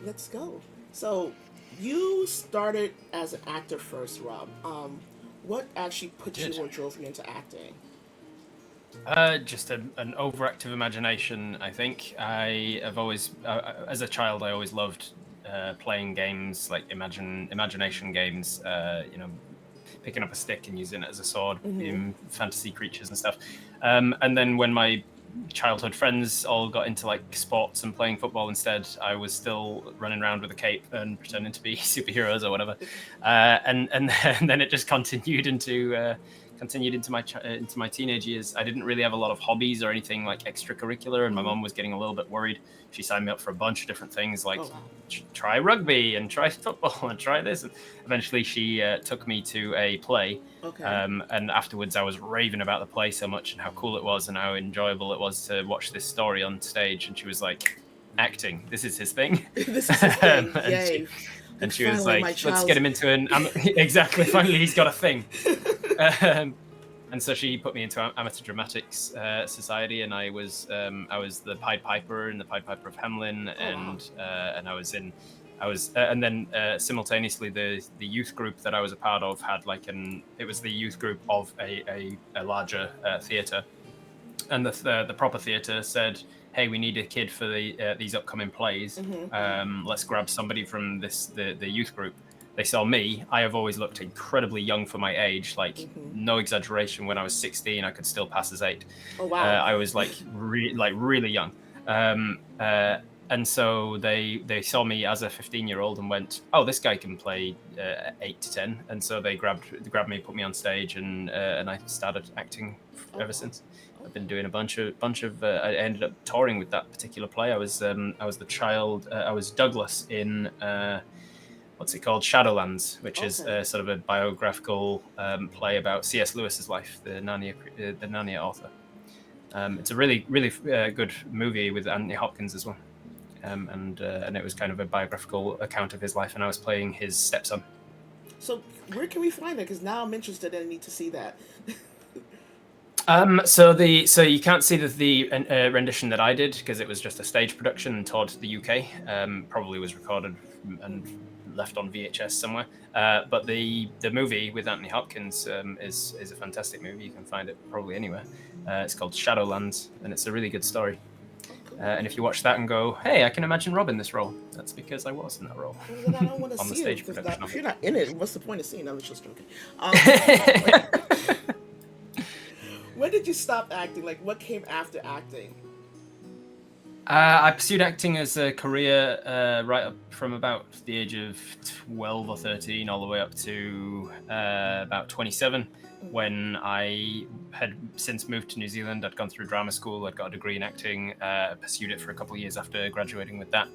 Let's go. So, you started as an actor first, Rob. What actually I put you did. or drove you into acting? Just an overactive imagination. I think I have always, as a child, I always loved playing games like imagination games. Picking up a stick and using it as a sword, Mm-hmm. being fantasy creatures and stuff. And then when my childhood friends all got into like sports and playing football instead, I was still running around with a cape and pretending to be superheroes or whatever. And then it just continued into my teenage years. I didn't really have a lot of hobbies or anything like extracurricular, and my Mm-hmm. mom was getting a little bit worried. She signed me up for a bunch of different things, Oh like wow. try rugby and try football and try this. And eventually, she took me to a play. Okay. And afterwards, I was raving about the play so much and how cool it was and how enjoyable it was to watch this story on stage. And she was like, "Acting, this is his thing." This is his thing. and she Yay. Like and she was finally, my like, "Let's get child's. him into an exactly. Finally, he's got a thing." Um, and so she put me into amateur dramatics society, and I was the Pied Piper in the Pied Piper of Hamelin, Oh wow. and I was and then simultaneously the youth group that I was a part of had like it was the youth group of a larger theatre, and the proper theatre said, "Hey, we need a kid for these upcoming plays. Mm-hmm. Mm-hmm. Let's grab somebody from the youth group." They saw me. I have always looked incredibly young for my age, like Mm-hmm. no exaggeration. When I was 16, I could still pass as 8. Oh wow. I was like really young. Um, uh, and so they saw me as a 15-year-old and went, "Oh, this guy can play 8 to 10." And so they grabbed me, put me on stage, and I started acting Oh ever wow. since. I've been Okay. doing a bunch of. I ended up touring with that particular play. I was the child. I was Douglas in what's it called, Shadowlands, which is Okay. sort of a biographical play about C.S. Lewis's life, the Narnia author. It's a really good movie with Anthony Hopkins as well, and it was kind of a biographical account of his life, and I was playing his stepson. So where can we find it? Because now I'm interested and I need to see that. So you can't see the rendition that I did because it was just a stage production and toured to the UK. Probably was recorded and left on VHS somewhere. But the movie with Anthony Hopkins is a fantastic movie. You can find it probably anywhere. It's called Shadowlands, and it's a really good story. Oh cool. And if you watch that and go, "Hey, I can imagine Rob in this role," that's because I was in that role Well, then I don't want to on the see it stage because that, production of if it. you're not in it, what's the point of seeing it? I was just joking. Um, when did you stop acting? Like, what came after acting? I pursued acting as a career right up from about the age of 12 or 13, all the way up to about 27, Mm-hmm. when I had since moved to New Zealand. I'd gone through drama school, I'd got a degree in acting, pursued it for a couple of years after graduating with that.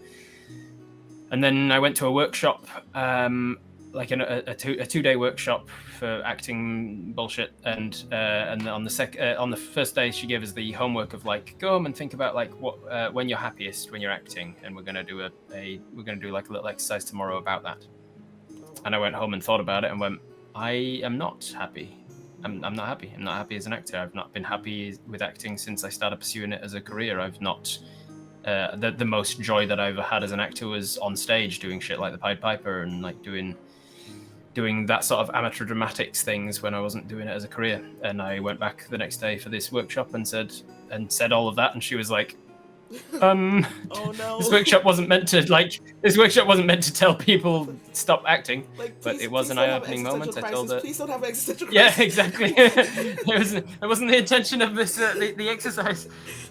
And then I went to a workshop, like a 2 day workshop for acting bullshit. And on the first day, she gave us the homework of like, go home and think about like what when you're happiest when you're acting, and we're gonna do we're gonna do like a little exercise tomorrow about that. Oh wow. And I went home and thought about it and went, I am not happy. I'm not happy. I'm not happy as an actor. I've not been happy with acting since I started pursuing it as a career. I've not the most joy that I ever had as an actor was on stage doing shit like the Pied Piper and like doing that sort of amateur dramatics things when I wasn't doing it as a career. And I went back the next day for this workshop and said all of that, and she was like, um, Oh this no. workshop wasn't meant to tell people stop acting, Like, but please, it was please an don't have eye-opening existential moment. I told crisis. her, Please don't have existential yeah, crisis. exactly. It wasn't the intention of this the exercise.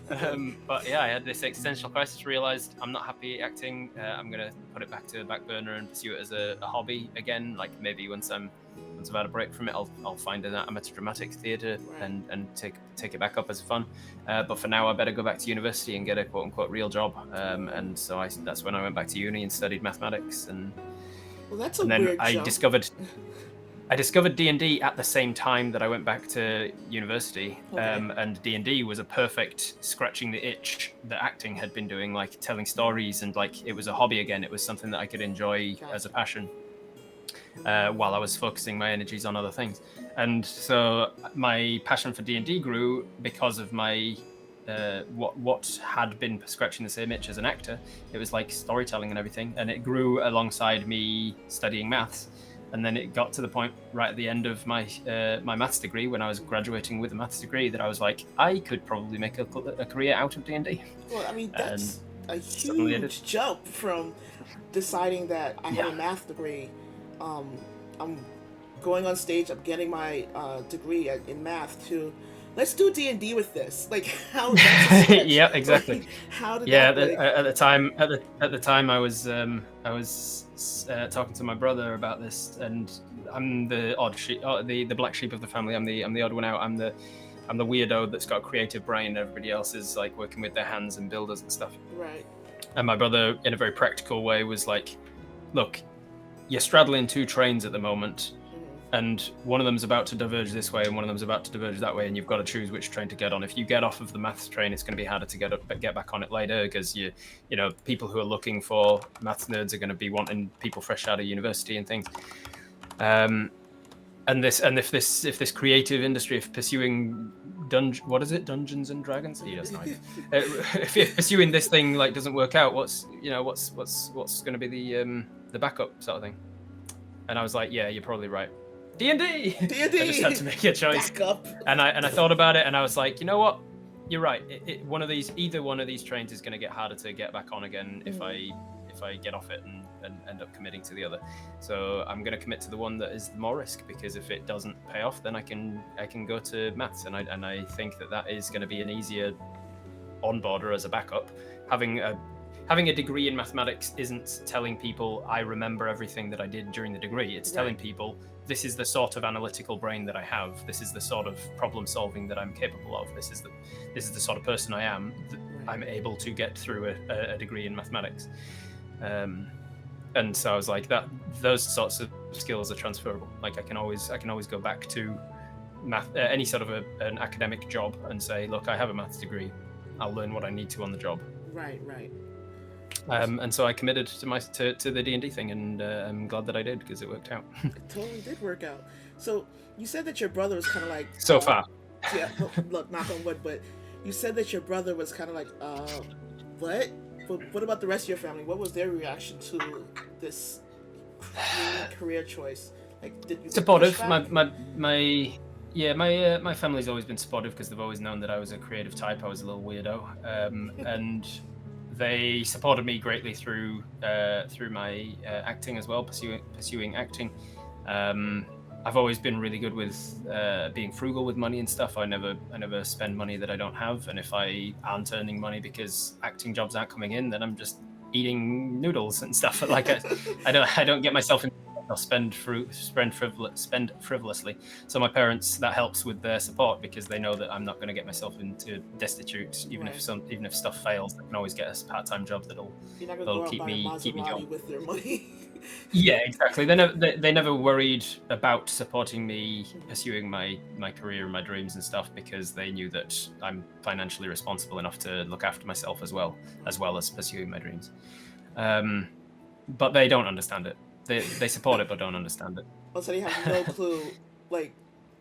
But yeah, I had this existential crisis. Realized I'm not happy acting. I'm gonna put it back to the back burner and pursue it as a hobby again. Like maybe once I've had a break from it, I'll find an amateur dramatics theatre Right. and take it back up as fun. But for now, I better go back to university and get a quote unquote real job. And so that's when I went back to uni and studied mathematics, Well, that's a and then weird jump. I discovered D&D at the same time that I went back to university, Okay. and D&D was a perfect scratching the itch that acting had been doing, like telling stories, and like it was a hobby again. It was something that I could enjoy as a Gotcha. passion while I was focusing my energies on other things. And so my passion for D&D grew because of my what had been scratching the same itch as an actor. It was like storytelling and everything, and it grew alongside me studying maths. And then it got to the point right at the end of my my maths degree, when I was graduating with a maths degree, that I was like, I could probably make a career out of D&D. Well, I mean, that's a suddenly I did. huge jump from deciding that I have Yeah. a math degree. I'm going on stage, I'm getting my degree in math, to let's do D&D with this. Like, how? That's a stretch. Yeah, exactly. Like, how did Yeah, that? at the time I was talking to my brother about this, and I'm the odd sheep, the black sheep of the family. I'm the odd one out. I'm the weirdo that's got a creative brain. Everybody else is like working with their hands and builders and stuff. Right. And my brother, in a very practical way, was like, look, you're straddling two trains at the moment, and one of them's about to diverge this way and one of them's about to diverge that way, and you've got to choose which train to get on. If you get off of the maths train, it's going to be harder to get back on it later, because you know, people who are looking for maths nerds are going to be wanting people fresh out of university and things. And if this creative industry of pursuing Dungeons and Dragons? He doesn't know. If pursuing this thing like doesn't work out, what's going to be the backup sort of thing? And I was like, yeah, you're probably right. D&D. I just had to make a choice. Backup. And I thought about it, and I was like, you know what? You're right. Either one of these trains is going to get harder to get back on again if I get off it and end up committing to the other. So I'm going to commit to the one that is the more risk, because if it doesn't pay off, then I can go to maths, and I think that is going to be an easier onboarder as a backup. Having a degree in mathematics isn't telling people I remember everything that I did during the degree. It's telling people this is the sort of analytical brain that I have. This is the sort of problem solving that I'm capable of. This is the sort of person I am. I'm able to get through a degree in mathematics. And so I was like, those sorts of skills are transferable. Like I can always go back to math, any sort of an academic job, and say, look, I have a maths degree. I'll learn what I need to on the job. Right. And so I committed to the D&D thing, and I'm glad that I did, because it worked out. It totally did work out. So you said that your brother was kind of like so far. Yeah. Look, knock on wood, but you said that your brother was kind of like, what? But what about the rest of your family? What was their reaction to this career choice? Like, did you supportive? push back? My family's always been supportive, because they've always known that I was a creative type. I was a little weirdo, and they supported me greatly through my acting as well, pursuing acting. I've always been really good with being frugal with money and stuff. I never spend money that I don't have, and if I aren't earning money because acting jobs aren't coming in, then I'm just eating noodles and stuff. Like I don't get myself in. I'll spend frivolously. So my parents, that helps with their support, because they know that I'm not going to get myself into destitute, even if stuff fails. I can always get a part-time job that'll keep me going with their money. Yeah, exactly. They never worried about supporting me pursuing my career and my dreams and stuff, because they knew that I'm financially responsible enough to look after myself as well as pursuing my dreams. But they don't understand it. They support it but don't understand it. Oh, so they have no clue. Like,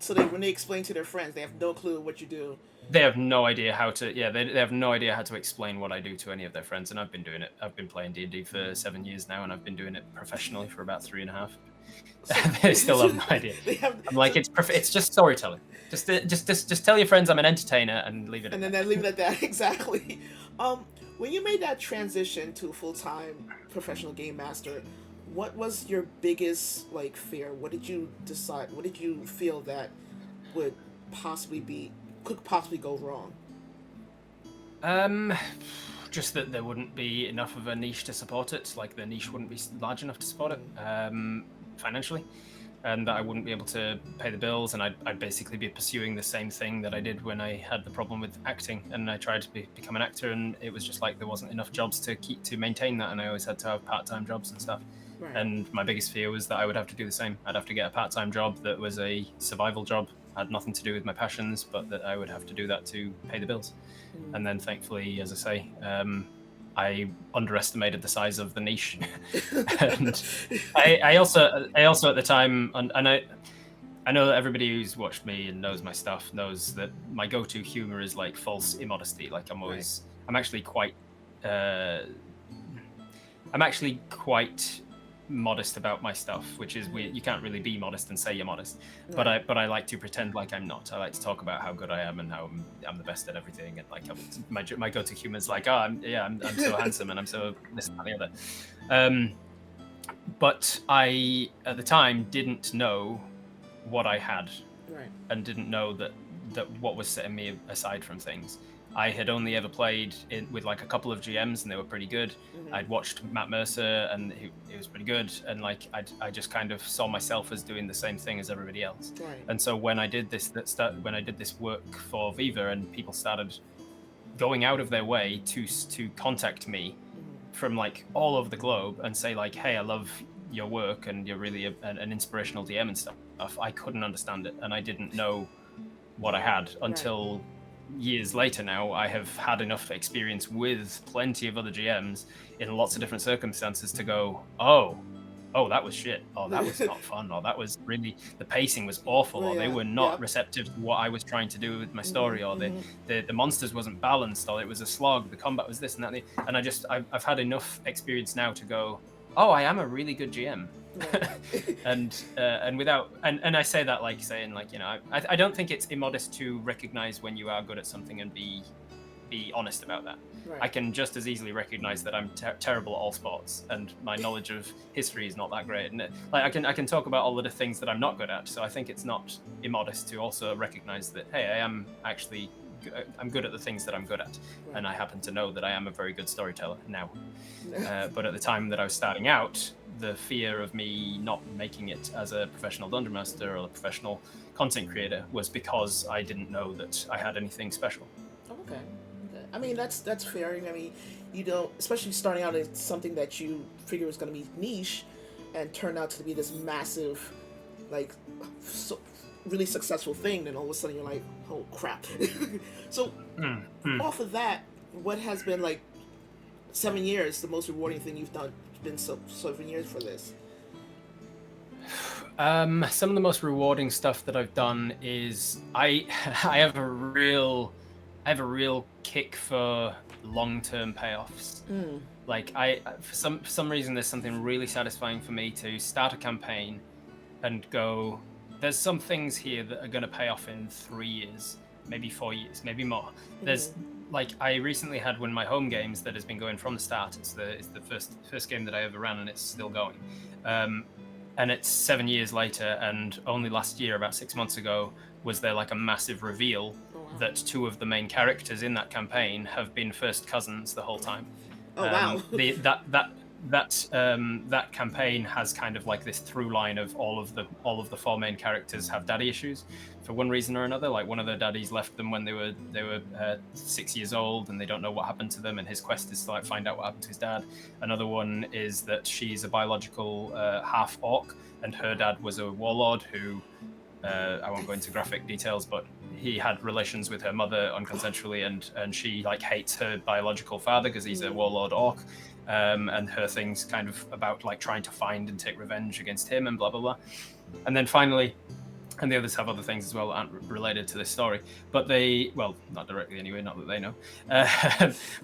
when they explain to their friends, they have no clue what you do. They have no idea how to. Yeah, they have no idea how to explain what I do to any of their friends, and I've been doing it. I've been playing D&D for 7 years now, and I've been doing it professionally for about 3.5. They still have no idea. I'm like, it's just storytelling. Just tell your friends I'm an entertainer and leave it. And then leave it at that. Exactly. When you made that transition to full-time professional game master, what was your biggest fear? What did you decide? What did you feel that could possibly go wrong? Just that there wouldn't be enough of a niche to support it. Like, the niche wouldn't be large enough to support it financially, and that I wouldn't be able to pay the bills, and I'd basically be pursuing the same thing that I did when I had the problem with acting, and I tried to become an actor, and it was just like there wasn't enough jobs to maintain that, and I always had to have part-time jobs and stuff. Right. And my biggest fear was that I would have to do the same. I'd have to get a part-time job that was a survival job, had nothing to do with my passions, but that I would have to do that to pay the bills. And then thankfully, as I say, I underestimated the size of the niche. And I also at the time, and I I know that everybody who's watched me and knows my stuff knows that my go-to humor is like false immodesty. Like I'm always, I'm actually quite modest about my stuff, which is weird. You can't really be modest and say you're modest, but I like to pretend like I'm not. I like to talk about how good I am and how I'm the best at everything, and like my go-to humor is like, oh, I'm so handsome and I'm so this and that and the other. But I at the time didn't know what I had, and didn't know that what was setting me aside from things. I had only ever played with like a couple of GMs, and they were pretty good. I'd watched Matt Mercer, and he was pretty good. And like I just kind of saw myself as doing the same thing as everybody else. And so when I did this work for Viva, and people started going out of their way to contact me from like all over the globe and say like, hey, I love your work and you're really an inspirational DM and stuff, I couldn't understand it, and I didn't know what I had until years later. Now I have had enough experience with plenty of other GMs in lots of different circumstances to go, oh, that was shit, or that was not fun, or that was really, the pacing was awful, or they were not receptive to what I was trying to do with my story, or the monsters wasn't balanced, or it was a slog, the combat was this and that, and I've had enough experience now to go, oh, I am a really good GM. and without and I say that like saying like, you know, I don't think it's immodest to recognize when you are good at something and be honest about that. I can just as easily recognize that I'm terrible at all sports, and my knowledge of history is not that great, and like I can talk about all of the things that I'm not good at. So I think it's not immodest to also recognize that, hey, I'm good at the things that I'm good at, and I happen to know that I am a very good storyteller now. But at the time that I was starting out, the fear of me not making it as a professional dungeon master or a professional content creator was because I didn't know that I had anything special. Okay. I mean, that's fair. I mean, you don't, especially starting out as something that you figure was going to be niche, and turned out to be this massive, like, really successful thing. Then all of a sudden you're like, oh crap. So off of that, what has been like 7 years the most rewarding thing you've done? Been 7 years for this. Some of the most rewarding stuff that I've done is I have a real kick for long-term payoffs. Like for some reason there's something really satisfying for me to start a campaign and go, there's some things here that are going to pay off in 3 years, maybe 4 years, maybe more. There's like, I recently had one of my home games that has been going from the start. It's the first game that I ever ran, and it's still going. And it's 7 years later, and only last year, about 6 months ago, was there like a massive reveal that two of the main characters in that campaign have been first cousins the whole time. Wow. That campaign has kind of like this through line of all of the four main characters have daddy issues for one reason or another. Like, one of their daddies left them when they were 6 years old, and they don't know what happened to them, and his quest is to like find out what happened to his dad. Another one is that she's a biological half orc, and her dad was a warlord who I won't go into graphic details, but he had relations with her mother unconsensually, and she like hates her biological father because he's a warlord orc. And her thing's kind of about like trying to find and take revenge against him and blah blah blah. And then finally, and the others have other things as well that aren't related to this story, but they, well, not directly anyway, not that they know,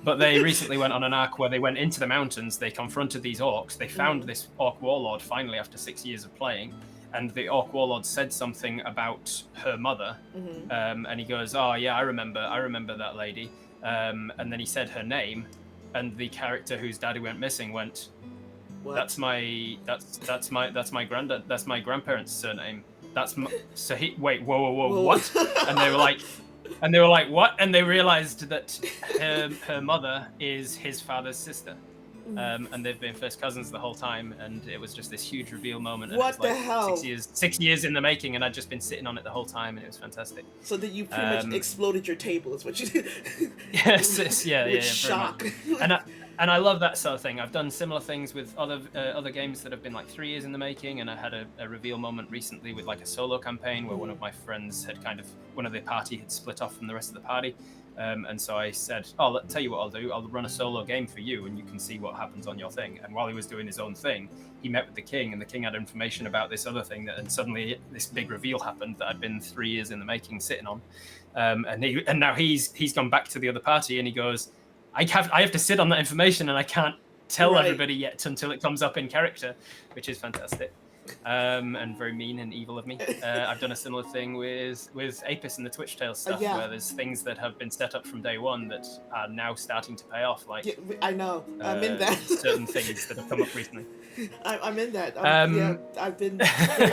but they recently went on an arc where they went into the mountains, they confronted these orcs, they found this orc warlord finally after 6 years of playing, and the orc warlord said something about her mother, and he goes, oh yeah, I remember that lady, and then he said her name. And the character whose daddy went missing went, what? That's my granddad. That's my grandparents' surname. So he wait, whoa, what? And they were like, what? And they realized that her mother is his father's sister. And they've been first cousins the whole time, and it was just this huge reveal moment. And what it was like the hell? 6 years in the making, and I'd just been sitting on it the whole time, and it was fantastic. So that you pretty much exploded your table, is what you did. Yes, yeah, With shock. And I love that sort of thing. I've done similar things with other games that have been like 3 years in the making, and I had a reveal moment recently with like a solo campaign where one of my friends had one of the party had split off from the rest of the party, and so I said, "Oh, let tell you what I'll do. I'll run a solo game for you, and you can see what happens on your thing." And while he was doing his own thing, he met with the king, and the king had information about this other thing, and suddenly this big reveal happened that had been 3 years in the making, sitting on, and now he's gone back to the other party, and he goes, I have to sit on that information, and I can't tell everybody yet until it comes up in character, which is fantastic, and very mean and evil of me. I've done a similar thing with Apis and the Twitch Tales stuff, where there's things that have been set up from day one that are now starting to pay off. Like I know, I'm in that. Certain things that have come up recently. I'm in that. Yeah, I've been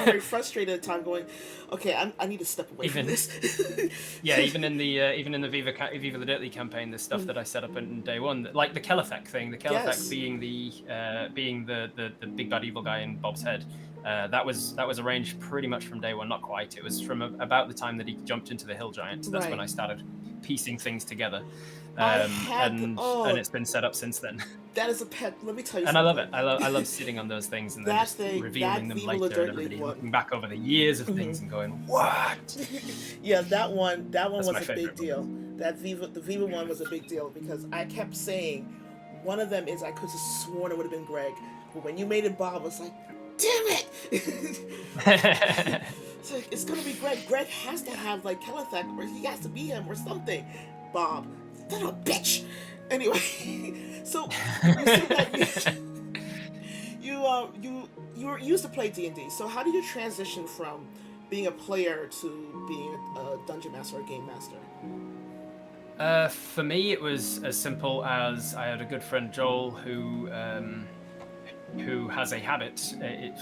very frustrated at time going, okay, I need to step away from this. Yeah, even in the Viva La Dirt League campaign, the stuff that I set up in day one, like the Kelethek thing, the Kelethek being the big bad evil guy in Bob's head. That was arranged pretty much from day one, not quite. It was from about the time that he jumped into the Hill Giant. That's when I started piecing things together, and it's been set up since then. That is a pet. Let me tell you. And something. I love sitting on those things and then just revealing them later, and everybody looking back over the years of things and going, "What?" Yeah, that one was a big deal. The Viva one was a big deal because I kept saying one of them is I could have sworn it would have been Greg, but when you made it Bob, I was like, damn it! It's like, it's gonna be Greg. Greg has to have like Kelethek, or he has to be him or something. Bob, that a bitch. Anyway, so you said that you used to play D&D. So how did you transition from being a player to being a dungeon master or game master? For me, it was as simple as I had a good friend Joel who has a habit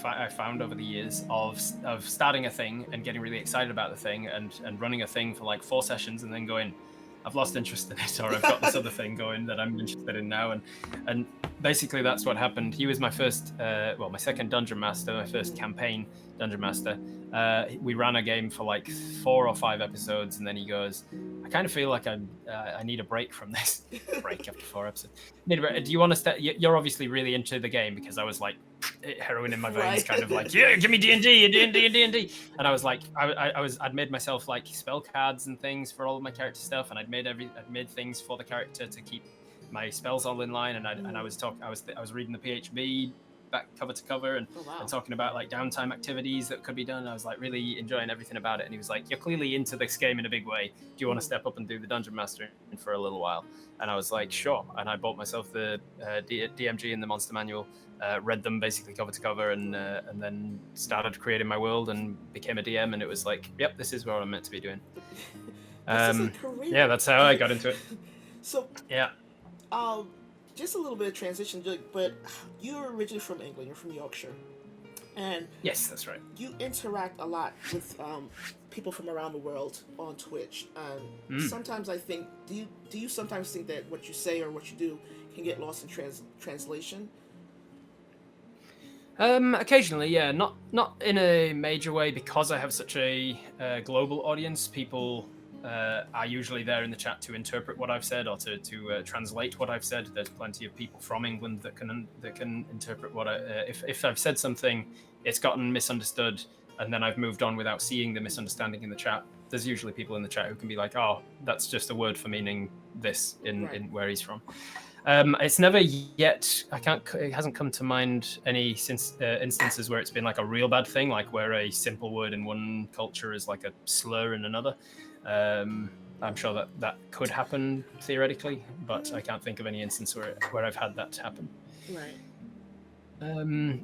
I found over the years of starting a thing and getting really excited about the thing and running a thing for like 4 sessions and then going, I've lost interest in it, or I've got this other thing going that I'm interested in now, and basically that's what happened. He was my first, my second dungeon master, my first campaign dungeon master. We ran a game for like 4 or 5 episodes, and then he goes, I kind of feel like I need a break from this. Break after 4 episodes. Do you want to start? You're obviously really into the game, because I was like heroin in my veins, kind of like, yeah, give me D&D, D&D. And I was like, I'd made myself like spell cards and things for all of my character stuff, and I'd made things for the character to keep my spells all in line, and I was reading the PHB back cover to cover and talking about like downtime activities that could be done. I was like really enjoying everything about it, and he was like, you're clearly into this game in a big way. Do you want to step up and do the dungeon master for a little while? And I was like, sure. And I bought myself the DMG and the monster manual, read them basically cover to cover, and then started creating my world and became a DM, and it was like, yep, this is what I'm meant to be doing. Yeah, that's how I got into it. So yeah. Just a little bit of transition, but you're originally from England. You're from Yorkshire, and yes, that's right. You interact a lot with people from around the world on Twitch. Sometimes I think, do you sometimes think that what you say or what you do can get lost in translation? Occasionally, yeah. Not in a major way, because I have such a global audience. People are usually there in the chat to interpret what I've said or to translate what I've said. There's plenty of people from England that can interpret what if I've said something, it's gotten misunderstood, and then I've moved on without seeing the misunderstanding in the chat. There's usually people in the chat who can be like, oh, that's just a word for meaning this in where he's from. It's never yet. It hasn't come to mind any instances where it's been like a real bad thing, like where a simple word in one culture is like a slur in another. I'm sure that could happen theoretically, but I can't think of any instance where I've had that happen. Right.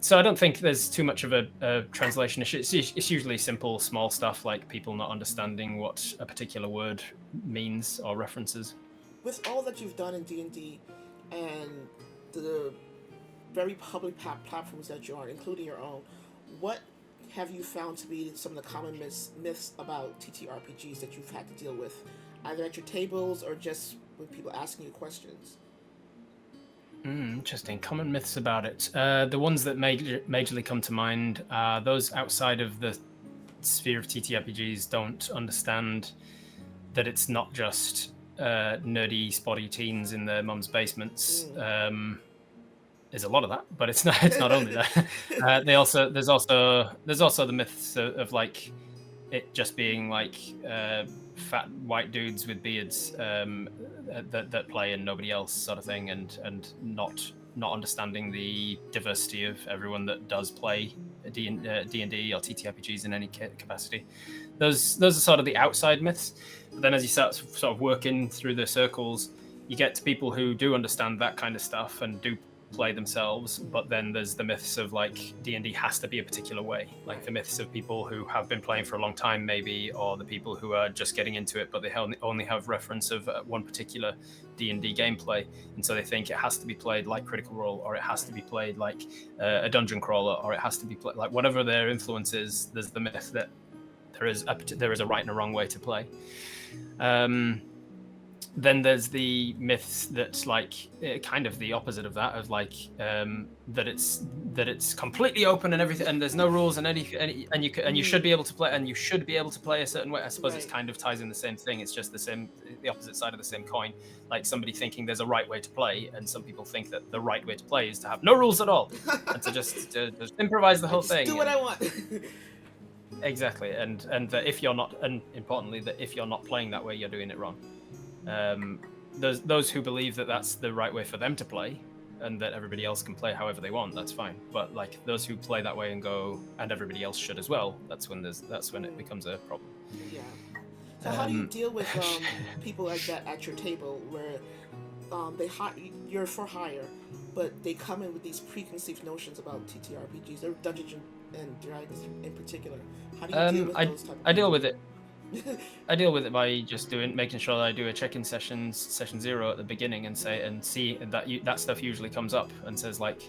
So I don't think there's too much of a translation issue. It's usually simple, small stuff like people not understanding what a particular word means or references. With all that you've done in D&D and the very public platforms that you are, including your own, what have you found to be some of the common myths about TTRPGs that you've had to deal with, either at your tables or just with people asking you questions? Interesting. Common myths about it. The ones that majorly come to mind are those outside of the sphere of TTRPGs don't understand that it's not just nerdy, spotty teens in their mum's basements. There's a lot of that, but it's not only that. There's also the myths of like it just being like fat white dudes with beards that play and nobody else, sort of thing, and not understanding the diversity of everyone that does play D&D or TTRPGs in any capacity. Those are sort of the outside myths. But then as you start sort of working through the circles, you get to people who do understand that kind of stuff and do play themselves. But then there's the myths of like D&D has to be a particular way, like the myths of people who have been playing for a long time maybe, or the people who are just getting into it but they only have reference of one particular D&D gameplay, and so they think it has to be played like Critical Role, or it has to be played like a dungeon crawler, or it has to be played like whatever their influence is. There's the myth that there is a right and a wrong way to play. Then there's the myths that's like kind of the opposite of that, of like that it's completely open and everything, and there's no rules and you should be able to play, and you should be able to play a certain way. I suppose It's kind of ties in the same thing. It's just the opposite side of the same coin. Like somebody thinking there's a right way to play, and some people think that the right way to play is to have no rules at all and to just improvise the whole thing. Do what I want. Exactly, and that if you're not, and importantly, that if you're not playing that way, you're doing it wrong. There's those who believe that that's the right way for them to play, and that everybody else can play however they want. That's fine. But like those who play that way and go, and everybody else should as well. That's when it becomes a problem. Yeah. So how do you deal with people like that at your table, where you're for hire, but they come in with these preconceived notions about TTRPGs or Dungeons and Dragons in particular? How do you deal with those type of I deal with it. I deal with it by just making sure that I do a check-in session 0 at the beginning and see that stuff usually comes up and says like,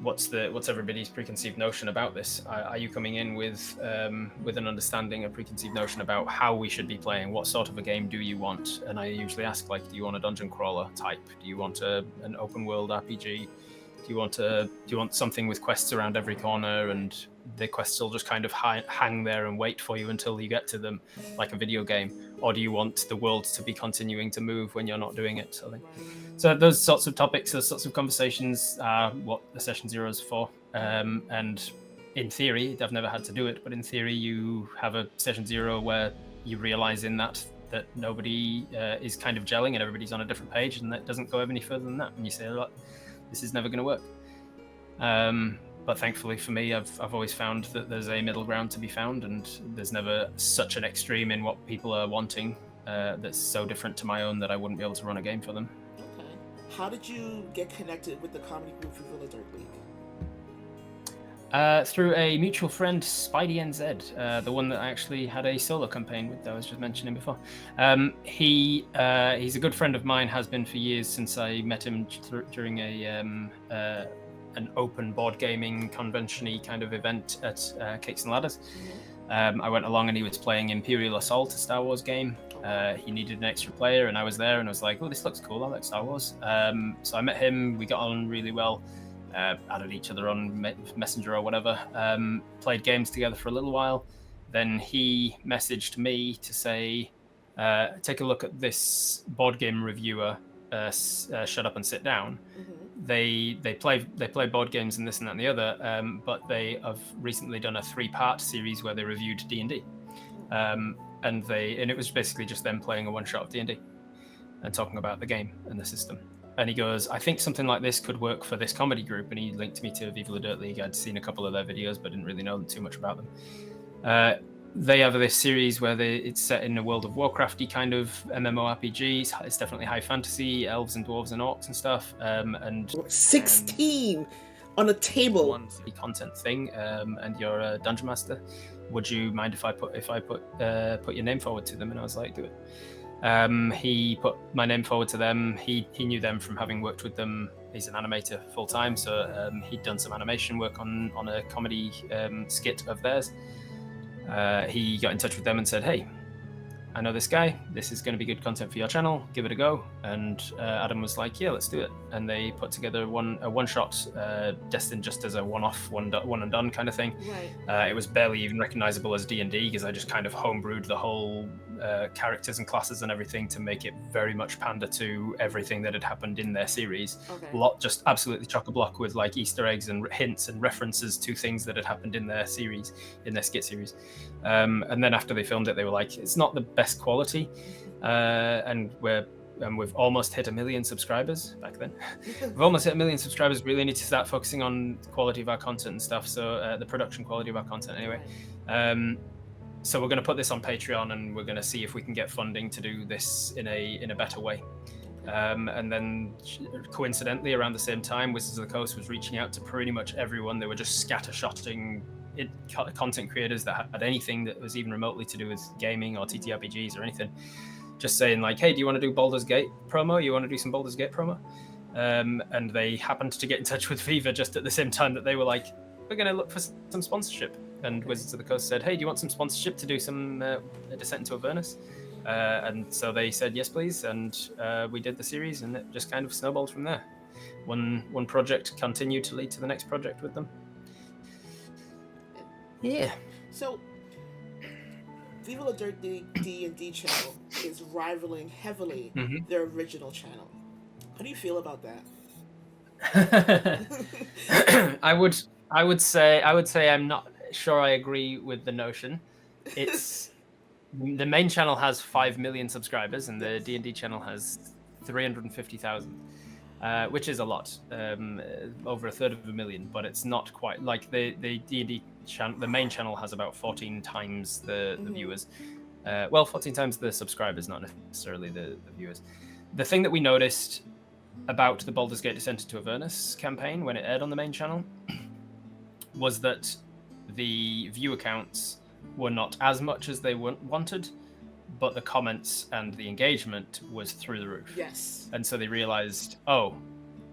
what's everybody's preconceived notion about this? Are you coming in with an understanding, a preconceived notion about how we should be playing? What sort of a game do you want? And I usually ask like, do you want a dungeon crawler type? Do you want an open world RPG? Do you want something with quests around every corner, and the quests will just kind of hang there and wait for you until you get to them, like a video game? Or do you want the world to be continuing to move when you're not doing it? So those sorts of topics, those sorts of conversations are what the session 0 is for. And in theory, I've never had to do it, but in theory, you have a session 0 where you realize in that nobody is kind of gelling and everybody's on a different page, and that doesn't go any further than that. And you say, look, this is never going to work. But thankfully for me, I've always found that there's a middle ground to be found, and there's never such an extreme in what people are wanting that's so different to my own that I wouldn't be able to run a game for them. Okay. How did you get connected with the comedy group Viva La Dirt League? Through a mutual friend, Spidey NZ, the one that I actually had a solo campaign with that I was just mentioning before. He's a good friend of mine, has been for years, since I met him during an open board gaming convention-y kind of event at Cakes and Ladders. I went along and he was playing Imperial Assault, a Star Wars game. He needed an extra player, and I was there and I was like, oh, this looks cool, I like Star Wars. So I met him, we got on really well. Added each other on Messenger or whatever, played games together for a little while. Then he messaged me to say, take a look at this board game reviewer, Shut Up and Sit Down. They play board games and this and that and the other, but they have recently done a 3-part series where they reviewed D&D. And it was basically just them playing a one-shot of D&D and talking about the game and the system. And he goes, I think something like this could work for this comedy group. And he linked me to Viva La Dirt League. I'd seen a couple of their videos, but didn't really know too much about them. They have this series where it's set in a World of Warcraft-y kind of MMORPG. It's definitely high fantasy, elves and dwarves and orcs and stuff. And 16 on a table. The content thing, and you're a dungeon master. Would you mind if I put your name forward to them? And I was like, do it. He put my name forward to them. He knew them from having worked with them. He's an animator full time, so he'd done some animation work on a comedy skit of theirs. He got in touch with them and said, hey, I know this guy. This is going to be good content for your channel. Give it a go. And Adam was like, yeah, let's do it. And they put together a one-shot, destined just as a one-off, one and done kind of thing. Right. It was barely even recognizable as D&D because I just kind of homebrewed the whole characters and classes and everything to make it very much pander to everything that had happened in their series. Just absolutely chock-a-block with like Easter eggs and hints and references to things that had happened in their series, in their skit series. And then after they filmed it, they were like, it's not the best quality, and we've almost hit 1 million subscribers back then. We've almost hit 1 million subscribers. We really need to start focusing on the quality of our content and stuff. So the production quality of our content anyway. So we're going to put this on Patreon, and we're going to see if we can get funding to do this in a better way. And then coincidentally around the same time, Wizards of the Coast was reaching out to pretty much everyone. They were just scattershotting content creators that had anything that was even remotely to do with gaming or TTRPGs or anything. Just saying like, hey, do you want to do Baldur's Gate promo? You want to do some Baldur's Gate promo? And they happened to get in touch with Viva just at the same time that they were like, we're going to look for some sponsorship. And Wizards of the Coast said, hey, do you want some sponsorship to do some Descent into Avernus? And so they said, yes, please. And we did the series, and it just kind of snowballed from there. One project continued to lead to the next project with them. Yeah. So Viva La Dirt League D&D channel is rivaling heavily their original channel. How do you feel about that? I would say I'm not sure I agree with the notion. It's the main channel has 5 million subscribers, and the D&D channel has 350,000, which is a lot, over a third of a million. But it's not quite like the D&D channel. The main channel has about 14 times the viewers. 14 times the subscribers, not necessarily the viewers. The thing that we noticed about the Baldur's Gate Descent into Avernus campaign when it aired on the main channel was that the view accounts were not as much as they wanted, but the comments and the engagement was through the roof. Yes. And so they realized, oh,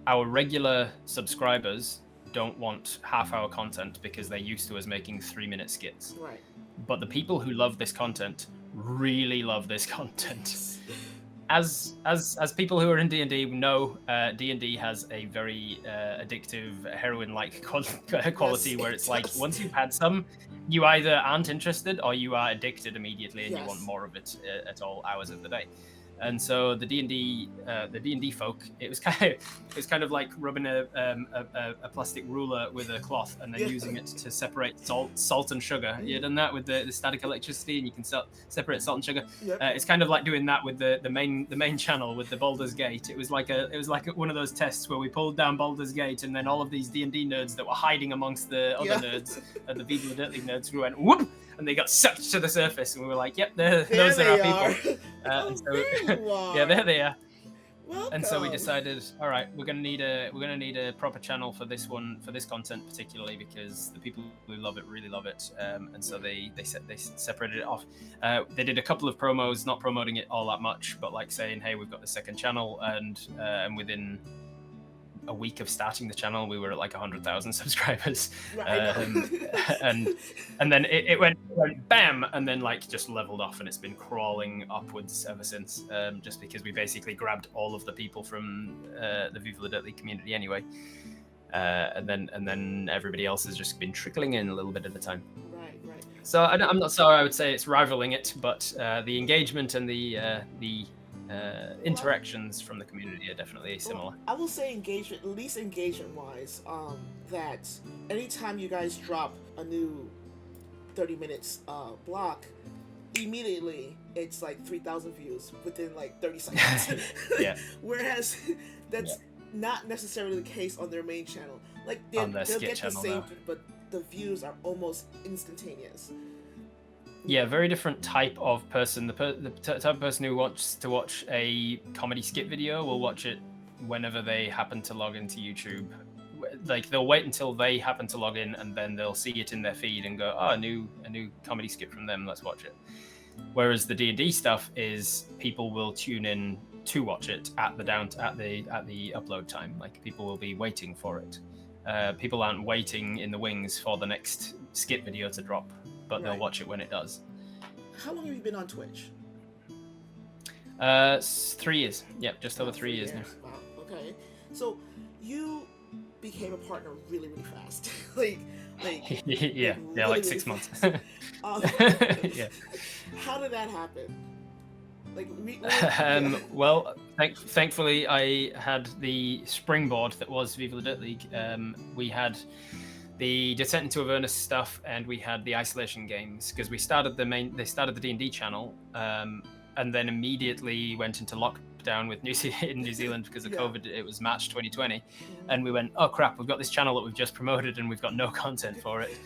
our regular subscribers don't want half-hour content because they're used to us making 3-minute skits. Right. But the people who love this content really love this content. As people who are in D&D know, D&D has a very addictive heroin-like quality, where it's like once you've had some, you either aren't interested or you are addicted immediately, and you want more of it at all hours of the day. And so the D&D folk, it was kind of like rubbing a plastic ruler with a cloth and then using it to separate salt and sugar. You've done that with the static electricity, and you can separate salt and sugar. It's kind of like doing that with the main channel with the Baldur's Gate. It was like one of those tests where we pulled down Baldur's Gate, and then all of these D&D nerds that were hiding amongst the other nerds, the Viva La Dirt League nerds, who went whoop, and they got sucked to the surface, and we were like, yep, those are our people. And so, yeah, there they are. Welcome. And so we decided, all right, we're gonna need a proper channel for this content particularly, because the people who love it really love it. And so they separated it off. They did a couple of promos, not promoting it all that much, but like saying, hey, we've got the second channel, and within a week of starting the channel, we were at like 100,000 subscribers. And then it went bam, and then like just leveled off, and it's been crawling upwards ever since, just because we basically grabbed all of the people from the Viva La Dirt League community anyway, and then everybody else has just been trickling in a little bit at a time. Right. So I'm not sorry I would say it's rivaling it, but the engagement and the interactions from the community are definitely similar. I will say engagement, at least engagement-wise, that anytime you guys drop a new 30 minutes block, immediately it's like 3,000 views within like 30 seconds. Whereas that's not necessarily the case on their main channel. Like they'll get the same, but the views are almost instantaneous. Yeah, very different type of person. The type of person who wants to watch a comedy skit video will watch it whenever they happen to log into YouTube. Like they'll wait until they happen to log in, and then they'll see it in their feed and go, "Oh, a new comedy skit from them. Let's watch it." Whereas the D&D stuff is people will tune in to watch it at the upload time. Like people will be waiting for it. People aren't waiting in the wings for the next skit video to drop, but they'll watch it when it does. How long have you been on Twitch? 3 years. Yep, just over 3 years now. Wow. Okay. So you became a partner really, really fast. like like 6 months. Yeah. How did that happen? Like, Well, thankfully, I had the springboard that was Viva La Dirt League. We had the Descent into Avernus stuff, and we had the isolation games because they started the D&D channel, and then immediately went into lockdown with in New Zealand because of COVID. It was March 2020, and we went, oh crap, we've got this channel that we've just promoted and we've got no content for it.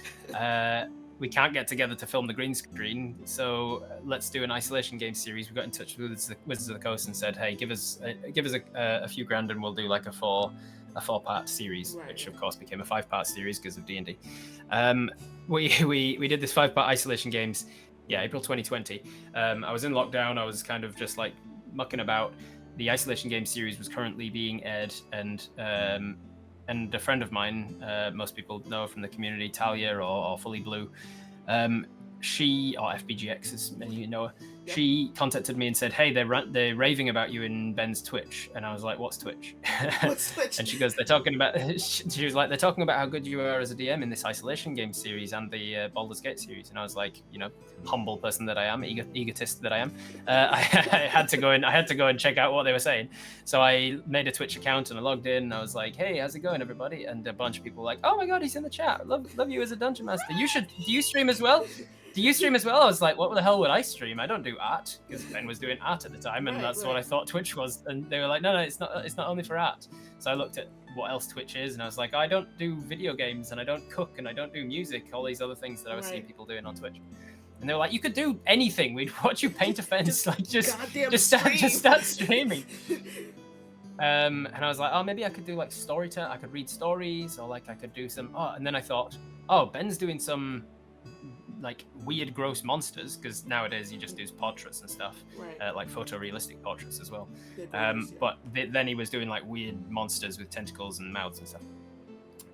We can't get together to film the green screen, so let's do an isolation game series. We got in touch with Wizards of the Coast and said, hey, give us a few grand and we'll do like a four-part series, which of course became a 5-part series because of D&D. We did this 5-part isolation games, April 2020. I was in lockdown. I was kind of just like mucking about. The isolation game series was currently being aired, and a friend of mine, most people know from the community, Talia or Fully Blue, she, or FBGX as many of you know her, she contacted me and said, hey, they're raving about you in Ben's Twitch. And I was like, what's Twitch? What's Twitch? And she goes, they're talking about how good you are as a DM in this isolation game series and the Baldur's Gate series. And I was like, humble person that I am, egotist that I am, I had to go and check out what they were saying. So I made a Twitch account and I logged in and I was like, hey, how's it going, everybody? And a bunch of people were like, oh my god, he's in the chat, love you as a dungeon master. Do you stream as well? I was like, what the hell would I stream? I don't do art, because Ben was doing art at the time, and that's what I thought Twitch was. And they were like, no, it's not only for art. So I looked at what else Twitch is, and I was like, I don't do video games, and I don't cook, and I don't do music, all these other things that I was seeing people doing on Twitch. And they were like, you could do anything. We'd watch you paint a fence. Like, just start streaming. And I was like, oh, maybe I could do like storytelling. I could read stories, or like I could do some. Oh, and then I thought, oh, Ben's doing some like weird, gross monsters, because nowadays he just does portraits and stuff, like photorealistic portraits as well. But then he was doing like weird monsters with tentacles and mouths and stuff.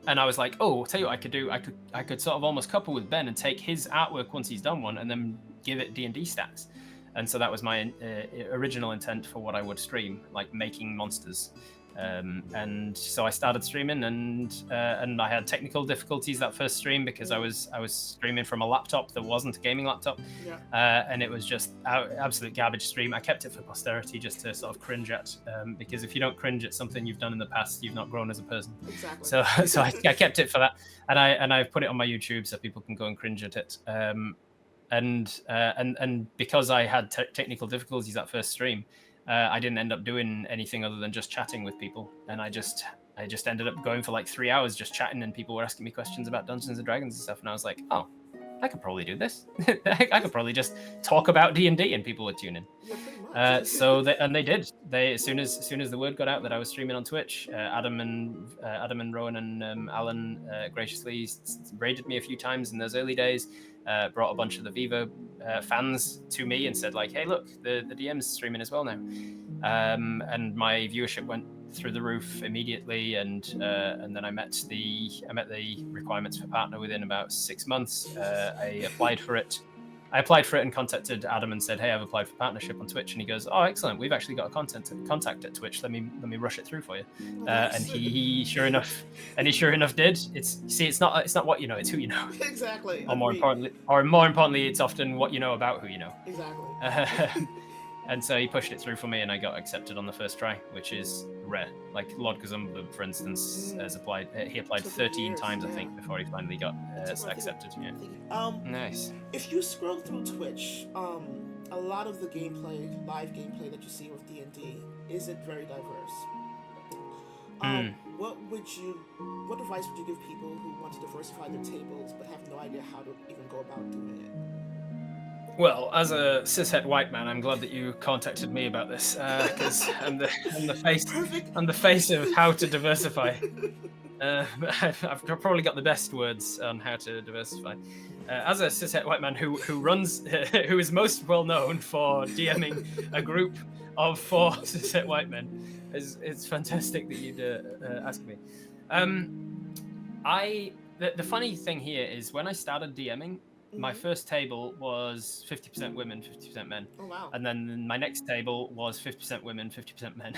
And I was like, oh, I'll tell you what I could do. I could sort of almost couple with Ben and take his artwork once he's done one, and then give it D&D stats. And so that was my original intent for what I would stream, like making monsters. And so I started streaming, and I had technical difficulties that first stream because I was streaming from a laptop that wasn't a gaming laptop, and it was just absolute garbage stream. I kept it for posterity just to sort of cringe at, because if you don't cringe at something you've done in the past, you've not grown as a person. Exactly. So I kept it for that, and I've put it on my YouTube so people can go and cringe at it. And because I had technical difficulties that first stream, I didn't end up doing anything other than just chatting with people, and I just ended up going for like 3 hours just chatting, and people were asking me questions about Dungeons and Dragons and stuff, and I was like, oh, I could probably do this. I could probably just talk about D&D and people would tune in. So they did. As soon as the word got out that I was streaming on Twitch, Adam and Rowan and Alan graciously raided me a few times in those early days. Brought a bunch of the Viva fans to me and said like, hey, look, the DM's streaming as well now. And my viewership went through the roof immediately, and then I met the requirements for partner within about 6 months. I applied for it and contacted Adam and said, hey, I've applied for partnership on Twitch, and he goes, oh, excellent, we've actually got a contact at Twitch, let me rush it through for you. And he sure enough did. It's not what you know, it's who you know. Exactly. Or more importantly, it's often what you know about who you know. Exactly. And so he pushed it through for me, and I got accepted on the first try, which is rare. Like Lord Kazumba, for instance, has applied. He applied 13 times, I think, before he finally got accepted. Yeah. Nice. If you scroll through Twitch, a lot of the live gameplay that you see with D&D isn't very diverse. What advice would you give people who want to diversify their tables but have no idea how to even go about doing it? Well, as a cishet white man, I'm glad that you contacted me about this, because I'm the face of how to diversify. I've probably got the best words on how to diversify. As a cishet white man who is most well known for DMing a group of 4 cishet white men, it's fantastic that you'd ask me. The funny thing here is when I started DMing, my first table was 50% women, 50% men. Oh, wow. And then my next table was 50% women, 50% men.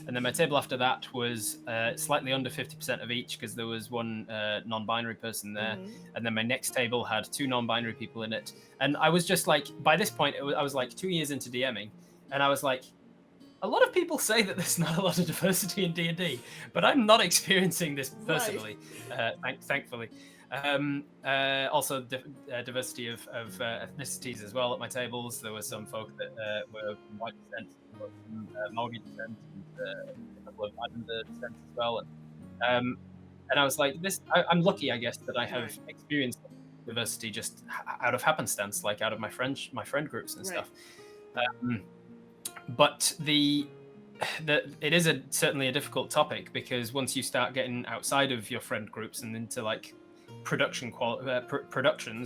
And then my table after that was slightly under 50% of each, because there was one non-binary person there. And then my next table had 2 non-binary people in it. And I was just like, by this point, I was like 2 years into DMing. And I was like, a lot of people say that there's not a lot of diversity in D&D, but I'm not experiencing this personally, thankfully. Also, diversity of ethnicities as well at my tables. There were some folk that were from white descent, from Maori descent, and a couple of Islander descent as well. And I was like, I'm lucky, I guess, that I have experienced diversity just out of happenstance, like out of my friend groups and stuff. But it is certainly a difficult topic, because once you start getting outside of your friend groups and into like productions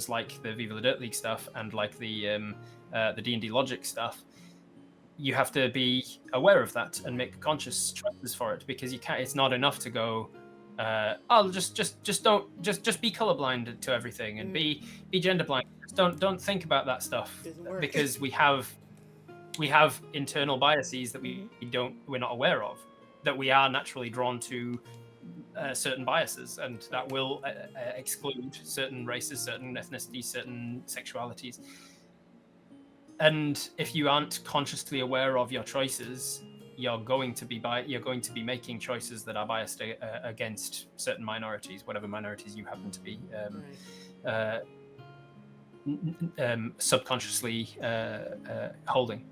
like the Viva La Dirt League stuff and like the D&D Logic stuff, you have to be aware of that and make conscious choices for it, because you can't. It's not enough to go, just be colorblind to everything and be gender blind. Just don't think about that stuff, because we have internal biases that we're not aware of, that we are naturally drawn to certain biases, and that will exclude certain races, certain ethnicities, certain sexualities. And if you aren't consciously aware of your choices, you're going to be making choices that are biased against certain minorities, whatever minorities you happen to be subconsciously holding.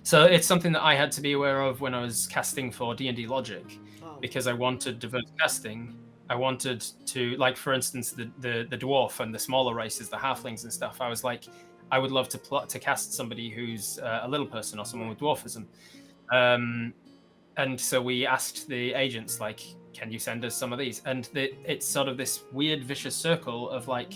So it's something that I had to be aware of when I was casting for D&D Logic, because I wanted diverse casting. I wanted to, like, for instance, the dwarf and the smaller races, the halflings and stuff. I was like, I would love to cast somebody who's a little person or someone with dwarfism. And so we asked the agents, like, can you send us some of these? And it's sort of this weird vicious circle of like,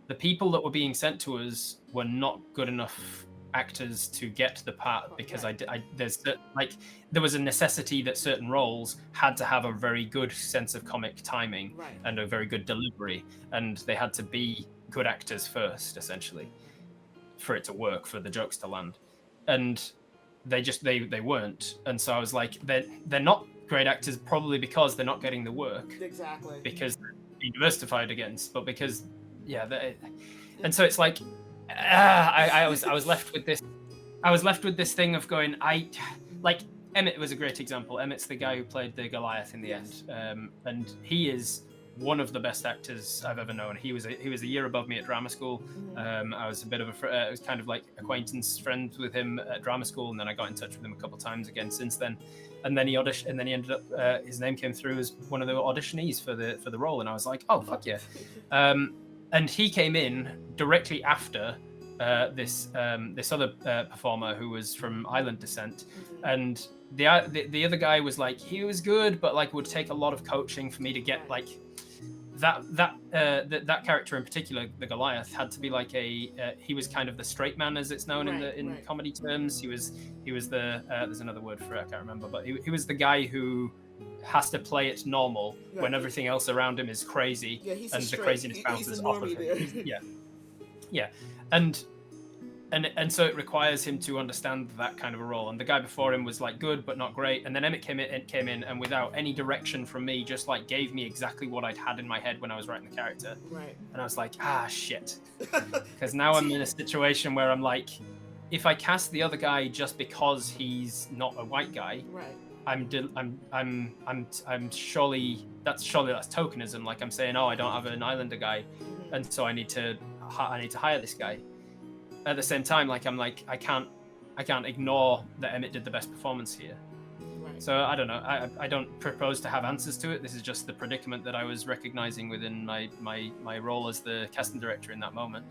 the people that were being sent to us were not good enough actors to get the part, because there was a necessity that certain roles had to have a very good sense of comic timing and a very good delivery, and they had to be good actors first, essentially, for it to work, for the jokes to land. And they weren't. And so I was like, they're not great actors, probably because they're not getting the work, because they're being diversified against, but because and so it's like, I was left with this. I was left with this thing of going, Emmett was a great example. Emmett's the guy who played the Goliath in the end, and he is one of the best actors I've ever known. He was a year above me at drama school. I was a bit of I was kind of like acquaintance friends with him at drama school, and then I got in touch with him a couple of times again since then. And then he auditioned, and then he ended up his name came through as one of the auditionees for the role, and I was like, oh fuck yeah. And he came in directly after this other performer who was from island descent, and the other guy was like, he was good, but like would take a lot of coaching for me to get like that character in particular, the Goliath, had to be like he was kind of the straight man, as it's known in comedy terms. He was the there's another word for it, I can't remember, but he was the guy who has to play it normal when everything else around him is crazy, and the craziness bounces off of him. And so it requires him to understand that kind of a role. And the guy before him was like good but not great. And then Emmett came in and without any direction from me, just like gave me exactly what I'd had in my head when I was writing the character. And I was like, shit, because now I'm in a situation where I'm like, if I cast the other guy just because he's not a white guy, I'm surely that's tokenism. Like I'm saying, I don't have an Islander guy, and so I need to hire this guy. At the same time, like I'm like, I can't ignore that Emmett did the best performance here. So I don't know. I don't propose to have answers to it. This is just the predicament that I was recognizing within my role as the casting director in that moment.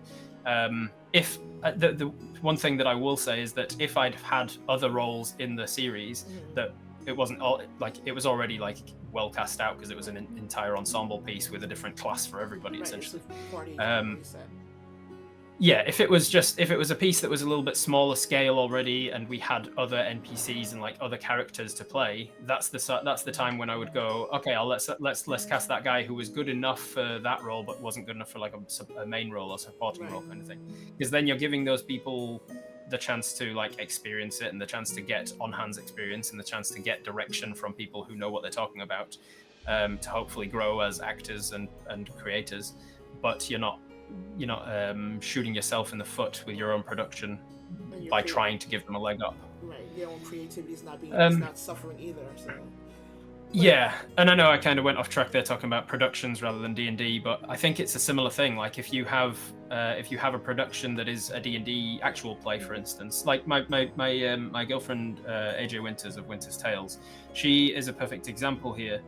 If the one thing that I will say is that if I'd had other roles in the series that it wasn't all like it was already like well cast out, because it was an entire ensemble piece with a different class for everybody, essentially. If it was a piece that was a little bit smaller scale already, and we had other NPCs and like other characters to play, that's the time when I would go, okay, let's cast that guy who was good enough for that role but wasn't good enough for like a main role or supporting role kind of thing, because then you're giving those people the chance to like experience it, and the chance to get on-hands experience, and the chance to get direction from people who know what they're talking about, to hopefully grow as actors and creators. But you're not shooting yourself in the foot with your own production And your by trying to give them a leg up. right, your own creativity is not Um, not suffering either. So, but Yeah, and I know I kind of went off track there talking about productions rather than D&D, but I think it's a similar thing. Like if you have a production that is a D&D actual play, for instance, like my girlfriend AJ Winters of Winter's Tales, she is a perfect example here,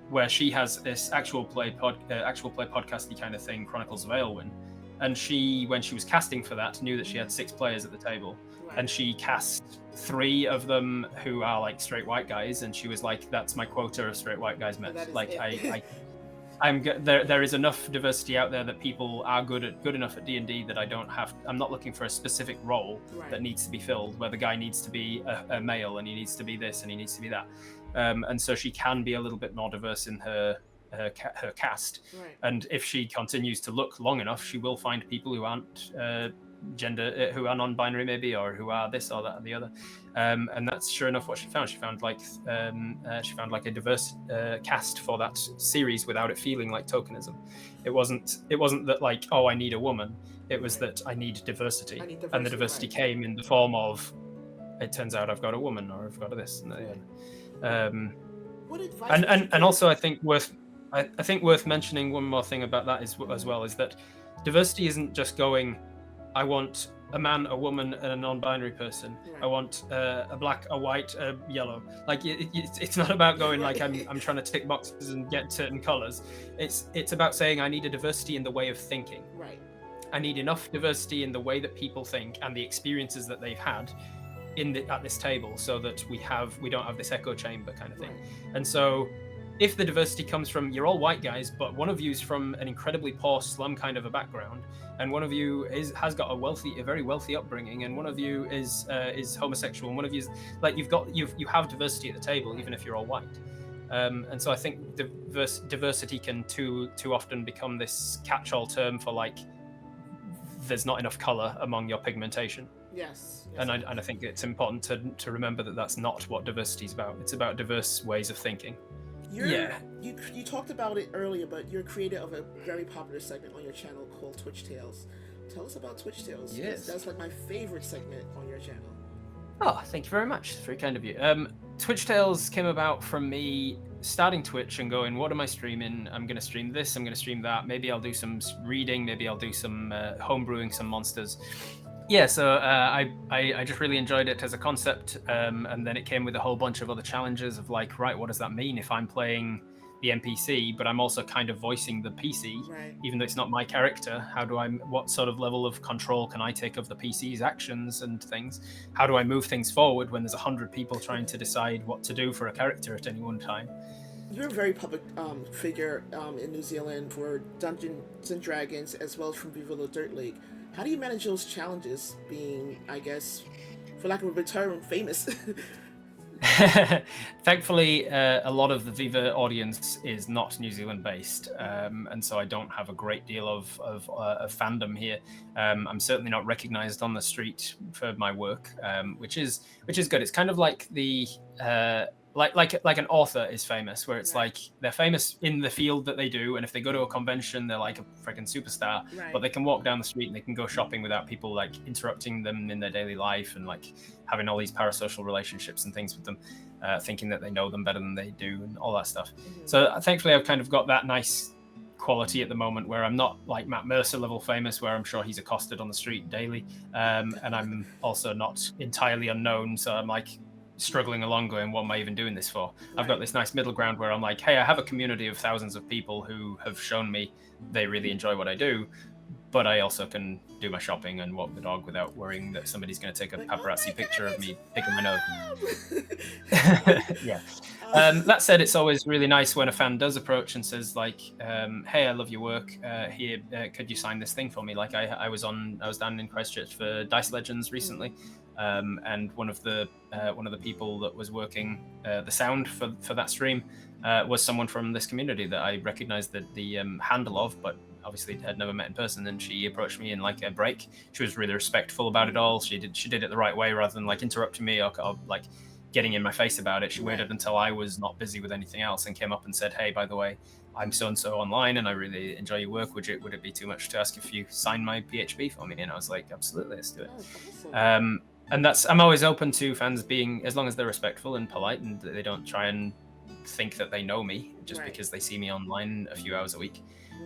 where she has this actual play podcasty kind of thing, Chronicles of Aelwyn, and she, when she was casting for that, knew that she had 6 players at the table, right. and she cast 3 of them who are like straight white guys, and she was like, "That's my quota of straight white guys met." Like there is enough diversity out there that people are good enough at D&D that I'm not looking for a specific role right. that needs to be filled, where the guy needs to be a male and he needs to be this and he needs to be that, and so she can be a little bit more diverse in her cast. Right. And if she continues to look long enough, she will find people who aren't gender, who are non-binary maybe, or who are this or that or the other, and that's sure enough what she found. She found like a diverse cast for that series without it feeling like tokenism. It wasn't that like, oh, I need a woman. It was that I need diversity, and the diversity right. came in the form of, it turns out I've got a woman, or I've got a this and that. What advice and also I think worth mentioning one more thing about that as well is that diversity isn't just going, I want a man, a woman, and a non-binary person. Right. I want a black, a white, a yellow. Like it's not about going like I'm trying to tick boxes and get certain colors. It's about saying I need a diversity in the way of thinking. Right. I need enough diversity in the way that people think and the experiences that they've had at this table, so that we don't have this echo chamber kind of thing. Right. And so if the diversity comes from, you're all white guys, but one of you's from an incredibly poor slum kind of a background, and one of you has got a very wealthy upbringing, and one of you is homosexual, and one of you's like, you have diversity at the table, even if you're all white. And so I think diversity can too often become this catch-all term for like, there's not enough color among your pigmentation. Yes. And I think it's important to remember that that's not what diversity is about. It's about diverse ways of thinking. You talked about it earlier, but you're creator of a very popular segment on your channel called Twitch Tales. Tell us about Twitch Tales. Yes. That's like my favorite segment on your channel. Oh, thank you very much. It's very kind of you. Twitch Tales came about from me starting Twitch and going, what am I streaming? I'm going to stream this, I'm going to stream that. Maybe I'll do some reading, maybe I'll do some homebrewing some monsters. Yeah, so I just really enjoyed it as a concept, and then it came with a whole bunch of other challenges of like, right, what does that mean if I'm playing the NPC, but I'm also kind of voicing the PC, right. Even though it's not my character? What sort of level of control can I take of the PC's actions and things? How do I move things forward when there's 100 people trying to decide what to do for a character at any one time? You're a very public figure in New Zealand for Dungeons and Dragons, as well as from Viva La Dirt League. How do you manage those challenges, being, I guess, for lack of a better term, famous? Thankfully, a lot of the Viva audience is not New Zealand based, and so I don't have a great deal of fandom here. I'm certainly not recognized on the street for my work, which is good. It's kind of like the like an author is famous, where it's like they're famous in the field that they do, and if they go to a convention, they're like a freaking superstar. Right. But they can walk down the street and they can go shopping without people like interrupting them in their daily life and like having all these parasocial relationships and things with them, thinking that they know them better than they do and all that stuff. Mm-hmm. So thankfully, I've kind of got that nice quality at the moment where I'm not like Matt Mercer level famous, where I'm sure he's accosted on the street daily, and I'm also not entirely unknown. So I'm like struggling along going, what am I even doing this for? Right. I've got this nice middle ground where I'm like, hey, I have a community of thousands of people who have shown me they really enjoy what I do, but I also can do my shopping and walk the dog without worrying that somebody's going to take a paparazzi picture of me picking my nose. Yeah. That said, it's always really nice when a fan does approach and says like, hey, I love your work. Here, could you sign this thing for me? Like I was down in Christchurch for Dice Legends recently. And one of the people that was working the sound for that stream was someone from this community that I recognized the handle of, but obviously had never met in person. And she approached me in like a break. She was really respectful about it all. She did it the right way rather than like interrupting me or like getting in my face about it. She Right. waited until I was not busy with anything else and came up and said, "Hey, by the way, I'm so and so online, and I really enjoy your work. Would it be too much to ask if you sign my PHP for me?" And I was like, "Absolutely, let's do it." That's awesome. And I'm always open to fans being, as long as they're respectful and polite, and they don't try and think that they know me just Right. because they see me online a few hours a week.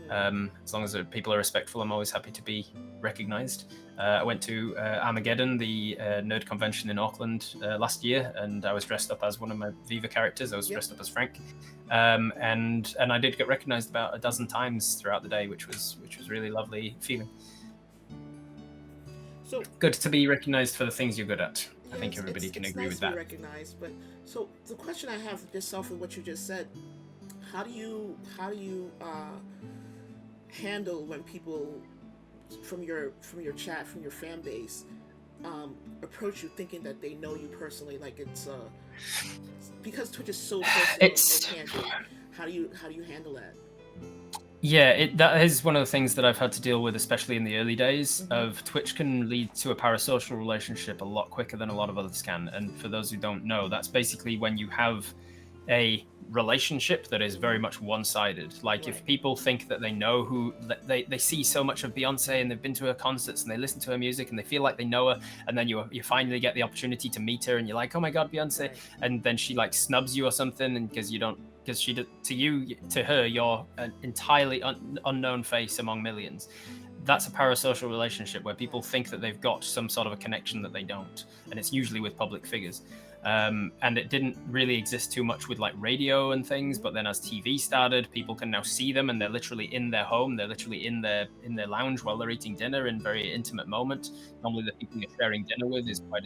Mm. As long as people are respectful, I'm always happy to be recognized. I went to Armageddon, the nerd convention in Auckland last year, and I was dressed up as one of my Viva characters. I was Yep. dressed up as Frank, and I did get recognized about a dozen times throughout the day, which was really lovely feeling. So Good to be recognized for the things you're good at. I yeah, think everybody can it's agree nice with to be that. recognized. But so the question I have just off of what you just said, how do you handle when people from your chat from your fan base approach you thinking that they know you personally, like it's because Twitch is so personal It's and candid. How do you handle that? Yeah, that is one of the things that I've had to deal with, especially in the early days. Mm-hmm. Of Twitch can lead to a parasocial relationship a lot quicker than a lot of others can. And for those who don't know, that's basically when you have a relationship that is very much one-sided. Like Right. if people think that they know who they see so much of Beyonce and they've been to her concerts and they listen to her music and they feel like they know her, and then you finally get the opportunity to meet her and you're like, oh my god, Beyonce, Right. and then she like snubs you or something, and because she to her you're an entirely unknown face among millions. That's a parasocial relationship where people think that they've got some sort of a connection that they don't, and it's usually with public figures. And it didn't really exist too much with like radio and things, but then as TV started, people can now see them, and they're literally in their home, they're literally in their lounge while they're eating dinner in a very intimate moment. Normally the people you're sharing dinner with is like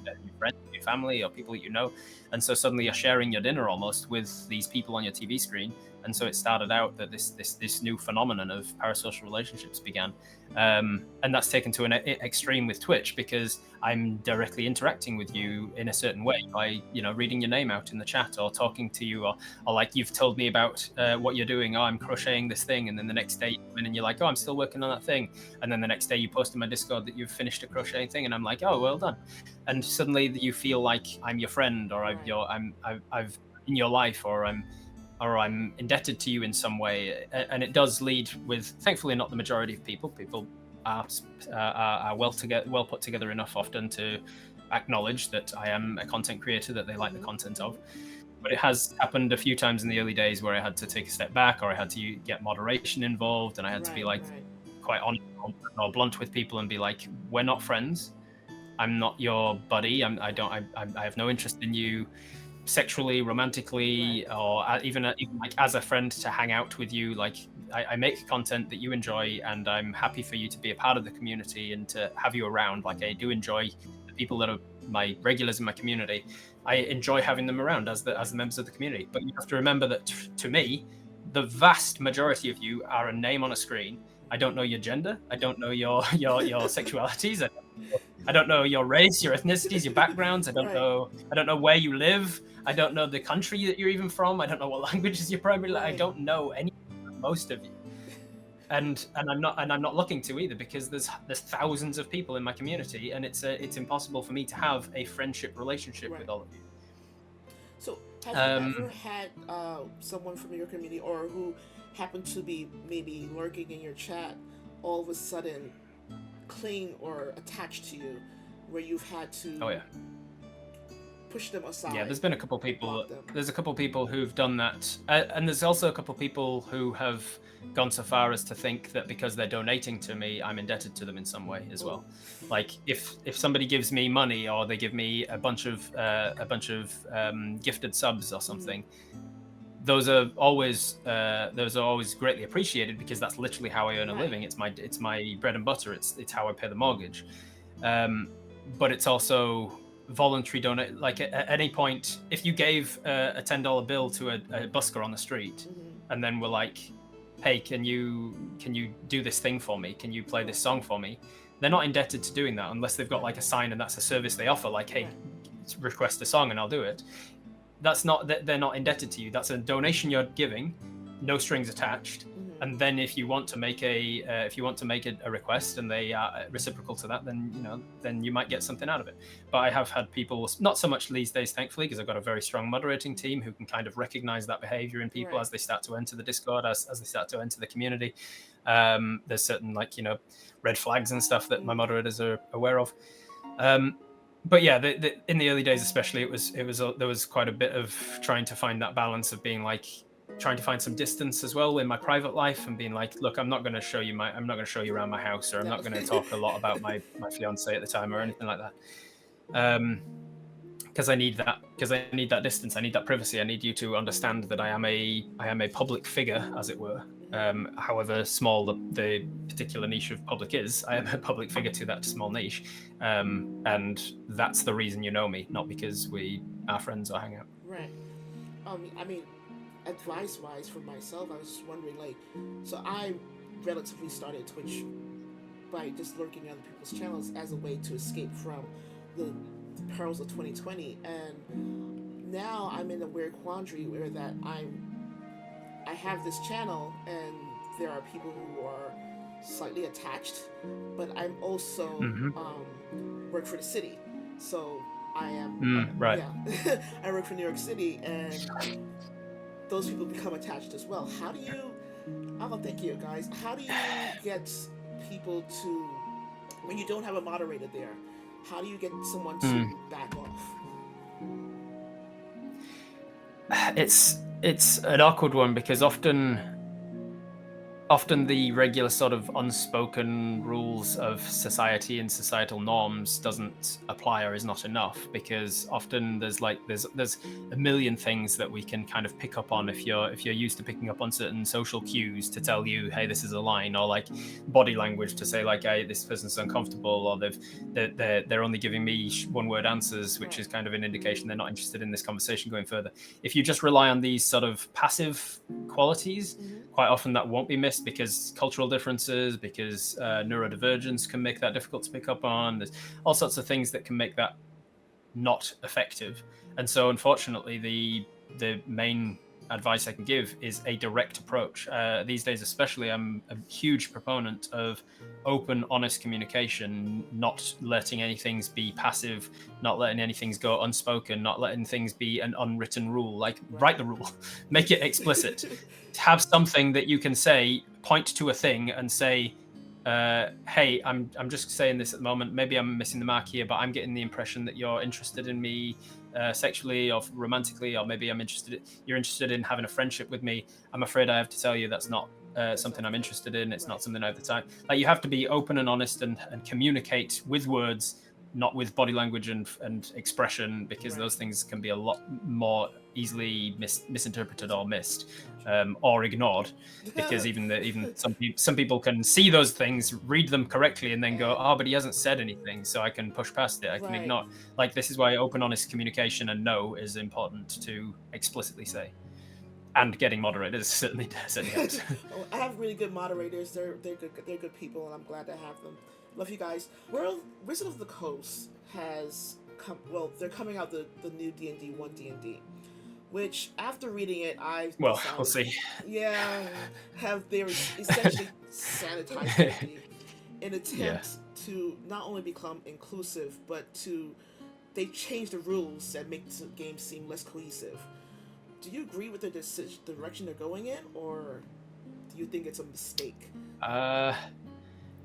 your friends, your family, or people that you know, and so suddenly you're sharing your dinner almost with these people on your TV screen. And so it started out that this new phenomenon of parasocial relationships began, and that's taken to an extreme with Twitch, because I'm directly interacting with you in a certain way by reading your name out in the chat or talking to you, or like you've told me about what you're doing. Oh, I'm crocheting this thing, and then the next day you come in and you're like, oh, I'm still working on that thing, and then the next day you post in my Discord that you've finished a crocheting thing, and I'm like, oh, well done, and suddenly you feel like I'm your friend, or I've in your life, or I'm indebted to you in some way. And it does lead with, thankfully, not the majority of people. People are well put together enough often to acknowledge that I am a content creator that they like the content of. But it has happened a few times in the early days where I had to take a step back, or I had to get moderation involved, and I had to be like quite honest or blunt with people and be like, we're not friends. I'm not your buddy. I have no interest in you sexually, romantically, or even like as a friend to hang out with you. Like I make content that you enjoy, and I'm happy for you to be a part of the community and to have you around. Like I do enjoy the people that are my regulars in my community. I enjoy having them around as the members of the community. But you have to remember that to me, the vast majority of you are a name on a screen. I don't know your gender. I don't know your sexualities. I don't know your race, your ethnicities, your backgrounds. I don't know where you live. I don't know the country that you're even from. I don't know what languages you're primarily. I don't know any most of you, and I'm not looking to either, because there's thousands of people in my community, and it's impossible for me to have a friendship relationship with all of you. So have you ever had someone from your community or who happened to be maybe lurking in your chat all of a sudden cling or attach to you, where you've had to push them aside? Yeah, there's been a couple people. There's a couple people who've done that, and there's also a couple people who have gone so far as to think that because they're donating to me, I'm indebted to them in some way as well. Like if somebody gives me money, or they give me a bunch of gifted subs or something, those are always greatly appreciated, because that's literally how I earn a living. It's my bread and butter. It's how I pay the mortgage. But it's also voluntary donate. Like at any point, if you gave a $10 bill to a busker on the street, and then were like, hey, can you do this thing for me? Can you play this song for me? They're not indebted to doing that unless they've got like a sign and that's a service they offer. Like, hey, request a song and I'll do it. That's not that they're not indebted to you. That's a donation you're giving, no strings attached, And then if you want to make a request and they are reciprocal to that, then you might get something out of it. But I have had people, not so much these days, thankfully, because I've got a very strong moderating team who can kind of recognize that behavior in people as they start to enter the Discord, as they start to enter the community. There's certain red flags and stuff that my moderators are aware of. But yeah, in the early days especially, there was quite a bit of trying to find that balance of being trying to find some distance as well in my private life, and being like, look, I'm not going to show you around my house, or I'm not going to talk a lot about my fiance at the time or anything like that. Because I need that distance. I need that privacy. I need you to understand that I am a public figure, as it were. However small the particular niche of public is, I am a public figure to that small niche, and that's the reason you know me, not because we are friends or hang out. Right. I mean, advice-wise for myself, I was just wondering, so I relatively started Twitch by just lurking at other people's channels as a way to escape from the perils of 2020, and now I'm in a weird quandary where that I have this channel and there are people who are slightly attached, but I'm also work for the city, so I am right. Yeah, I work for New York City, and those people become attached as well. How do you? Oh, thank you guys. How do you get people to, when you don't have a moderator there? How do you get someone to back off? It's an awkward one, because often the regular sort of unspoken rules of society and societal norms doesn't apply or is not enough, because often there's a million things that we can kind of pick up on if you're used to picking up on certain social cues to tell you, hey, this is a line, or body language to say hey, this person's uncomfortable, or they're only giving me one word answers, which is kind of an indication they're not interested in this conversation going further. If you just rely on these sort of passive qualities, quite often that won't be missed, because cultural differences, because neurodivergence can make that difficult to pick up on. There's all sorts of things that can make that not effective. And so unfortunately, the main advice I can give is a direct approach. These days especially, I'm a huge proponent of open, honest communication, not letting anything be passive, not letting anything go unspoken, not letting things be an unwritten rule. Write the rule, make it explicit. Have something that you can say, point to a thing and say, hey, I'm just saying this at the moment, maybe I'm missing the mark here, but I'm getting the impression that you're interested in me sexually or romantically, or maybe you're interested in having a friendship with me. I'm afraid I have to tell you that's not something I'm interested in. It's not something I have the time. You have to be open and honest and communicate with words, not with body language and expression, because those things can be a lot more easily misinterpreted or missed, or ignored, because even some people can see those things, read them correctly, and then go, oh, but he hasn't said anything, so I can push past it, I can ignore. This is why open, honest communication and no is important to explicitly say. And getting moderators certainly helps. I have really good moderators. They're good people, and I'm glad to have them. Love you guys. Wizard of the Coast has come. Well, they're coming out the new D&D 1 D&D, which after reading it, we'll see. Yeah, they essentially sanitized D&D in attempt to not only become inclusive, but they changed the rules that make the game seem less cohesive. Do you agree with the direction they're going in, or do you think it's a mistake?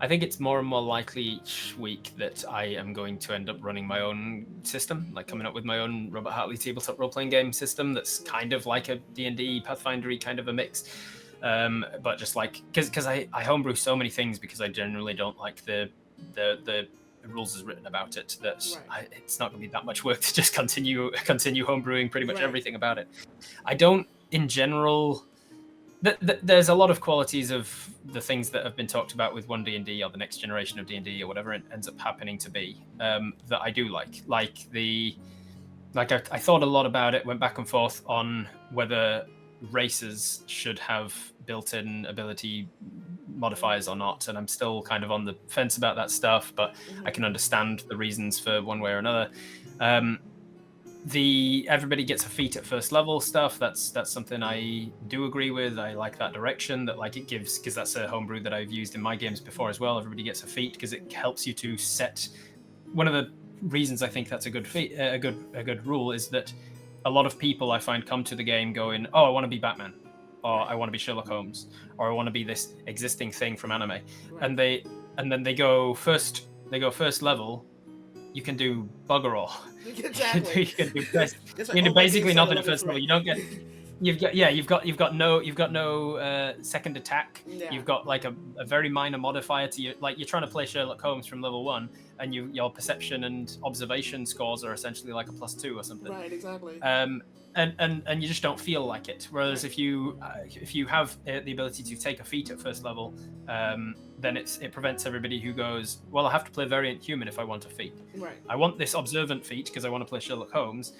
I think it's more and more likely each week that I am going to end up running my own system, coming up with my own Robert Hartley tabletop role-playing game system that's kind of like a D&D Pathfindery kind of a mix. But just because I homebrew so many things, because I generally don't like the rules as written about it, that it's not going to be that much work to just continue homebrewing pretty much everything about it. I don't, in general. There's a lot of qualities of the things that have been talked about with 1D&D or the next generation of D&D or whatever it ends up happening to be, that I do like. I thought a lot about it, went back and forth on whether races should have built-in ability modifiers or not, and I'm still kind of on the fence about that stuff, but I can understand the reasons for one way or another. everybody gets a feat at first level stuff. That's something I do agree with. I like that direction, that like it gives, because that's a homebrew that I've used in my games before as well. Everybody gets a feat because it helps you to set. One of the reasons I think that's a good feat, a good rule, is that a lot of people I find come to the game going, oh, I want to be Batman, or I want to be Sherlock Holmes, or I want to be this existing thing from anime, Right. and then they go first level. You can do bugger all. Exactly. you can do basically nothing at first level. You don't get. You've got no second attack. Yeah. You've got like a very minor modifier to you. Like you're trying to play Sherlock Holmes from level 1, and your perception and observation scores are essentially like a +2 or something. Right. Exactly. And you just don't feel like it. Whereas if you have the ability to take a feat at first level, then it prevents everybody who goes, well, I have to play variant human if I want a feat. Right. I want this observant feat because I want to play Sherlock Holmes,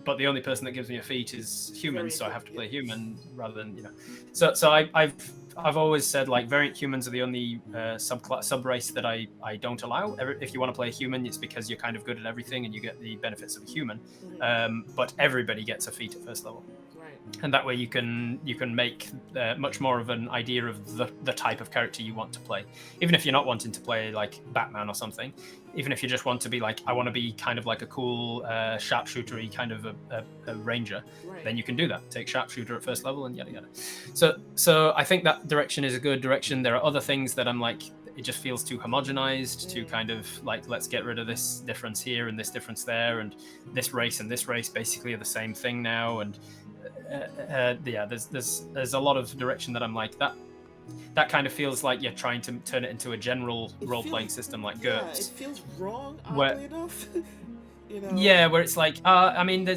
but the only person that gives me a feat is human, so I have to play human rather than, you know. So I've always said like variant humans are the only sub race that I don't allow. If you want to play a human, it's because you're kind of good at everything and you get the benefits of a human. Mm-hmm. But everybody gets a feat at first level. Right. And that way you can make much more of an idea of the type of character you want to play. Even if you're not wanting to play like Batman or something, even if you just want to be like, I want to be kind of like a cool sharpshooter-y kind of a ranger, Right. then you can do that. Take sharpshooter at first level and yada yada. So I think that direction is a good direction. There are other things that I'm like, it just feels too homogenized to kind of like, let's get rid of this difference here and this difference there, and this race and this race basically are the same thing now. And there's a lot of direction that I'm like, that kind of feels like you're trying to turn it into a general role-playing system like GURPS. It feels wrong, oddly enough. You know? Yeah, where it's like, I mean,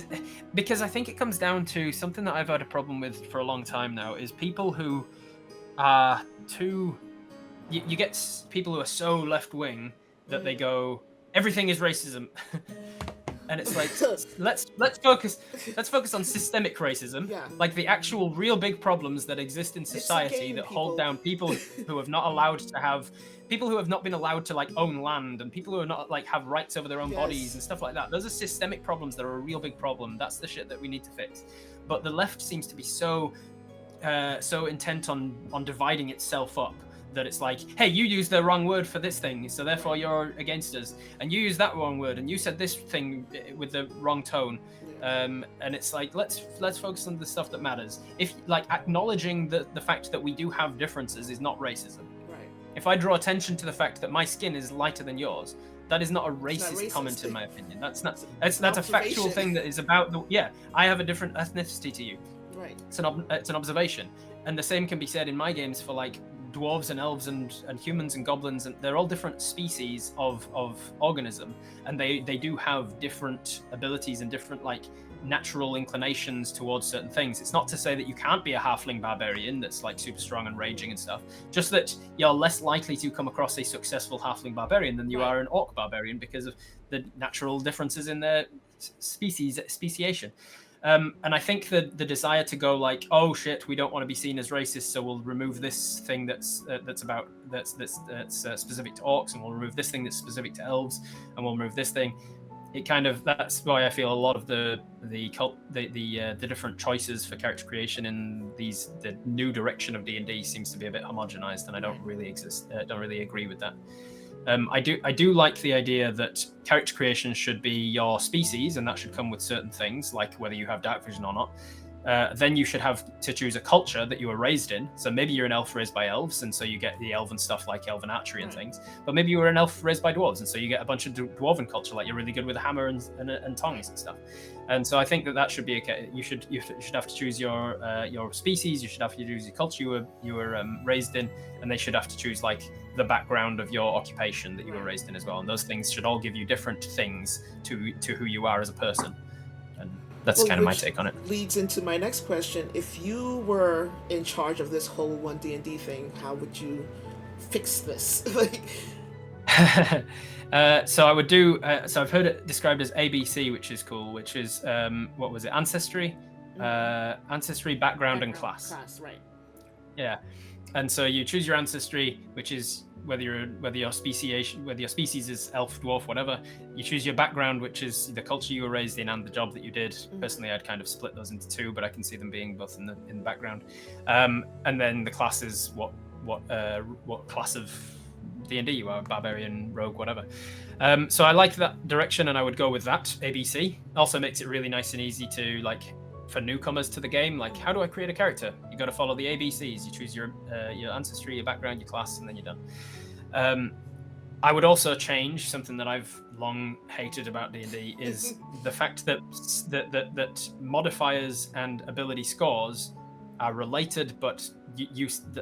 because I think it comes down to something that I've had a problem with for a long time now, is people who are too... You get people who are so left-wing that they go, everything is racism. And it's like, let's focus on systemic racism, like the actual real big problems that exist in society that hold down people who have not been allowed to like own land, and people who are not like have rights over their own bodies and stuff like that. Those are systemic problems that are a real big problem. That's the shit that we need to fix. But the left seems to be so intent on dividing itself up, that it's like, hey, you used the wrong word for this thing, so therefore you're against us, and you used that wrong word, and you said this thing with the wrong tone, and it's like, let's focus on the stuff that matters. If like acknowledging the fact that we do have differences is not racism. Right. If I draw attention to the fact that my skin is lighter than yours, that is not a racist comment in my opinion. That's a factual thing that is about I have a different ethnicity to you. Right. It's an observation, and the same can be said in my games for like dwarves and elves and humans and goblins, and they're all different species of organism, and they do have different abilities and different like natural inclinations towards certain things. It's not to say that you can't be a halfling barbarian that's like super strong and raging and stuff, just that you're less likely to come across a successful halfling barbarian than you are an orc barbarian because of the natural differences in their speciation. And I think the desire to go like, oh shit, we don't want to be seen as racist, so we'll remove this thing that's specific to orcs, and we'll remove this thing that's specific to elves, and we'll remove this thing. It kind of, that's why I feel a lot of the different choices for character creation in the new direction of D&D seems to be a bit homogenized, and I don't really agree with that. I do like the idea that character creation should be your species, and that should come with certain things, like whether you have dark vision or not. Then you should have to choose a culture that you were raised in. So maybe you're an elf raised by elves, and so you get the elven stuff like elven archery and things. But maybe you were an elf raised by dwarves, and so you get a bunch of dwarven culture, like you're really good with a hammer and tongs and stuff. And so I think that should be you should have to choose your species. You should have to choose your culture you were raised in, and they should have to choose like the background of your occupation that you were raised in as well. And those things should all give you different things to who you are as a person. That's kind of my take on it. Leads into my next question. If you were in charge of this whole 1D&D thing, how would you fix this? So I would do. So I've heard it described as ABC, which is cool. Which is what was it? Ancestry, background, and class. Class, right? Yeah. And so you choose your ancestry, which is whether your species is elf, dwarf, whatever. You choose your background, which is the culture you were raised in and the job that you did. Personally, I'd kind of split those into two, but I can see them being both in the background. And then the class is what class of D&D you are, barbarian, rogue, whatever. So I like that direction, and I would go with that. ABC also makes it really nice and easy to, like, for newcomers to the game, like, how do I create a character? You got to follow the ABCs. You choose your ancestry, your background, your class, and then you're done. I would also change something that I've long hated about D&D is the fact that modifiers and ability scores are related but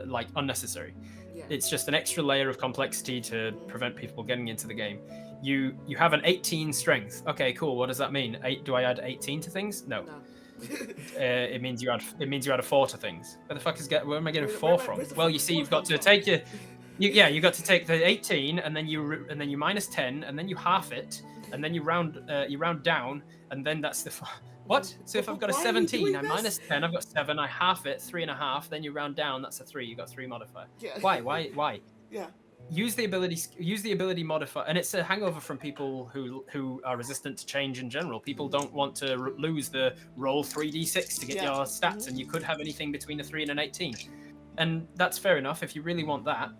like unnecessary. Yeah. It's just an extra layer of complexity to prevent people getting into the game. You have an 18 strength. Okay, cool. What does that mean? Do I add 18 to things? No. It means you add a 4 to things. Where am I getting 4 from? Well, you see, you've got to take you got to take the 18 and then you minus 10 and then you half it and then you round down and then that's the what? So if I've got a 17, I minus 10, I've got 7, I half it, 3.5, then you round down, that's a 3. You got 3 modifier. Yeah. Why? Yeah. Use the ability modifier, and it's a hangover from people who are resistant to change in general. People don't want to lose the roll 3d6 to get your stats, and you could have anything between a 3 and an 18, and that's fair enough. If you really want that,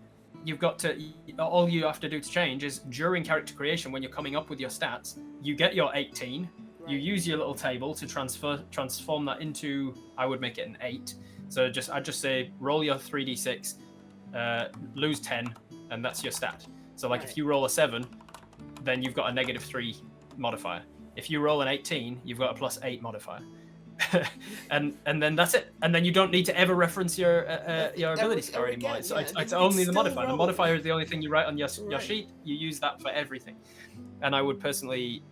you've got to. All you have to do to change is during character creation, when you're coming up with your stats, you get your 18. Right. You use your little table to transform that into. I would make it an 8. So I'd just say roll your 3d6, lose 10. And that's your stat. So like if you roll a 7, then you've got a -3 modifier. If you roll an 18, you've got a +8 modifier. and then that's it. And then you don't need to ever reference your ability score anymore. So it's only the modifier. The modifier is the only thing you write on your sheet. You use that for everything. And I would personally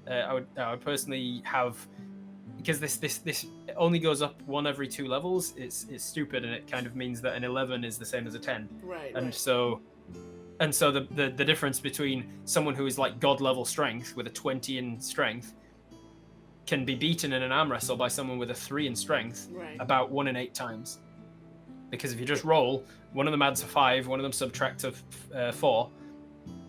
have, because this only goes up 1 every 2 levels. It's stupid, and it kind of means that an 11 is the same as a 10. Right. And so the difference between someone who is like god level strength with a 20 in strength can be beaten in an arm wrestle by someone with a 3 in strength about 1 in 8 times. Because if you just roll, one of them adds a 5, one of them subtracts a 4,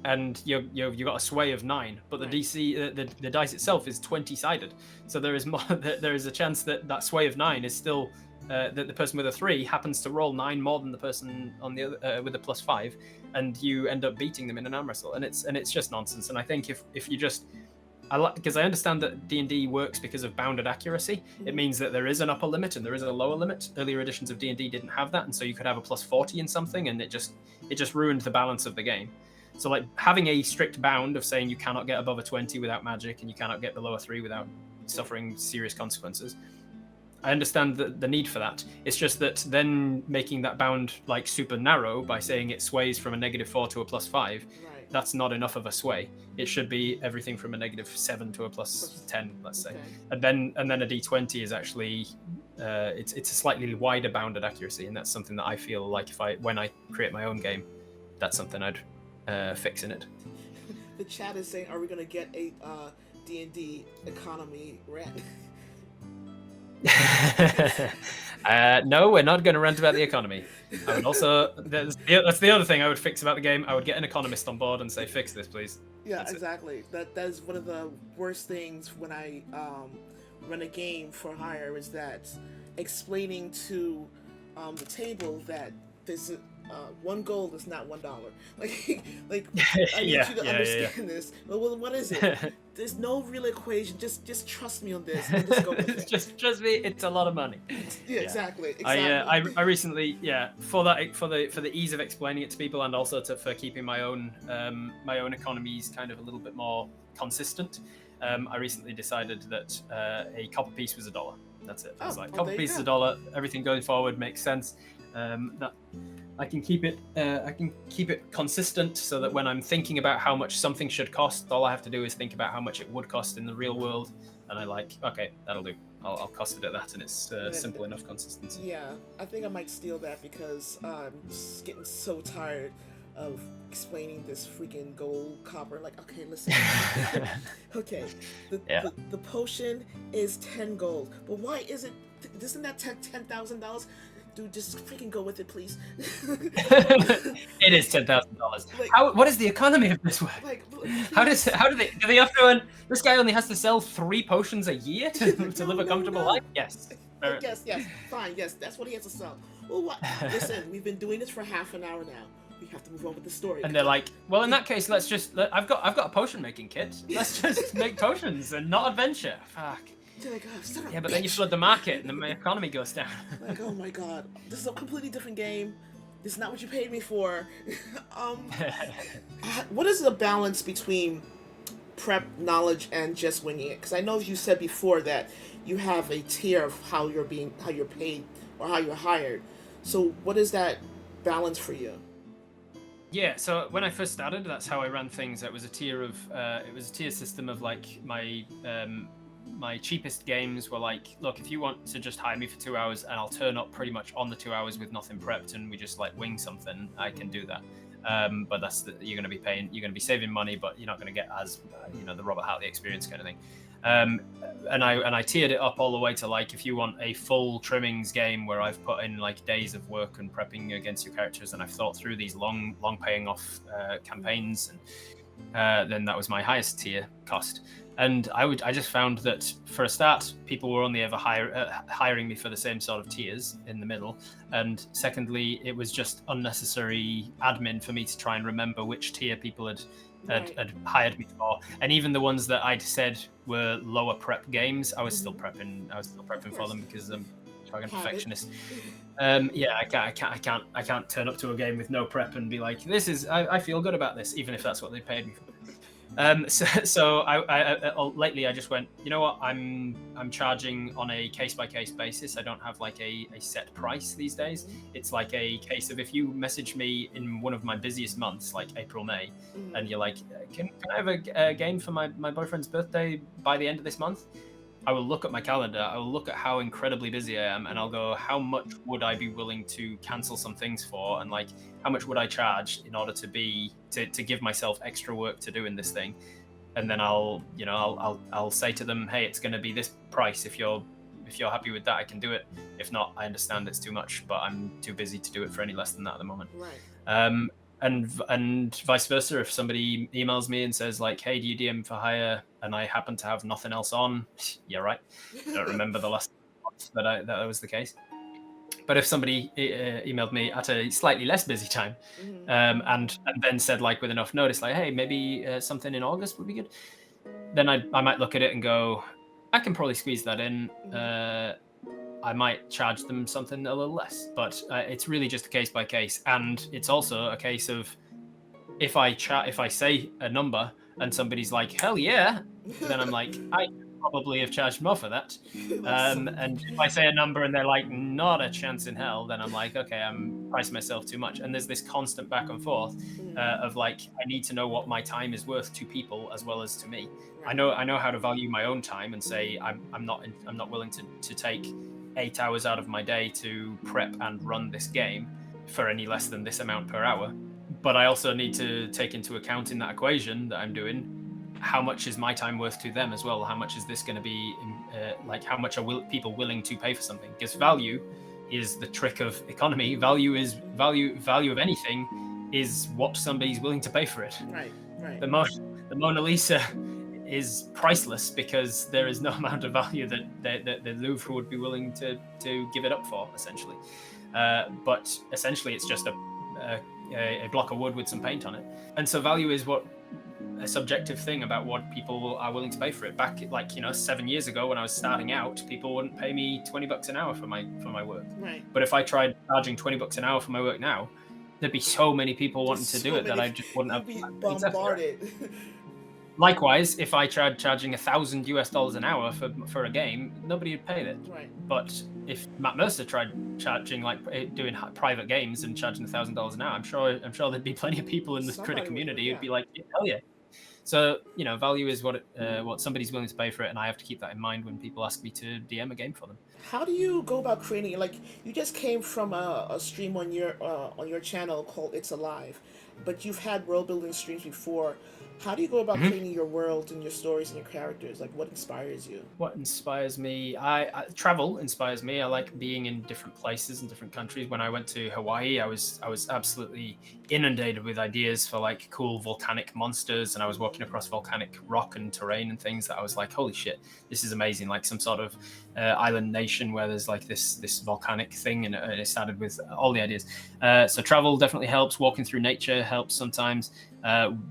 and you've got a sway of 9. But the DC, the dice itself is 20-sided. So there is a chance that sway of 9 is still that the person with a 3 happens to roll 9 more than the person on the other with a +5, and you end up beating them in an arm wrestle, and it's just nonsense. And I think if you just, because I understand that D&D works because of bounded accuracy. It means that there is an upper limit and there is a lower limit. Earlier editions of D&D didn't have that, and so you could have a +40 in something, and it just ruined the balance of the game. So like having a strict bound of saying you cannot get above a 20 without magic and you cannot get below a 3 without suffering serious consequences. I understand the need for that. It's just that then making that bound like super narrow by saying it sways from a -4 to a +5, that's not enough of a sway. It should be everything from a -7 to a +10, let's say. And then a D20 is actually it's a slightly wider bounded accuracy, and that's something that I feel like when I create my own game, that's something I'd fix in it. The chat is saying, are we going to get a D&D economy rant? No, we're not going to rant about the economy. I would also, that's the other thing I would fix about the game. I would get an economist on board and say, fix this, please. Yeah, that's exactly. That is one of the worst things when I run a game for hire, is that explaining to the table that this one gold is not $1. Like I need you to understand this. Well, what is it? There's no real equation. Just trust me on this. And just go with it. Just trust me. It's a lot of money. Yeah, exactly. I recently, for the ease of explaining it to people, and also for keeping my own economies kind of a little bit more consistent, I recently decided that a copper piece was $1. That's it. I was like, copper piece is $1. Everything going forward makes sense. That I can keep it consistent, so that when I'm thinking about how much something should cost, all I have to do is think about how much it would cost in the real world, and I okay, that'll do. I'll cost it at that, and it's simple enough consistency. Yeah, I think I might steal that, because I'm just getting so tired of explaining this freaking gold, copper. Like, okay, listen. Okay, the potion is 10 gold, but why is it? Isn't that $10,000? dude, just freaking go with it, please. It is $10,000. Like, What is the economy of this work? like, How do they have to earn? This guy only has to sell 3 potions a year to live a comfortable life. Yes. Yes, fine, yes, that's what he has to sell. Well, what? Listen, we've been doing this for half an hour now. We have to move on with the story. And they're like, well, in that case, I've got a potion making kit. Let's just make potions and not adventure. Fuck. Like, oh, yeah, but then you flood the market and the economy goes down. Like, oh my god, this is a completely different game. This is not what you paid me for. What is the balance between prep knowledge and just winging it? Because I know you said before that you have a tier of how you're paid or how you're hired. So what is that balance for you? Yeah, so when I first started, that's how I ran things. It was a tier system of like my cheapest games were like, look, if you want to just hire me for 2 hours and I'll turn up pretty much on the 2 hours with nothing prepped and we just like wing something, I can do that. But you're going to be saving money, but you're not going to get as the Robert Hartley experience kind of thing. And I tiered it up all the way to like, if you want a full trimmings game where I've put in like days of work and prepping against your characters and I've thought through these long paying off campaigns, and then that was my highest tier cost. And I just found that for a start, people were only ever hiring me for the same sort of tiers in the middle. And secondly, it was just unnecessary admin for me to try and remember which tier people had hired me for. And even the ones that I'd said were lower prep games, I was still prepping for them because I'm a perfectionist. I can't turn up to a game with no prep and be like, I feel good about this, even if that's what they paid me for. So lately I just went, you know what, I'm charging on a case-by-case basis. I don't have like a set price these days. It's like a case of, if you message me in one of my busiest months, like April, May, and you're like, can I have a game for my boyfriend's birthday by the end of this month? I will look at my calendar, I will look at how incredibly busy I am, and I'll go, how much would I be willing to cancel some things for, and like, how much would I charge in order to give myself extra work to do in this thing? And then I'll say to them, hey, it's going to be this price. If you're happy with that, I can do it. If not, I understand it's too much, but I'm too busy to do it for any less than that at the moment. Right. And vice versa. If somebody emails me and says like, hey, do you DM for hire? And I happen to have nothing else on, yeah, right. I don't remember the last month that was the case. But if somebody emailed me at a slightly less busy time, and then said like with enough notice, like, hey, maybe something in August would be good, then I might look at it and go, I can probably squeeze that in. I might charge them something a little less, but it's really just a case by case. And it's also a case of, if I say a number and somebody's like, hell yeah, then I'm like, I probably have charged more for that. And if I say a number and they're like, not a chance in hell, then I'm like, okay, I'm pricing myself too much. And there's this constant back and forth of like, I need to know what my time is worth to people as well as to me. I know how to value my own time and say I'm not willing to take 8 hours out of my day to prep and run this game for any less than this amount per hour. But I also need to take into account in that equation that I'm doing, how much is my time worth to them as well? How much is this going to be, like, how much are people willing to pay for something? Because value is the trick of economy. Value of anything is what somebody's willing to pay for it. Right. The Mona Lisa is priceless because there is no amount of value that the Louvre would be willing to give it up for, essentially. But essentially, it's just a block of wood with some paint on it. And so value is a subjective thing about what people are willing to pay for it. Back 7 years ago when I was starting out, people wouldn't pay me $20 an hour for my work. Right. But if I tried charging $20 an hour for my work now, there'd be so many people wanting to do it that I just wouldn't have. Be bombarded. Likewise, if I tried charging $1,000 an hour for a game, nobody would pay it. Right. But if Matt Mercer tried charging, like doing private games and charging $1,000 an hour, I'm sure there'd be plenty of people in the critic community who'd be like, hell yeah. So value is what somebody's willing to pay for it, and I have to keep that in mind when people ask me to DM a game for them. How do you go about creating? Like, you just came from a stream on your channel called It's Alive, but you've had world building streams before. How do you go about Mhm. creating your world and your stories and your characters? Like, what inspires you? What inspires me? I travel inspires me. I like being in different places and different countries. When I went to Hawaii, I was absolutely inundated with ideas for like cool volcanic monsters, and I was walking across volcanic rock and terrain and things that I was like, holy shit, this is amazing! Like some sort of island nation where there's like this volcanic thing, and it started with all the ideas. So travel definitely helps. Walking through nature helps sometimes.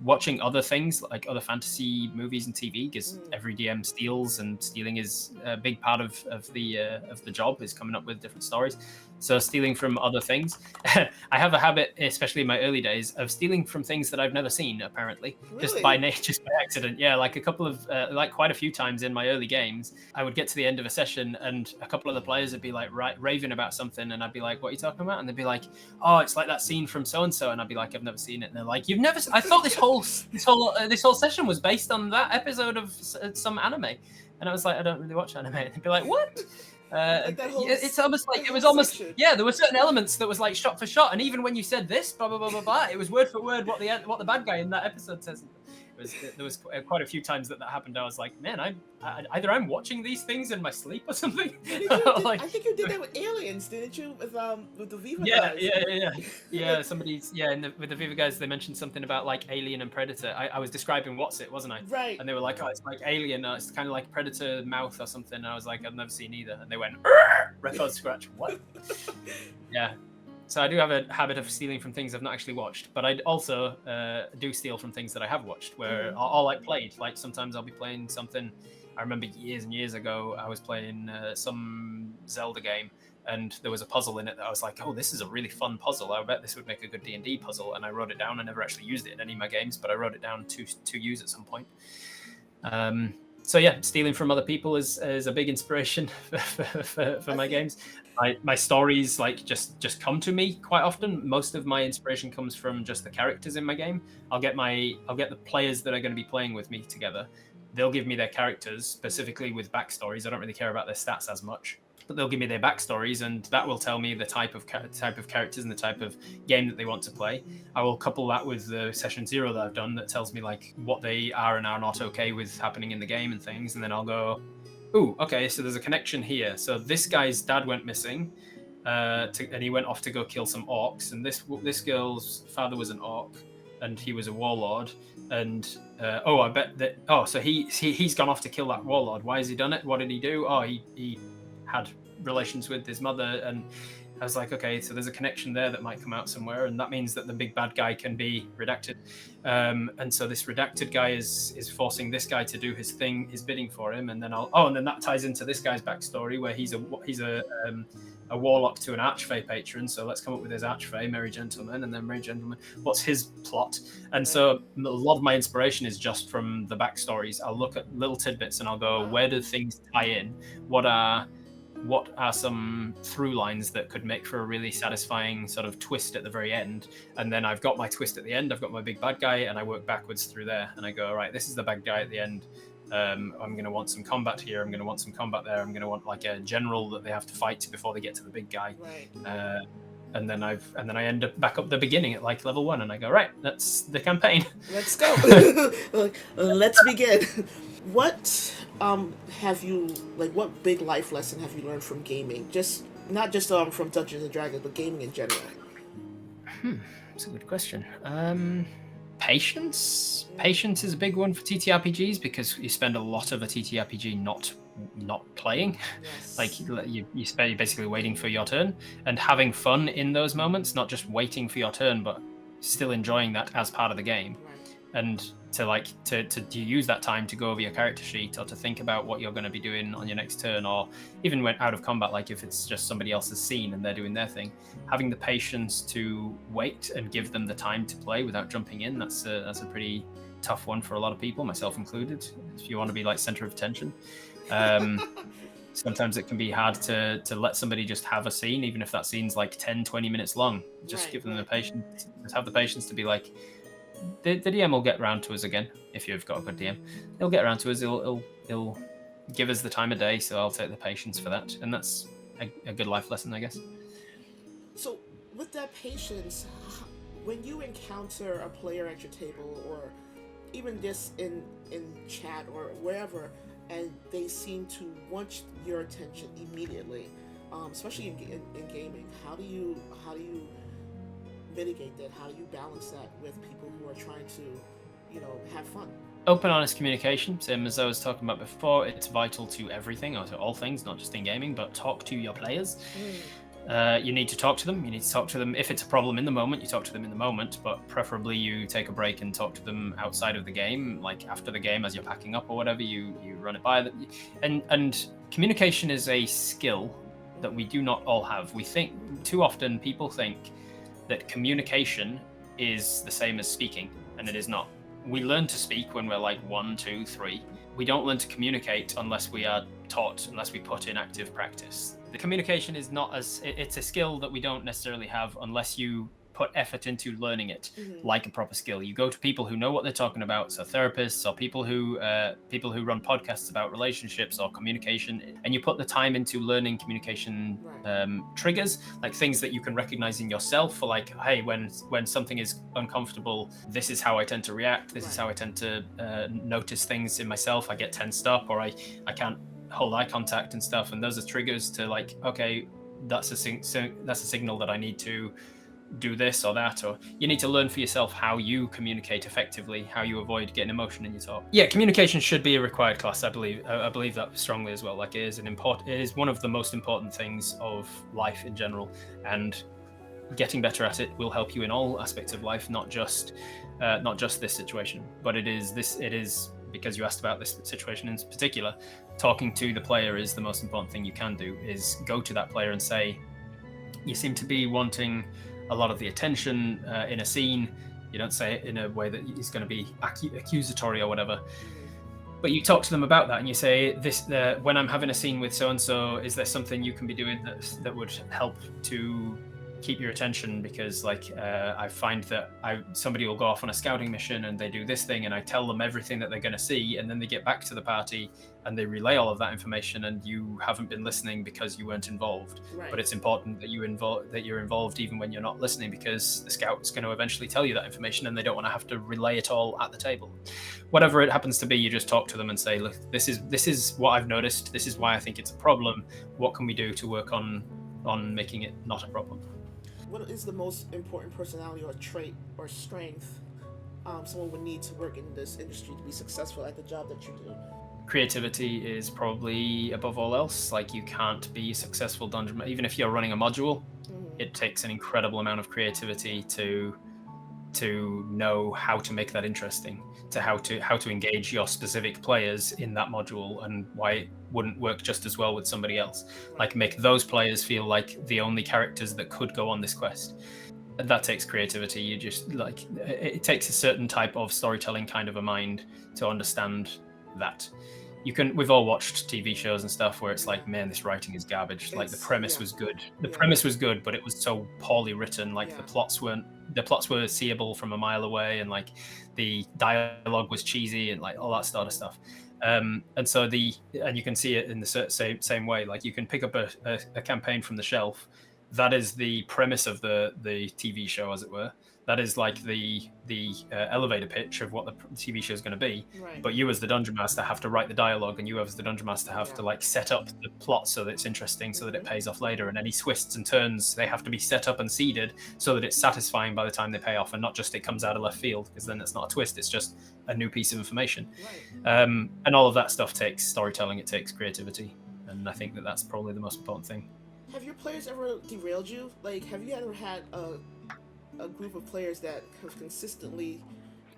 Watching other things like other fantasy movies and TV, because Mm. every DM steals, and stealing is a big part of the job, is coming up with different stories. So stealing from other things. I have a habit, especially in my early days, of stealing from things that I've never seen. Apparently, just by Really? nature, just by accident. Yeah, like a couple of like quite a few times in my early games, I would get to the end of a session, and a couple of the players would be like raving about something, and I'd be like, "What are you talking about?" And they'd be like, "Oh, it's like that scene from so and so," and I'd be like, "I've never seen it." And they're like, "You've never? I thought this whole session was based on that episode of some anime." And I was like, "I don't really watch anime." And they'd be like, "What?" Like that whole It's almost like that it was whole almost, section. yeah. There were certain elements that was like shot for shot, and even when you said this, blah blah blah blah blah, it was word for word what the bad guy in that episode says. There was quite a few times that happened. I was like, man, either I'm watching these things in my sleep or something. Like, I think you did that with Aliens, didn't you? With the Viva yeah, guys. yeah, yeah, yeah. Yeah, Like, somebody's with the Viva guys, they mentioned something about like Alien and Predator. I was describing What's It, wasn't I? right. And they were like, "Oh, it's like Alien. It's kind of like Predator mouth or something." And I was like, "I've never seen either." And they went, record scratch. What? Yeah. So I do have a habit of stealing from things I've not actually watched, but I also do steal from things that I have watched, where Mhm. I'll like played. Like sometimes I'll be playing something. I remember years and years ago, I was playing some Zelda game, and there was a puzzle in it that I was like, "Oh, this is a really fun puzzle. I bet this would make a good D&D puzzle." And I wrote it down. I never actually used it in any of my games, but I wrote it down to use at some point. So yeah, stealing from other people is a big inspiration for I my think games. My stories like just come to me quite often. Most of my inspiration comes from just the characters in my game. I'll get the players that are going to be playing with me together. They'll give me their characters specifically with backstories. I don't really care about their stats as much, but they'll give me their backstories, and that will tell me the type of characters and the type of game that they want to play. I will couple that with the session 0 that I've done that tells me like what they are and are not okay with happening in the game and things, and then I'll go, "Ooh, okay, so there's a connection here. So this guy's dad went missing, and he went off to go kill some orcs, and this girl's father was an orc, and he was a warlord, and I bet that so he's gone off to kill that warlord. Why has he done it? What did he do? Oh, he had relations with his mother." And I was like, okay, so there's a connection there that might come out somewhere, and that means that the big bad guy can be redacted. And so this redacted guy is forcing this guy to do his thing, his bidding for him, and then and then that ties into this guy's backstory where he's a warlock to an archfey patron. So let's come up with his archfey, Merry Gentleman, and then Merry Gentleman, what's his plot? And right. so a lot of my inspiration is just from the backstories. I'll look at little tidbits and I'll go, Wow. where do things tie in? What are some through lines that could make for a really satisfying sort of twist at the very end? And then I've got my twist at the end, I've got my big bad guy, and I work backwards through there, and I go, all right, this is the bad guy at the end. I'm going to want some combat here, I'm going to want some combat there, I'm going to want like a general that they have to fight before they get to the big guy. Right. And then I end up back up the beginning at like level 1, and I go, right, that's the campaign. Let's go. Let's begin. What have you like? What big life lesson have you learned from gaming? Just not just from Dungeons and Dragons, but gaming in general. That's a good question. Patience. Patience is a big one for TTRPGs because you spend a lot of a TTRPG not playing. Yes. Like you spend basically waiting for your turn and having fun in those moments, not just waiting for your turn, but still enjoying that as part of the game. Right. And to use that time to go over your character sheet or to think about what you're going to be doing on your next turn, or even when out of combat, like if it's just somebody else's scene and they're doing their thing, having the patience to wait and give them the time to play without jumping in, that's a pretty tough one for a lot of people, myself included, if you want to be like center of attention. Sometimes it can be hard to let somebody just have a scene, even if that scene's like 10-20 minutes long. Just give them the patience, just have the patience to be like, the DM will get around to us again. If you've got a good DM, he'll get around to us. He'll give us the time of day. So I'll take the patience for that, and that's a good life lesson, I guess. So, with that patience, when you encounter a player at your table, or even just in chat or wherever, and they seem to want your attention immediately, especially in gaming. How do you mitigate that? How do you balance that with people who are trying to, have fun? Open, honest communication, same as I was talking about before. It's vital to everything, or to all things, not just in gaming, but talk to your players. You need to talk to them. You need to talk to them. If it's a problem in the moment, you talk to them in the moment, but preferably you take a break and talk to them outside of the game, like after the game as you're packing up or whatever, you run it by them. And communication is a skill that we do not all have. We think, too often people think that communication is the same as speaking, and it is not. We learn to speak when we're like 1, 2, 3. We don't learn to communicate unless we are taught, unless we put in active practice. The communication is not it's a skill that we don't necessarily have unless you put effort into learning it like a proper skill. You go to people who know what they're talking about, so therapists or people who run podcasts about relationships or communication, and you put the time into learning communication triggers, like things that you can recognize in yourself, for like, hey, when something is uncomfortable, this is how I tend to react, this is how I tend to notice things in myself. I get tensed up, or I can't hold eye contact and stuff, and those are triggers to like, okay, that's a signal that I need to do this or that. Or you need to learn for yourself how you communicate effectively, how you avoid getting emotion in your talk. Yeah, communication should be a required class. I believe that strongly as well. Like, it is one of the most important things of life in general, and getting better at it will help you in all aspects of life, not just this situation. But it is because you asked about this situation in particular, talking to the player is the most important thing you can do. Is go to that player and say, you seem to be wanting a lot of the attention in a scene. You don't say it in a way that is going to be accusatory or whatever, but you talk to them about that, and you say, when I'm having a scene with so and so, is there something you can be doing that would help to keep your attention? Because like I find that somebody will go off on a scouting mission and they do this thing, and I tell them everything that they're going to see, and then they get back to the party and they relay all of that information, and you haven't been listening because you weren't involved. Right. But it's important that you're involved even when you're not listening, because the scout is going to eventually tell you that information, and they don't want to have to relay it all at the table. Whatever it happens to be, you just talk to them and say, look, this is what I've noticed, this is why I think it's a problem, what can we do to work on making it not a problem? What is the most important personality or trait or strength someone would need to work in this industry to be successful at the job that you do? Creativity is probably above all else. Like, you can't be a successful dungeon, even if you're running a module. It takes an incredible amount of creativity to know how to make that interesting, to how to engage your specific players in that module, and why it wouldn't work just as well with somebody else. Like, make those players feel like the only characters that could go on this quest. And that takes creativity. You just like, it takes a certain type of storytelling kind of a mind to understand that. We've all watched TV shows and stuff where it's like, man, this writing is garbage. Like, the premise was good. The premise was good, but it was so poorly written. Like, the plots were seeable from a mile away, and like the dialogue was cheesy, and like all that sort of stuff. And you can see it in the same way. Like, you can pick up a campaign from the shelf. That is the premise of the TV show, as it were. That is like the elevator pitch of what the TV show is going to be. Right. But you as the Dungeon Master have to write the dialogue, and you as the Dungeon Master have to like set up the plot so that it's interesting, so that it pays off later. And any twists and turns, they have to be set up and seeded so that it's satisfying by the time they pay off, and not just it comes out of left field, because then it's not a twist, it's just a new piece of information. Right. And all of that stuff takes storytelling, it takes creativity, and I think that that's probably the most important thing. Have your players ever derailed you? Like, have you ever had a group of players that have consistently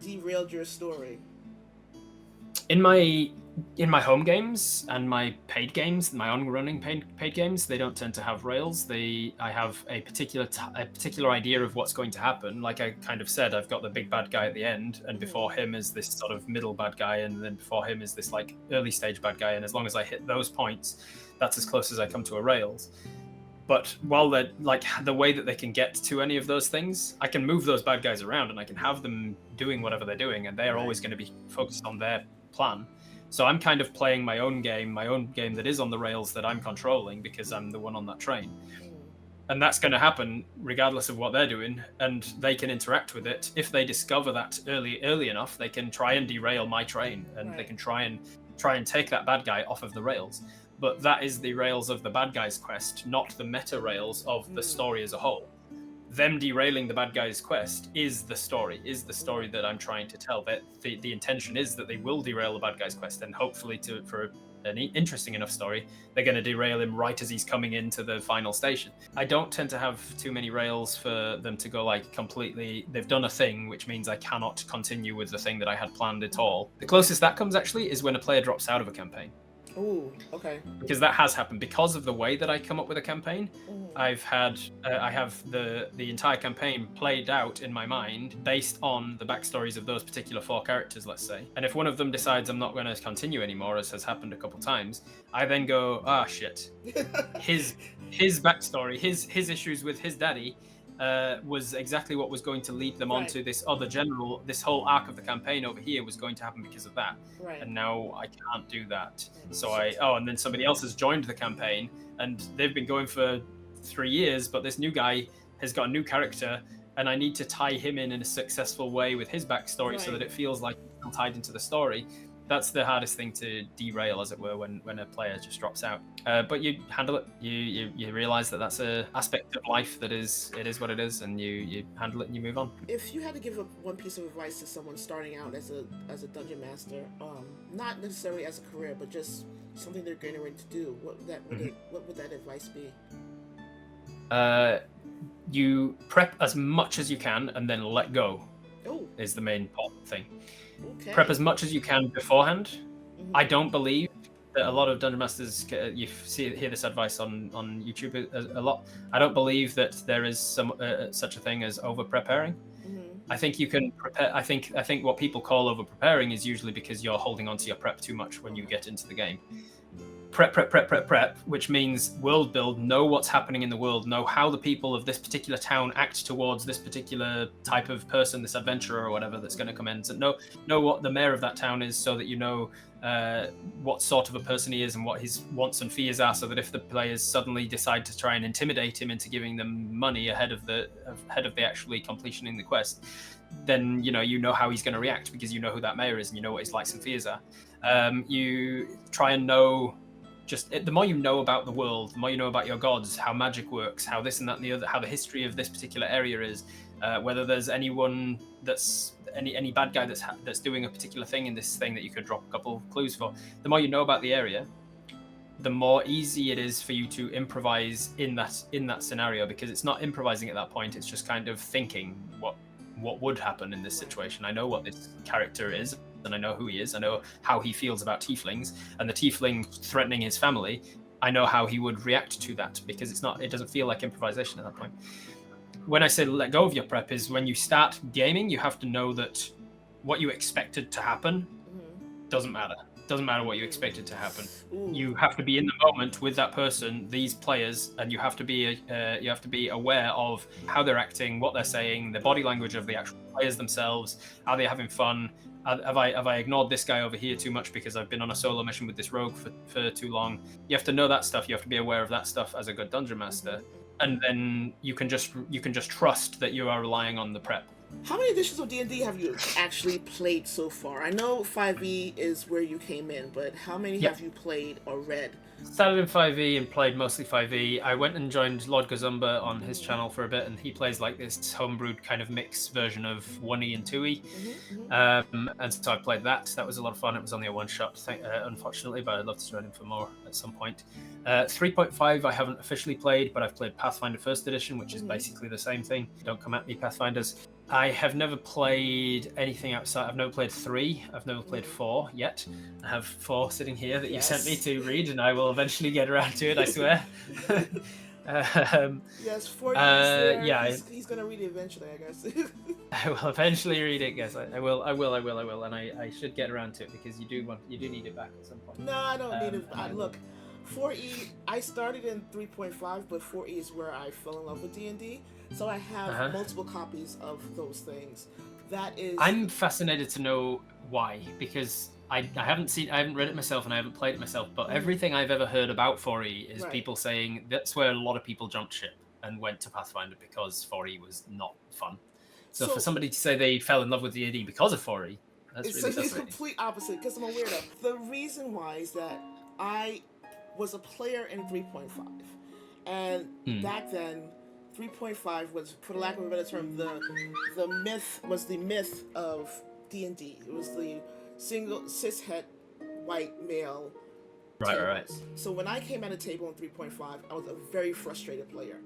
derailed your story? In my home games and my paid games, my on-running paid games, they don't tend to have rails. I have a particular idea of what's going to happen. Like I kind of said, I've got the big bad guy at the end, and before him is this sort of middle bad guy, and then before him is this like early stage bad guy. And as long as I hit those points, that's as close as I come to a rails. But while they're like, the way that they can get to any of those things, I can move those bad guys around, and I can have them doing whatever they're doing, and they're always going to be focused on their plan. So I'm kind of playing my own game that is on the rails, that I'm controlling, because I'm the one on that train. And that's going to happen regardless of what they're doing, and they can interact with it. If they discover that early enough, they can try and derail my train, and they can try and take that bad guy off of the rails. But that is the rails of the bad guy's quest, not the meta rails of the story as a whole. Them derailing the bad guy's quest is the story that I'm trying to tell. That the intention is that they will derail the bad guy's quest, and hopefully for an interesting enough story, they're going to derail him right as he's coming into the final station. I don't tend to have too many rails for them to go like completely, they've done a thing, which means I cannot continue with the thing that I had planned at all. The closest that comes actually is when a player drops out of a campaign. Ooh, okay. Because that has happened. Because of the way that I come up with a campaign, I have the entire campaign played out in my mind based on the backstories of those particular 4 characters, let's say. And if one of them decides I'm not going to continue anymore, as has happened a couple times, I then go, shit. His backstory, his issues with his daddy was exactly what was going to lead them onto this other general. This whole arc of the campaign over here was going to happen because of that. And now I can't do that. So and then somebody else has joined the campaign, and they've been going for 3 years, but this new guy has got a new character, and I need to tie him in a successful way with his backstory so that it feels like it's still tied into the story. That's the hardest thing to derail, as it were, when a player just drops out. But you handle it. You realize that that's an aspect of life that is what it is, and you handle it and you move on. If you had to give one piece of advice to someone starting out as a dungeon master, not necessarily as a career, but just something they're getting ready to do, what would that advice be? You prep as much as you can and then let go. Is the main important thing. Okay. Prep as much as you can beforehand. I don't believe that a lot of dungeon masters, you hear this advice on YouTube a lot. I don't believe that there is such a thing as over preparing. I think you can prepare. I think what people call over preparing is usually because you're holding onto your prep too much when you get into the game. Prep, which means world build, know what's happening in the world, know how the people of this particular town act towards this particular type of person, this adventurer or whatever that's going to come in. So know what the mayor of that town is, so that you know what sort of a person he is and what his wants and fears are, so that if the players suddenly decide to try and intimidate him into giving them money ahead of the actually completioning the quest, then you know how he's going to react, because you know who that mayor is and you know what his likes and fears are. You try and know. The more you know about the world, the more you know about your gods, how magic works, how this and that and the other, how the history of this particular area is, whether there's anyone that's any bad guy that's doing a particular thing in this thing that you could drop a couple of clues for. The more you know about the area, the more easy it is for you to improvise in that scenario, because it's not improvising at that point. It's just kind of thinking what would happen in this situation. I know what this character is, and I know who he is. I know how he feels about tieflings, and the tiefling threatening his family. I know how he would react to that, because it doesn't feel like improvisation at that point. When I say let go of your prep, is when you start gaming, you have to know that what you expected to happen doesn't matter. Doesn't matter what you expected to happen. You have to be in the moment with that person, these players, and you have to be aware of how they're acting, what they're saying, the body language of the actual players themselves. Are they having fun? Have I ignored this guy over here too much because I've been on a solo mission with this rogue for too long? You have to know that stuff. You have to be aware of that stuff as a good dungeon master, and then you can just trust that you are relying on the prep. How many editions of D&D have you actually played so far? I know 5e is where you came in, but how many have you played or read? Started in 5e and played mostly 5e. I went and joined Lord Gazumba on his channel for a bit, and he plays like this homebrewed kind of mixed version of 1e and 2e. And so I played that. That was a lot of fun. It was only a one-shot, unfortunately, but I'd love to join him for more at some point. 3.5 I haven't officially played, but I've played Pathfinder 1st Edition, which is basically the same thing. Don't come at me, Pathfinders. I have never played anything outside. I've never played 3. I've never played 4 yet. I have 4 sitting here that you sent me to read, and I will eventually get around to it, I swear. Yes, 4 years yeah, he's gonna read it eventually, I guess. I will eventually read it, guys. I will, and I should get around to it, because you do need it back at some point. No, I don't need it. Look, 4E, I started in 3.5, but 4E is where I fell in love with D&D. So I have multiple copies of those things. That is... I'm fascinated to know why, because I haven't read it myself and I haven't played it myself, but everything I've ever heard about 4E is people saying that's where a lot of people jumped ship. and went to Pathfinder because 4E was not fun. So for somebody to say they fell in love with D&D because of 4E, that's really it's complete opposite because I'm a weirdo. The reason why is that I was a player in 3.5, and back then 3.5 was, for the lack of a better term, the myth of D&D. It was the single cishet white male tables. Right. So when I came at a table in 3.5, I was a very frustrated player.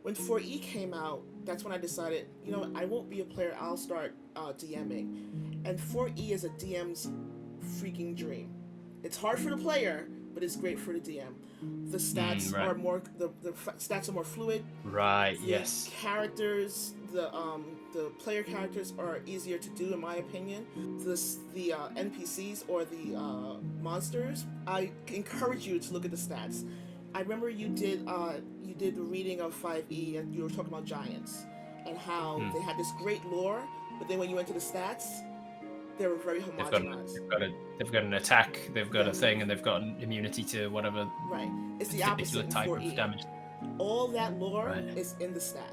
When 4E came out, that's when I decided, you know, I won't be a player, I'll start DMing. And 4E is a DM's freaking dream. It's hard for the player, but it's great for the DM. The stats are more, the stats are more fluid. Right, the yes. Characters, the player characters are easier to do, in my opinion. The NPCs or the monsters, I encourage you to look at the stats. I remember you did the reading of 5E, and you were talking about giants and how they had this great lore, but then when you went to the stats, they were very homogenized. They've got an attack, they've got a thing, and they've got an immunity to whatever. Right, it's the opposite in type 4E. of damage. All that lore is in the stat.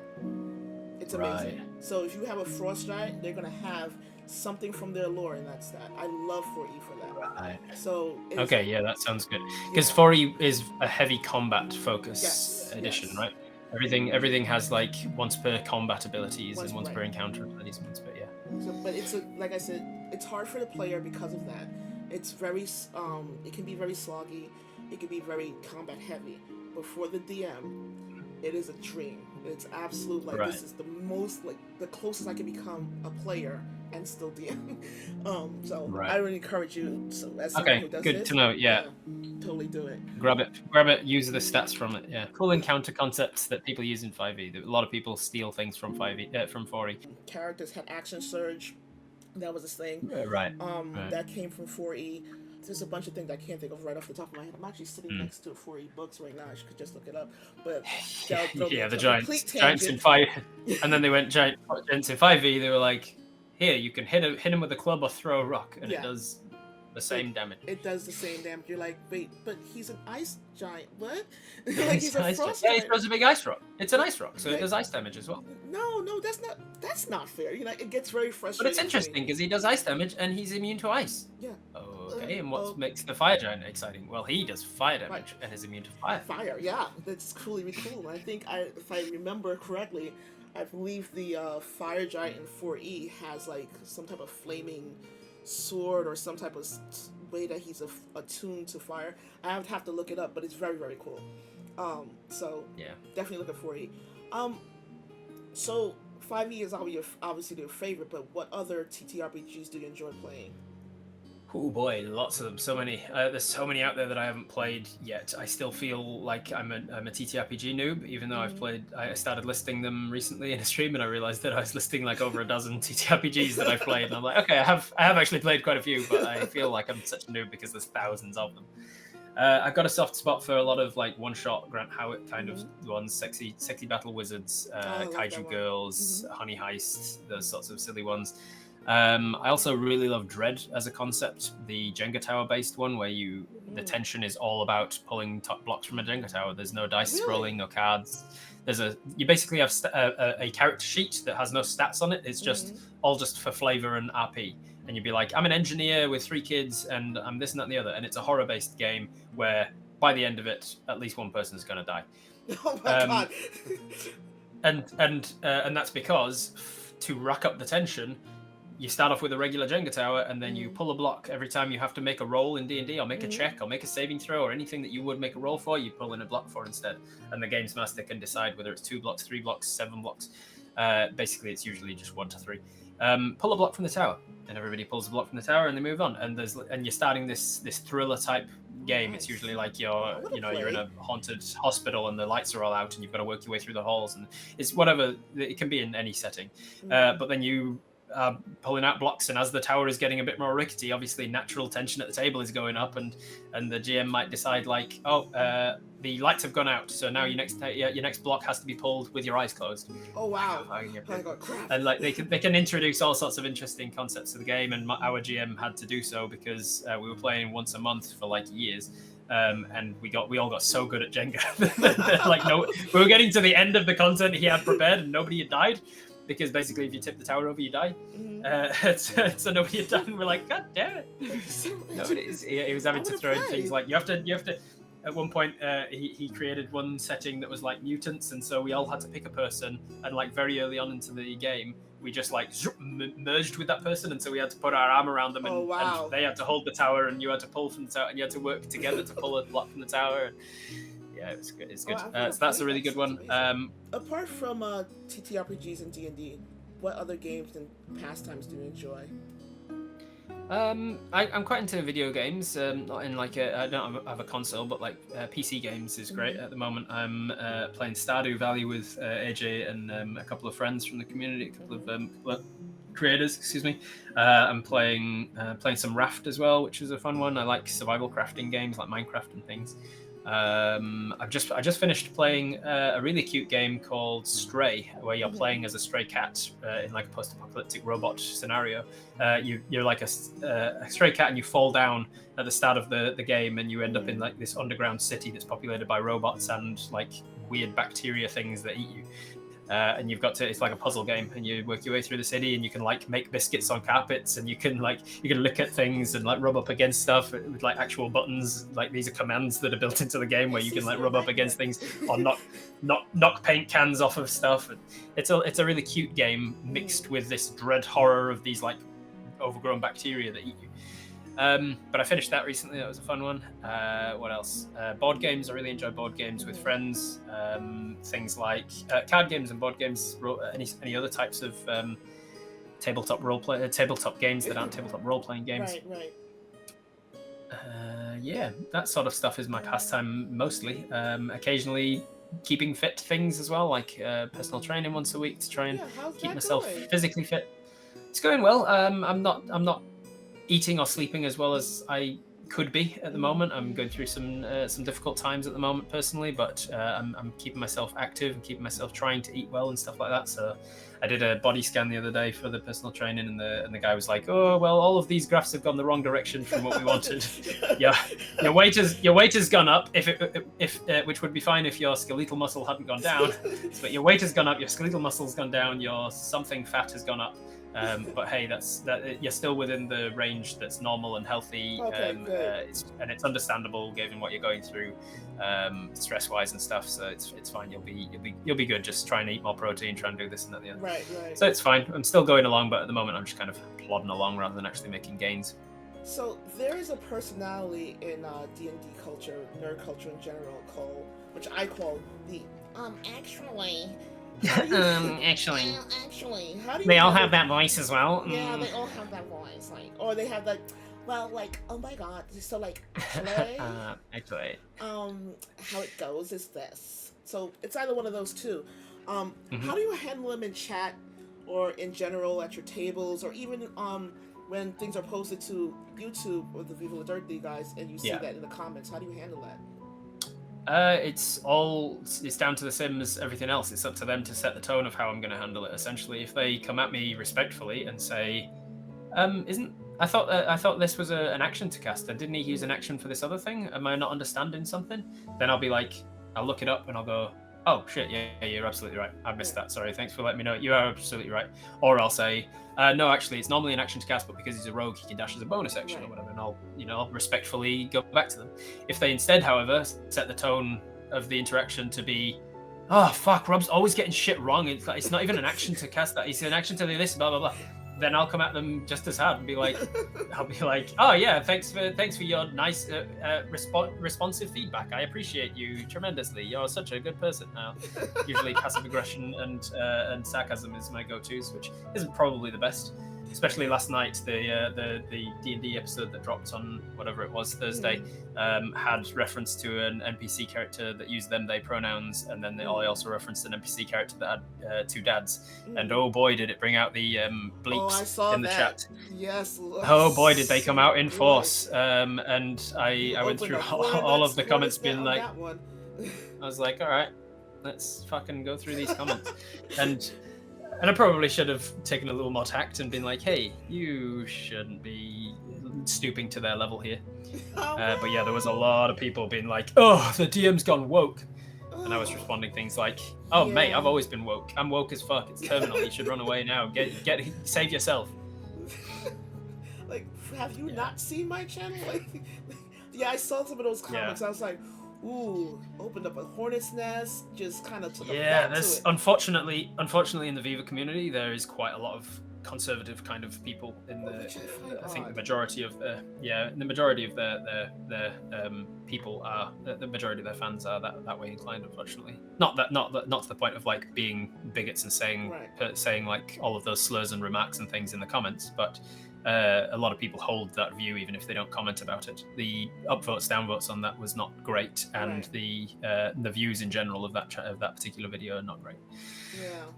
It's amazing. Right. So if you have a frost giant, they're gonna have something from their lore in that stat. I love 4E for that. Right. So okay, yeah, that sounds good. Because 4E is a heavy combat focus edition, right? Everything has like once per combat abilities and once per encounter abilities, and once per So, but it's like I said, it's hard for the player because of that. It's very it can be very sloggy, it can be very combat heavy. But for the DM, it is a dream. It's absolute this is the most the closest I can become a player and still DM. I would encourage you. So as someone who does good to know. Yeah, totally do it. Grab it. Use the stats from it. Yeah, cool encounter concepts that people use in 5e. A lot of people steal things from 5e, from 4e. Characters had action surge. That was a thing. Right. That came from 4e. There's a bunch of things I can't think of right off the top of my head. I'm actually sitting next to 4e books right now. I could just look it up. But the giants in 5, and then they went giants in 5e. They were like, here, you can hit him with a club or throw a rock, and it does the same damage. It does the same damage. You're like, wait, but he's an ice giant. What? He's a frost giant. Yeah, he throws a big ice rock. It's an ice rock, so it does ice damage as well. No, that's not fair. It gets very frustrating. But it's interesting because he does ice damage and he's immune to ice. Yeah. Okay, and what makes the fire giant exciting? Well, he does fire damage and is immune to fire. Fire, yeah, that's really cool. I think if I remember correctly, I believe the fire giant in 4E has like some type of flaming sword or some type of way that he's attuned to fire. I would have to look it up, but it's very, very cool. So definitely look at 4E. So 5E is obviously your favorite, but what other TTRPGs do you enjoy playing? Oh boy, lots of them. So many. There's so many out there that I haven't played yet. I still feel like I'm a TTRPG noob, even though I started listing them recently in a stream, and I realized that I was listing like over a dozen TTRPGs that I've played, and I'm like, okay, I have actually played quite a few, but I feel like I'm such a noob because there's thousands of them. I've got a soft spot for a lot of like one-shot Grant Howitt kind of ones, sexy battle wizards, kaiju girls, honey heist, those sorts of silly ones. I also really love Dread as a concept, the Jenga tower based one where the tension is all about pulling top blocks from a Jenga tower. There's no dice rolling, no cards. You basically have a character sheet that has no stats on it. It's just all just for flavor and RP. And you'd be like, I'm an engineer with 3 kids and I'm this and that and the other. And it's a horror based game where by the end of it, at least one person is going to die. Oh my God. and that's because to rack up the tension, you start off with a regular Jenga tower, and then you pull a block every time you have to make a roll in D&D, or make a check, or make a saving throw, or anything that you would make a roll for, you pull in a block for instead. And the GameMaster can decide whether it's 2 blocks, 3 blocks, 7 blocks. Basically, it's usually just 1 to 3. Pull a block from the tower, and everybody pulls a block from the tower, and they move on. And you're starting this thriller type game. It's usually like you're in a haunted hospital, and the lights are all out, and you've got to work your way through the halls, and it's whatever. It can be in any setting, but then you pulling out blocks, and as the tower is getting a bit more rickety, obviously natural tension at the table is going up, and the GM might decide like, the lights have gone out, so now your next block has to be pulled with your eyes closed. Oh wow! And like they can introduce all sorts of interesting concepts to the game, and our GM had to do so because we were playing once a month for like years. and we all got so good at Jenga that, like, no, we were getting to the end of the content he had prepared and nobody had died, because basically if you tip the tower over you die. So nobody had done. We're like, God damn it! He was having to throw in things like you have to. At one point, he created one setting that was like mutants, and so we all had to pick a person, and like very early on into the game, we just like merged with that person, and so we had to put our arm around them, and, and they had to hold the tower, and you had to pull from the tower, and you had to work together to pull a block from the tower. And, yeah, it was good. It's good. So that's a really good one. Apart from TTRPGs and D&D, what other games and pastimes do you enjoy? I'm quite into video games. Not in like I don't have a console, but like PC games is great at the moment. I'm playing Stardew Valley with AJ and a couple of friends from the community, a couple of creators. Excuse me. I'm playing some Raft as well, which is a fun one. I like survival crafting games like Minecraft and things. I just finished playing a really cute game called Stray, where you're playing as a stray cat in like a post-apocalyptic robot scenario. You're like a stray cat, and you fall down at the start of the game, and you end up in like this underground city that's populated by robots and like weird bacteria things that eat you. And you've got to, it's like a puzzle game, and you work your way through the city, and you can like make biscuits on carpets, and you can look at things and like rub up against stuff with like actual buttons. Like these are commands that are built into the game where you can like rub up against things or knock paint cans off of stuff. And it's a really cute game mixed with this dread horror of these like overgrown bacteria that eat you. But I finished that recently. That was a fun one. What else? Board games. I really enjoy board games with friends. Things like card games and board games. Any other types of tabletop games that aren't tabletop role-playing games. Right. Yeah, that sort of stuff is my pastime mostly. Occasionally keeping fit things as well, like personal training once a week to try and keep myself physically fit. It's going well. I'm not eating or sleeping as well as I could be at the moment. I'm going through some difficult times at the moment personally, but I'm keeping myself active and keeping myself trying to eat well and stuff like that. So I did a body scan the other day for the personal training, and the guy was like, "Oh well, all of these graphs have gone the wrong direction from what we wanted. Your weight has gone up. If which would be fine if your skeletal muscle hadn't gone down, but your weight has gone up. Your skeletal muscle's gone down. Your something fat has gone up." But hey, you're still within the range that's normal and healthy. It's understandable given what you're going through, stress-wise and stuff. So it's fine. You'll be good. Just try and eat more protein. Try and do this and that. The other. Right. So it's fine. I'm still going along, but at the moment I'm just kind of plodding along rather than actually making gains. So there is a personality in D&D culture, nerd culture in general, which I call the actually. Actually, how do you they all have that voice as well. Yeah, they all have that voice, or they have like, oh my god, so like actually, how it goes is this. So it's either one of those two. How do you handle them in chat, or in general at your tables, or even when things are posted to YouTube or the Viva La Dirt League guys, and you see that in the comments? How do you handle that? It's down to the sim as everything else. It's up to them to set the tone of how I'm going to handle it. Essentially, if they come at me respectfully and say, I thought this was an action to cast, and didn't he use an action for this other thing? Am I not understanding something?" Then I'll be like, I'll look it up and I'll go, "Oh shit, yeah, you're absolutely right. I missed that. Sorry, thanks for letting me know. You are absolutely right." Or I'll say, "No, actually, it's normally an action to cast, but because he's a rogue, he can dash as a bonus action or whatever." And I'll respectfully go back to them. If they instead, however, set the tone of the interaction to be, "Oh fuck, Rob's always getting shit wrong. It's not even an action to cast that. It's an action to do this, blah blah blah." Then I'll come at them just as hard and be like, "Oh yeah, thanks for your nice responsive feedback. I appreciate you tremendously. You're such a good person." Usually passive aggression and sarcasm is my go-tos, which isn't probably the best. Especially last night, the D&D episode that dropped on whatever it was, Thursday, had reference to an NPC character that used them/they pronouns, and then I also referenced an NPC character that had two dads. And oh boy, did it bring out the bleeps in the chat. Yes. Oh boy, did they come out in force. And I went through all of the comments being like, I was like, all right, let's fucking go through these comments. And And I probably should have taken a little more tact and been like, hey, you shouldn't be stooping to their level here. But yeah, there was a lot of people being like, oh, the DM's gone woke. And I was responding things like, oh, Yeah. mate, I've always been woke. I'm woke as fuck. It's terminal. You should run away now. Save yourself. Like, have you not seen my channel? Like, yeah, I saw some of those comments. Yeah. I was like, ooh, opened up a hornet's nest, just kind of took a Yeah, back to it. unfortunately in the Viva community, there is quite a lot of conservative kind of people in the. I think the majority of the people are the majority of their fans are that way inclined. Unfortunately, not to the point of like being bigots and saying like all of those slurs and remarks and things in the comments, but. A lot of people hold that view even if they don't comment about it. The upvotes, downvotes on that was not great, and the views in general of that particular video are not great.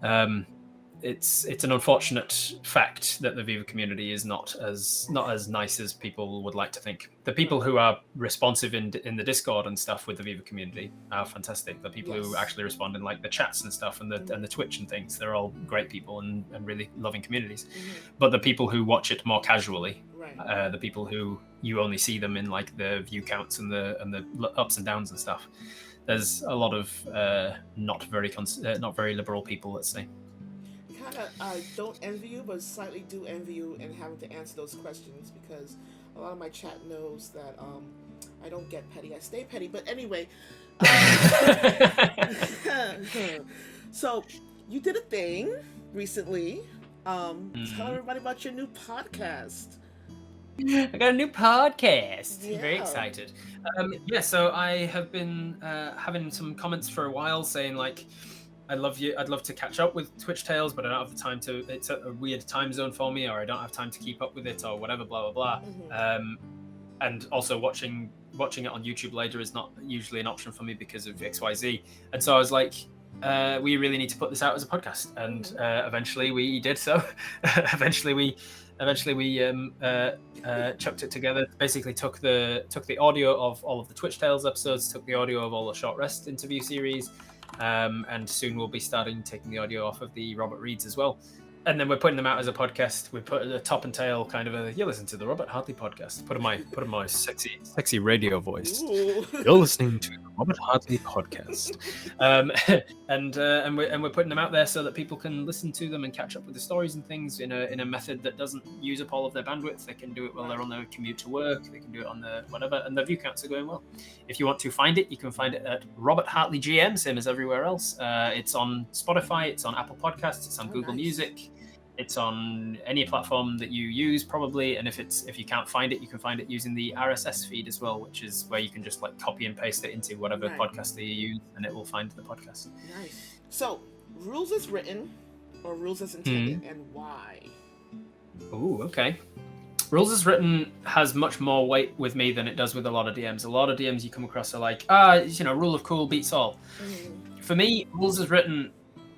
Yeah. It's an unfortunate fact that the Viva community is not as nice as people would like to think. The people who are responsive in the Discord and stuff with the Viva community are fantastic. The people who actually respond in like the chats and stuff and the Twitch and things, they're all great people and really loving communities. But the people who watch it more casually, the people who you only see them in like the view counts and the ups and downs and stuff, there's a lot of not very liberal people, let's say. I don't envy you, but slightly do envy you in having to answer those questions, because a lot of my chat knows that I don't get petty. I stay petty. But anyway, so you did a thing recently. Tell everybody about your new podcast. I got a new podcast. Yeah. I'm very excited. So I have been having some comments for a while saying like, I'd love to catch up with Twitch Tales, but I don't have the time to. It's a weird time zone for me, or I don't have time to keep up with it, or whatever, blah blah blah. And also watching it on YouTube later is not usually an option for me because of XYZ. And so I was like, we really need to put this out as a podcast, and eventually we did so. eventually we chucked it together. Basically took the audio of all of the Twitch Tales episodes, took the audio of all the Short Rest interview series. And soon we'll be taking the audio off of the Robert Reads as well. And then we're putting them out as a podcast. We put a top and tail kind of you listen to the Robert Hartley podcast. Put in my sexy radio voice. Ooh. You're listening to the Robert Hartley podcast. And we're putting them out there so that people can listen to them and catch up with the stories and things in a method that doesn't use up all of their bandwidth. They can do it while they're on their commute to work. They can do it on the whatever, and the view counts are going well. If you want to find it, you can find it at Robert Hartley GM, same as everywhere else. It's on Spotify, it's on Apple Podcasts, it's on Google Music. It's on any platform that you use, probably, and if you can't find it, you can find it using the RSS feed as well, which is where you can just like copy and paste it into whatever podcast that you use, and it will find the podcast. Nice. So, rules as written or rules as intended, and why? Ooh, okay. Rules as written has much more weight with me than it does with a lot of DMs. A lot of DMs you come across are like, rule of cool beats all. For me, rules as written.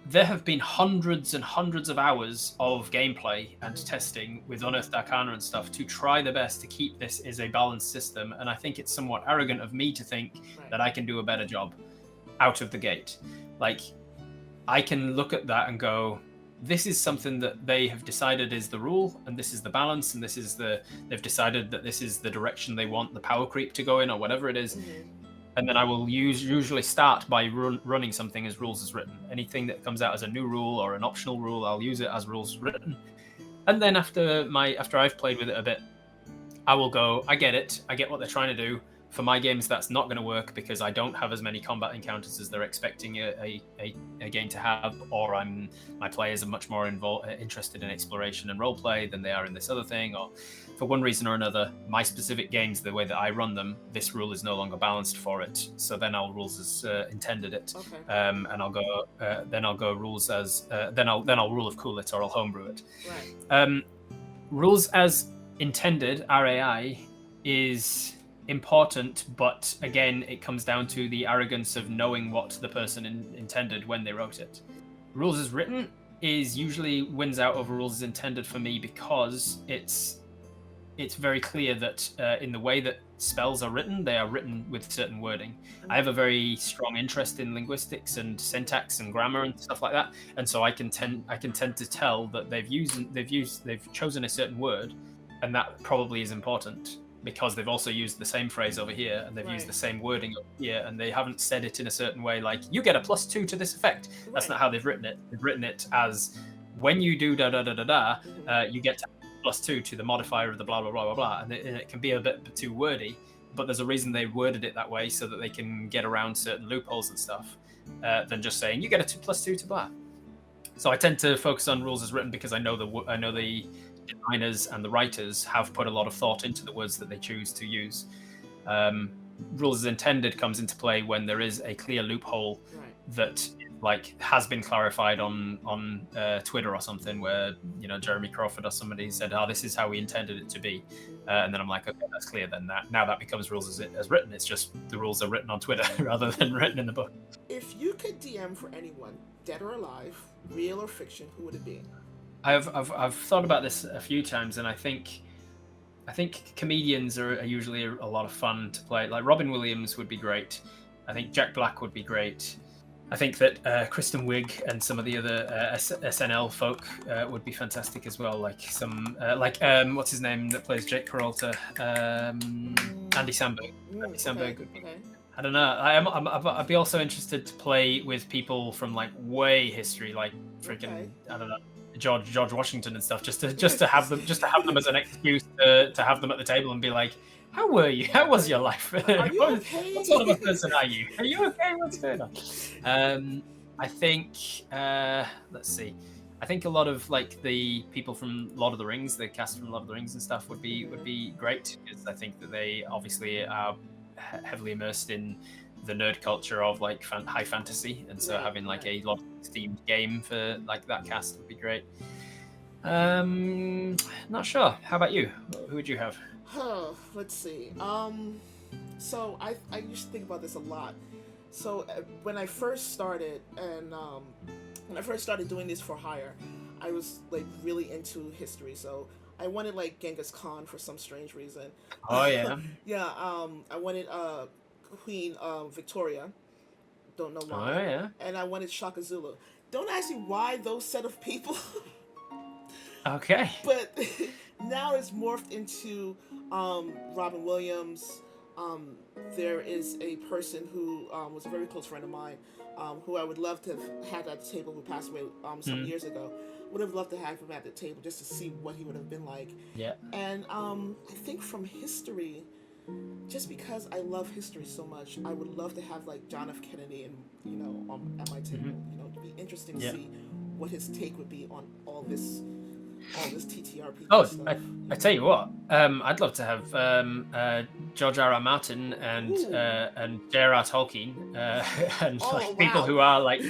There have been hundreds and hundreds of hours of gameplay and testing with Unearthed Arcana and stuff to try the best to keep this as a balanced system, and I think it's somewhat arrogant of me to think that I can do a better job out of the gate. Like, I can look at that and go, this is something that they have decided is the rule, and this is the balance, and they've decided that this is the direction they want the power creep to go in, or whatever it is. And then I will usually start by running something as rules as written. Anything that comes out as a new rule or an optional rule, I'll use it as rules written. And then after I've played with it a bit, I will go, I get it. I get what they're trying to do. For my games, that's not going to work because I don't have as many combat encounters as they're expecting a game to have, or my players are much more interested in exploration and roleplay than they are in this other thing, or for one reason or another, my specific games, the way that I run them, this rule is no longer balanced for it. So then I'll rules as intended it, and I'll go rules as then I'll rule of cool it, or I'll homebrew it. Rules as intended, RAI, is important, but again, it comes down to the arrogance of knowing what the person intended when they wrote it. Rules as written is usually wins out over rules as intended for me because it's it's very clear that in the way that spells are written, they are written with certain wording. I have a very strong interest in linguistics and syntax and grammar and stuff like that, and so I can tend to tell that they've chosen a certain word, and that probably is important because they've also used the same phrase over here, and they've used the same wording over here, and they haven't said it in a certain way like you get a +2 to this effect. That's not how they've written it. They've written it as when you do da da da da da, you get +2 to the modifier of the blah blah blah blah blah, and it can be a bit too wordy, but there's a reason they worded it that way so that they can get around certain loopholes and stuff, than just saying you get a +2 to blah. So I tend to focus on rules as written because I know the designers and the writers have put a lot of thought into the words that they choose to use. Rules as intended comes into play when there is a clear loophole that like has been clarified on Twitter or something, where Jeremy Crawford or somebody said, "Oh, this is how we intended it to be," and then I'm like, "Okay, that's clear." Then now that becomes rules as written. It's just the rules are written on Twitter rather than written in the book. If you could DM for anyone, dead or alive, real or fiction, who would it be? I've thought about this a few times, and I think comedians are usually a lot of fun to play. Like Robin Williams would be great. I think Jack Black would be great. I think that Kristen Wiig and some of the other SNL folk would be fantastic as well. Like some what's his name that plays Jake Peralta? Andy Samberg. Andy Samberg would be. Okay. I don't know. I'd be also interested to play with people from like way history, like freaking I don't know, George Washington and stuff, just to have them as an excuse to have them at the table and be like, how were you? How was your life? Are you okay? What sort of a person are you? Are you okay? What's going on? I think let's see. I think a lot of like the people from Lord of the Rings, the cast from Lord of the Rings and stuff would be great, because I think that they obviously are heavily immersed in the nerd culture of like high fantasy, and so having like a lot of themed game for like that cast would be great. Not sure. How about you? Who would you have? Let's see. So I used to think about this a lot. So when I first started doing this for hire, I was like really into history. So I wanted like Genghis Khan for some strange reason. Oh yeah. Yeah. I wanted Queen Victoria. Don't know why. Oh yeah. And I wanted Shaka Zulu. Don't ask me why those set of people. Okay. But now it's morphed into Robin Williams. There is a person who was a very close friend of mine, who I would love to have had at the table, who passed away some years ago. Would have loved to have him at the table just to see what he would have been like. Yeah. And I think from history, just because I love history so much, I would love to have like John F. Kennedy and at my table. It'd be interesting to see what his take would be on all this TTRPG stuff. I tell you what, I'd love to have George R.R. Martin and J.R.R. Tolkien and people who are like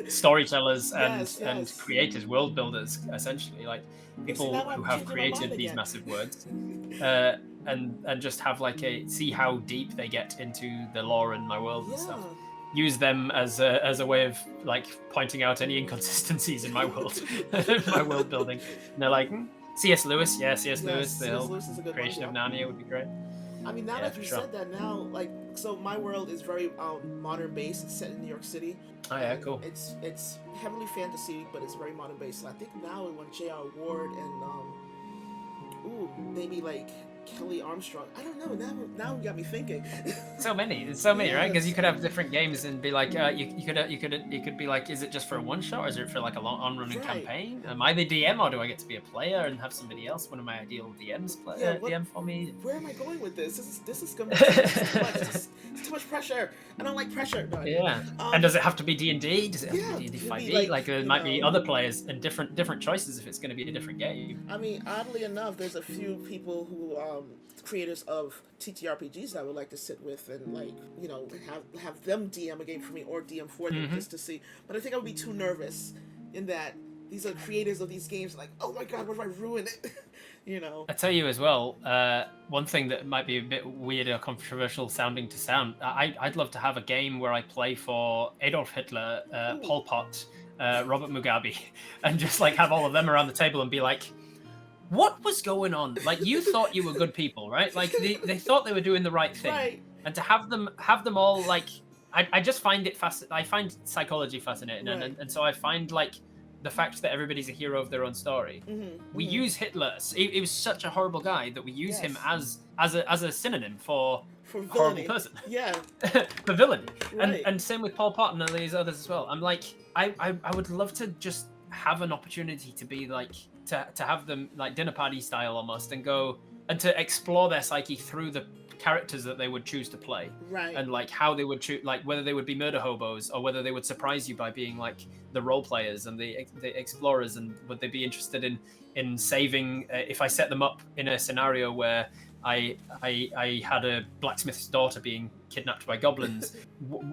storytellers and creators, world builders, essentially, like people who have created these massive words, and just have like see how deep they get into the lore and my world and stuff. Use them as a way of like pointing out any inconsistencies in my world, my world building. And they're like, C.S. Lewis, C.S. Lewis, the whole creation of Narnia would be great. I mean, now that you said that, now like, so my world is very modern based. It's set in New York City. Oh yeah, cool. It's heavily fantasy, but it's very modern based. So I think now we want J.R. Ward and maybe like Kelly Armstrong. I don't know. Now you got me thinking. So many, right? Because you could have different games and be like, you could be like, is it just for a one shot, or is it for like a long on-running campaign? Am I the DM, or do I get to be a player and have somebody else, one of my ideal DMs play DM for me? Where am I going with this? This is going to be too much. It's too much pressure. I don't like pressure. No, and does it have to be D&D? Does it have to be D&D 5e? Like there might be other players and different choices if it's going to be a different game. I mean, oddly enough, there's a few people who creators of TTRPGs that I would like to sit with and like have them DM a game for me or DM for them just to see. But I think I would be too nervous in that these are creators of these games. Like, oh my god, what if I ruin it? I tell you as well, one thing that might be a bit weird or controversial sounding to sound, I'd love to have a game where I play for Adolf Hitler, Pol Pot, Robert Mugabe, and just like have all of them around the table and be like, what was going on? Like, you thought you were good people, right? Like, they thought they were doing the right thing. Right. And to have them all, like, I just find it I find psychology fascinating. Right. And so I find, like, the fact that everybody's a hero of their own story. We use Hitler. He was such a horrible guy that we use him as a synonym for horrible person. Yeah. For villain. Right. And same with Pol Pot and all these others as well. I'm like, I would love to just have an opportunity to be like, to have them like dinner party style almost, and go and to explore their psyche through the characters that they would choose to play, right? And like how they would choose, like whether they would be murder hobos or whether they would surprise you by being like the role players and the explorers, and would they be interested in saving if I set them up in a scenario where I had a blacksmith's daughter being kidnapped by goblins.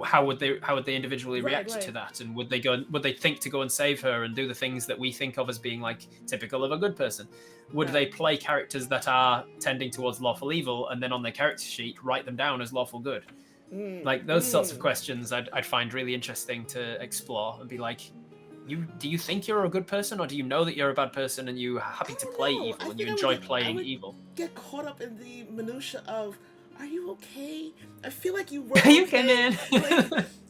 How would they individually react to that? And would they think to go and save her and do the things that we think of as being like typical of a good person? Would they play characters that are tending towards lawful evil and then on their character sheet write them down as lawful good? Like those sorts of questions I'd find really interesting to explore and be like, do you think you're a good person, or do you know that you're a bad person and you're happy to play evil and you enjoy playing evil? Get caught up in the minutia of, are you okay? I feel like you were okay. You came in.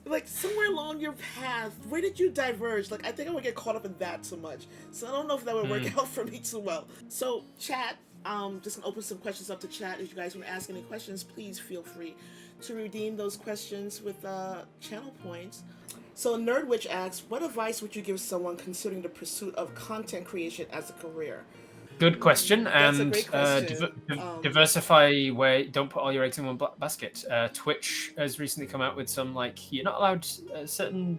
like somewhere along your path, where did you diverge? Like I think I would get caught up in that so much. So I don't know if that would work out for me too well. So chat, just gonna open some questions up to chat. If you guys want to ask any questions, please feel free to redeem those questions with channel points. So Nerdwitch asks, what advice would you give someone considering the pursuit of content creation as a career? Good question. That's and a great question. Diversify where, don't put all your eggs in one basket. Twitch has recently come out with some, like, you're not allowed certain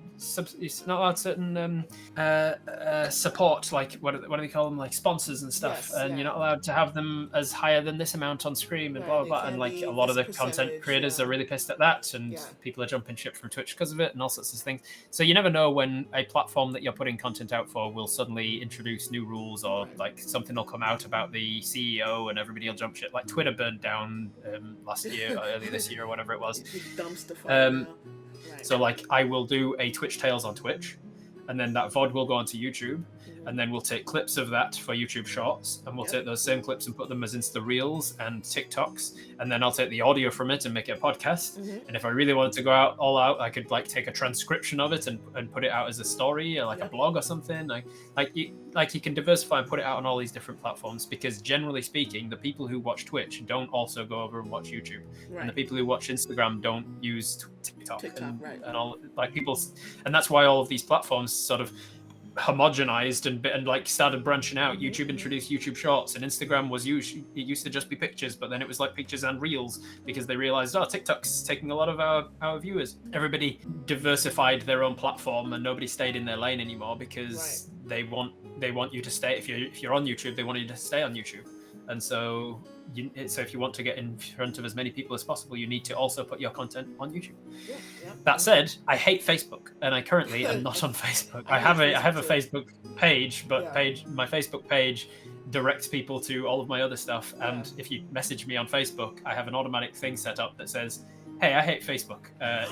support, like what do they call them, like sponsors and stuff, and you're not allowed to have them as higher than this amount on stream and blah blah blah, and like a lot of the content creators are really pissed at that, and people are jumping ship from Twitch because of it and all sorts of things. So you never know when a platform that you're putting content out for will suddenly introduce new rules, or like something will come out about the CEO and everybody will jump ship. Like Twitter burned down last year or earlier this year or whatever it was. So like I will do a Twitch Tales on Twitch, and then that VOD will go onto YouTube, and then we'll take clips of that for YouTube Shorts, and we'll take those same clips and put them as Insta Reels and TikToks, and then I'll take the audio from it and make it a podcast. And if I really wanted to go all out, I could like take a transcription of it and put it out as a story or like a blog or something. Like you can diversify and put it out on all these different platforms, because generally speaking, the people who watch Twitch don't also go over and watch YouTube, and the people who watch Instagram don't use TikTok and all, like people, and that's why all of these platforms sort of homogenized and like started branching out. YouTube introduced YouTube Shorts, and Instagram it used to just be pictures, but then it was like pictures and reels, because they realized, TikTok's taking a lot of our viewers. Everybody diversified their own platform, and nobody stayed in their lane anymore, because they want you to stay. If you're on YouTube, they want you to stay on YouTube. And so if you want to get in front of as many people as possible, you need to also put your content on YouTube. That said, I hate Facebook, and I currently am not on Facebook. I have a Facebook page, but my Facebook page directs people to all of my other stuff. And if you message me on Facebook, I have an automatic thing set up that says, "Hey, I hate Facebook.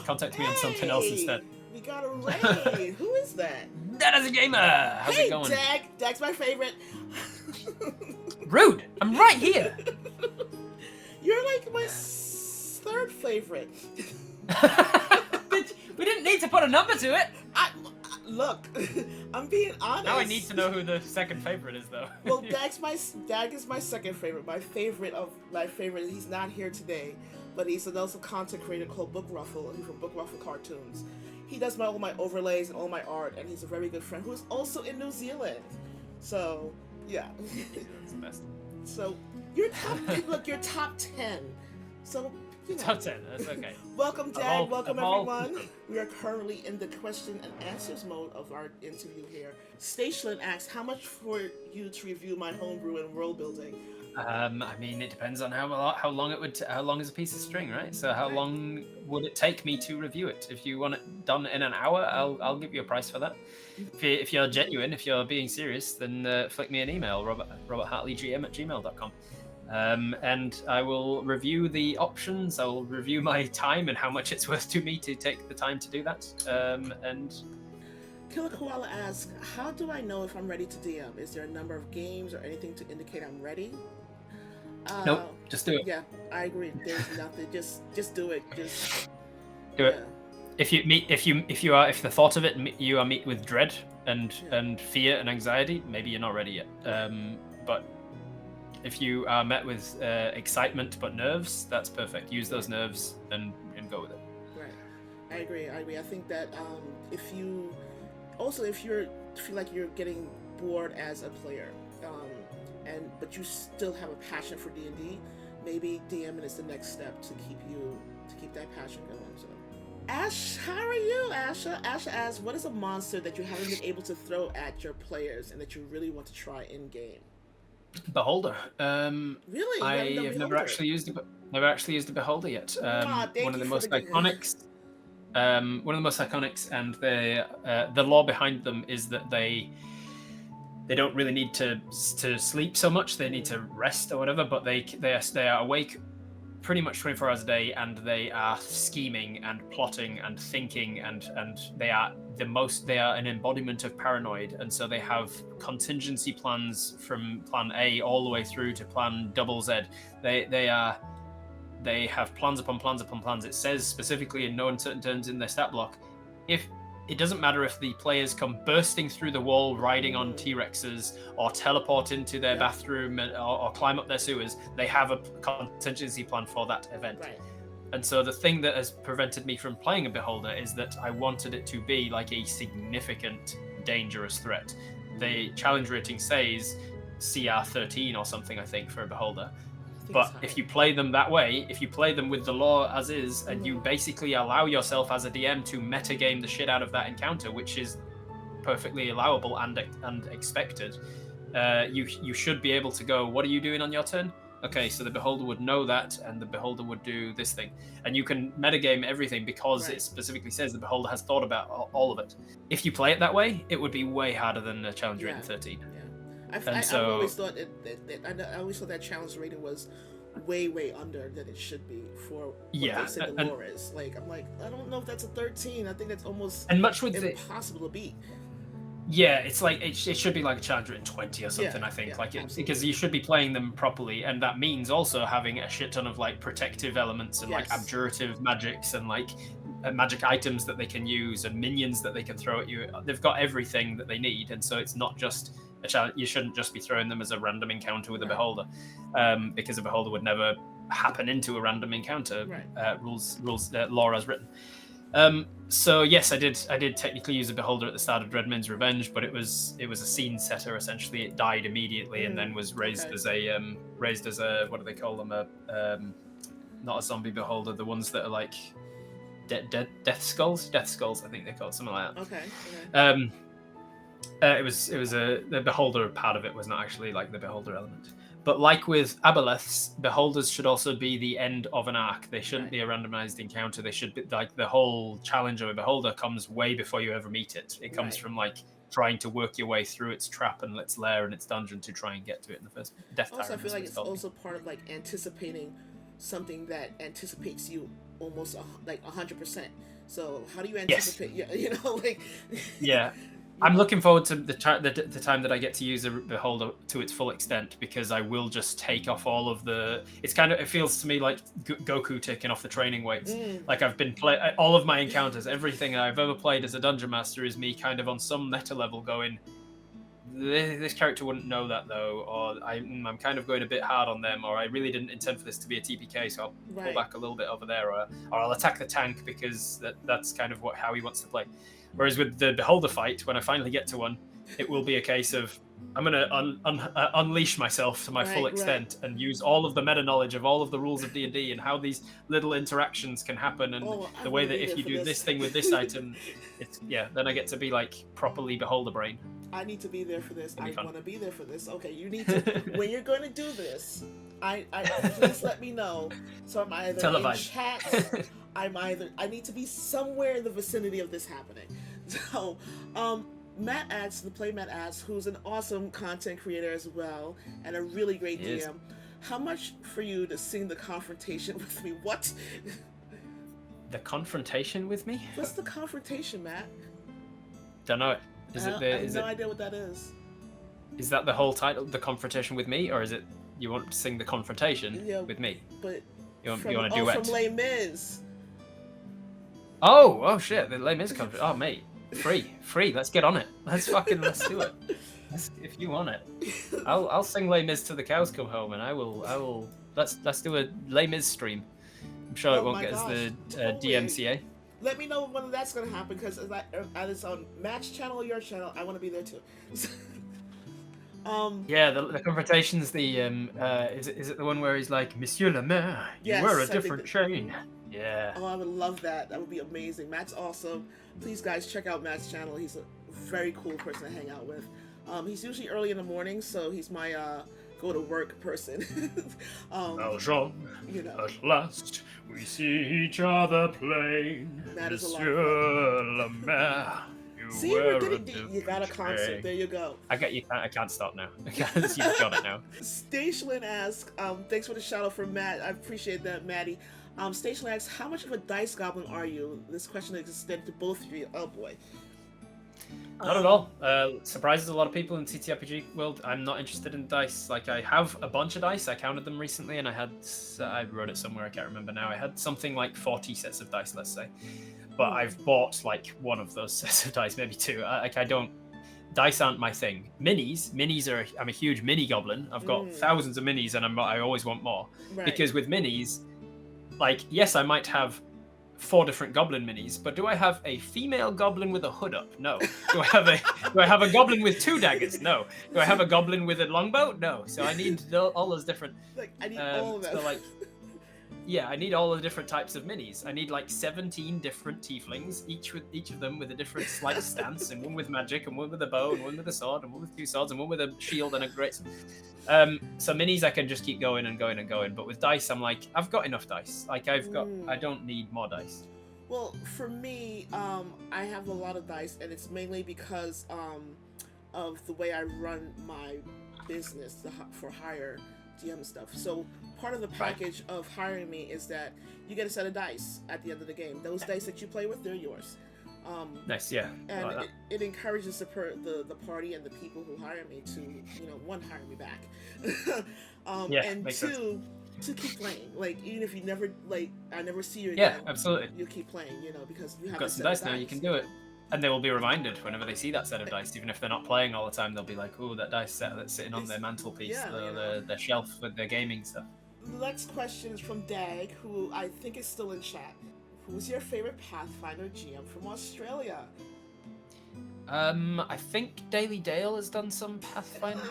Contact me on something else instead." We got a Ray. Who is that? That is a gamer. How's it going? Dag's my favorite. Rude. I'm right here. You're like my third favorite. We didn't need to put a number to it. Look, I'm being honest. Now I need to know who the second favorite is, though. Well, Dag is my second favorite. My favorite. He's not here today, but he's also content creator called Book Ruffle. He's from Book Ruffle Cartoons. He does all my overlays and all my art, and he's a very good friend who is also in New Zealand. So, yeah. That's the best. So, you're top 10. So, Top 10, that's okay. Welcome, Dag. Welcome, everyone. We are currently in the question and answers mode of our interview here. Stationlin asks, how much for you to review my homebrew and world building? I mean, it depends on how long it would. How long is a piece of string, right? So how long would it take me to review it? If you want it done in an hour, I'll give you a price for that. If you're genuine, if you're being serious, then flick me an email, roberthartleygm@gmail.com. And I will review the options. I will review my time and how much it's worth to me to take the time to do that. And Killer Koala asks, how do I know if I'm ready to DM? Is there a number of games or anything to indicate I'm ready? Nope, just do it. Yeah, I agree. There's nothing. Just do it. Just Do yeah. it. If the thought of it you are met with dread and fear and anxiety, maybe you're not ready yet. But if you are met with excitement but nerves, that's perfect. Use those nerves and go with it. Right. I agree. I think that if you feel like you're getting bored as a player, but you still have a passion for D&D, maybe DMing is the next step to keep that passion going. So, Ash, how are you, Asha? Asha asks, what is a monster that you haven't been able to throw at your players and that you really want to try in game? Beholder. Really? I have never actually used a beholder yet. One of the most iconics. One of the most iconics, and the lore behind them is that they don't really need to sleep so much. They need to rest or whatever, but they are awake pretty much 24 hours a day, and they are scheming and plotting and thinking, and they are an embodiment of paranoid, and so they have contingency plans from plan A all the way through to plan double Z. They have plans upon plans upon plans. It says specifically in no uncertain terms in their stat block, if it doesn't matter if the players come bursting through the wall riding on T-Rexes or teleport into their bathroom or climb up their sewers, they have a contingency plan for that event. Right. And so the thing that has prevented me from playing a Beholder is that I wanted it to be like a significant, dangerous threat. The challenge rating says CR 13 or something, I think, for a Beholder. But if you play them that way, if you play them with the lore as is, and you basically allow yourself as a DM to metagame the shit out of that encounter, which is perfectly allowable and expected, you should be able to go, what are you doing on your turn? Okay, so the Beholder would know that, and the Beholder would do this thing. And you can metagame everything because it specifically says the Beholder has thought about all of it. If you play it that way, it would be way harder than a challenge rating 13. Yeah. I always thought I always thought that challenge rating was way under than it should be for what they said the lore is. Like, I'm like, I don't know if that's a 13. I think that's almost impossible to beat. Yeah, it's like it should be like a challenge rating 20 or something. I think because you should be playing them properly, and that means also having a shit ton of like protective elements and like abjurative magics and like magic items that they can use and minions that they can throw at you. They've got everything that they need, and so it's not just a challenge. You shouldn't just be throwing them as a random encounter with a Beholder, because a Beholder would never happen into a random encounter. Rules lore as written. So yes, I did technically use a Beholder at the start of Dreadman's Revenge, but it was a scene setter essentially. It died immediately and then was raised as a what do they call them? Not a zombie Beholder, the ones that are like death skulls, I think they call it, something like that. Okay. The Beholder part of it was not actually like the Beholder element. But like with Aboleths, Beholders should also be the end of an arc. They shouldn't be a randomized encounter. They should be like the whole challenge of a Beholder comes way before you ever meet it. It comes from like trying to work your way through its trap and its lair and its dungeon to try and get to it in the first death. Also, I feel like it's also part of like anticipating something that anticipates you almost like 100%. So how do you anticipate? Yeah. I'm looking forward to the time that I get to use a Beholder to its full extent, because I will just take off all of the. It feels to me like Goku taking off the training weights. Like I've been all of my encounters, everything I've ever played as a dungeon master is me kind of on some meta level going, this character wouldn't know that though, or I'm kind of going a bit hard on them, or I really didn't intend for this to be a TPK, so I'll pull back a little bit over there, or I'll attack the tank because that's kind of how he wants to play. Whereas with the Beholder fight, when I finally get to one, it will be a case of I'm going to unleash myself to my full extent and use all of the meta knowledge of all of the rules of D&D and how these little interactions can happen, and the way that if you do this thing with this item, then I get to be like properly Beholder brain. I need to be there for this. I want to be there for this. Okay, you need to. When you're going to do this, I please let me know. So I'm either televised in chat. I need to be somewhere in the vicinity of this happening. So, Matt asks, who's an awesome content creator as well and a really great DM. How much for you to sing the confrontation with me? What? The confrontation with me? What's the confrontation, Matt? Don't know it. I have no idea what that is. Is that the whole title, The Confrontation with Me, or is it you want to sing The Confrontation with me? But you want to duet? From Les Mis. Oh shit! The Les Mis confrontation. Oh mate, free. Let's get on it. Let's do it. If you want it, I'll sing Les Mis till the cows come home, and I will. Let's do a Les Mis stream. I'm sure it won't get us the DMCA. Let me know when that's gonna happen, because it's on Matt's channel or your channel. I want to be there too. Yeah, the confrontation's the is it the one where he's like, Monsieur le Maire, you wear a different chain. Yeah. Oh, I would love that. That would be amazing. Matt's awesome. Please, guys, check out Matt's channel. He's a very cool person to hang out with. He's usually early in the morning, so he's my go to work person. Jean, at last we see each other plain. That is Monsieur le Maire. See, you got a concert. There you go. I can't stop now. You've got it now. Stationlin asks, thanks for the shout out for Matt. I appreciate that, Maddie. Stationlin asks, how much of a dice goblin are you? This question is extended to both of you. Oh boy. Not at all. Surprises a lot of people in TTRPG world. I'm not interested in dice. Like, I have a bunch of dice. I counted them recently, and I wrote it somewhere. I can't remember now. I had something like 40 sets of dice, let's say. But I've bought like one of those sets of dice, maybe two. Dice aren't my thing. Minis are. I'm a huge mini goblin. I've got thousands of minis, and I always want more. Right. Because with minis, like, yes, I might have 4 different goblin minis, but do I have a female goblin with a hood up? No. Do I have a goblin with 2 daggers? No. Do I have a goblin with a longbow? No. So I need all those different. Like, I need all of them. So like, yeah, I need all the different types of minis. I need like 17 different tieflings, each of them with a different slight stance, and one with magic, and one with a bow, and one with a sword, and one with 2 swords, and one with a shield and a great. So minis I can just keep going and going and going, but with dice I'm like, I've got enough dice. Like I don't need more dice. Well, for me, I have a lot of dice, and it's mainly because of the way I run my business, the for hire DM stuff. So part of the package of hiring me is that you get a set of dice at the end of the game. Those dice that you play with, they're yours. Nice, yeah. And like it encourages the party and the people who hire me to, one, hire me back, and 2, to keep playing. Like, even if you never, like, I never see you again. Yeah, absolutely. You keep playing, because you have got some dice now. You can do it. And they will be reminded whenever they see that set of dice, even if they're not playing all the time. They'll be like, "Oh, that dice set that's sitting on their mantelpiece, their shelf with their gaming stuff." The next question is from Dag, who I think is still in chat. Who's your favorite Pathfinder GM from Australia? I think Daily Dale has done some Pathfinder.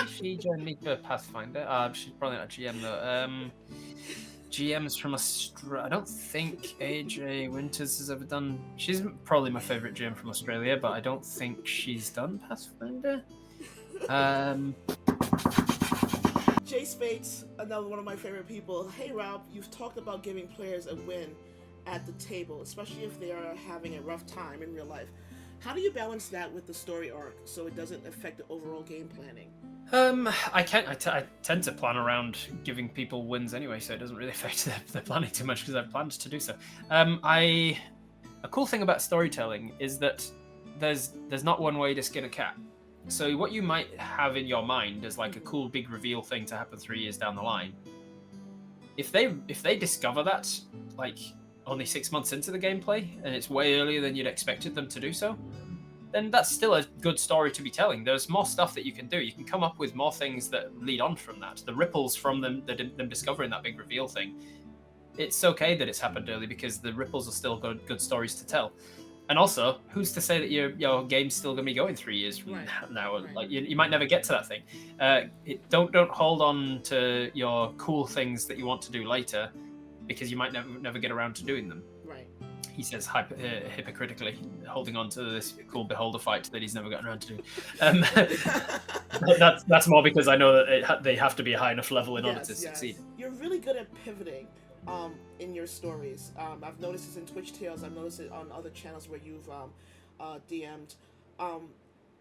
She joined me for Pathfinder. She's probably not a GM though. GMs from Australia. I don't think AJ Winters has ever done. She's probably my favorite GM from Australia, but I don't think she's done Pathfinder. Jay Spates, another one of my favorite people. Hey Rob, you've talked about giving players a win at the table, especially if they are having a rough time in real life. How do you balance that with the story arc so it doesn't affect the overall game planning? I tend to plan around giving people wins anyway, so it doesn't really affect the planning too much because I've planned to do so. A cool thing about storytelling is that there's not one way to skin a cat. So what you might have in your mind as like a cool big reveal thing to happen 3 years down the line, if they discover that like only 6 months into the gameplay and it's way earlier than you'd expected them to do so, then that's still a good story to be telling. There's more stuff that you can do. You can come up with more things that lead on from that. The ripples from them discovering that big reveal thing. It's okay that it's happened early because the ripples are still good stories to tell. And also, who's to say that your game's still going to be going 3 years from now? Right. Like you might never get to that thing. Don't hold on to your cool things that you want to do later, because you might never get around to doing them. Right. He says hypocritically, holding on to this cool beholder fight that he's never gotten around to do. That's more because I know that they have to be a high enough level in order to succeed. You're really good at pivoting in your stories. I've noticed this in Twitch Tales. I've noticed it on other channels where you've DM'd.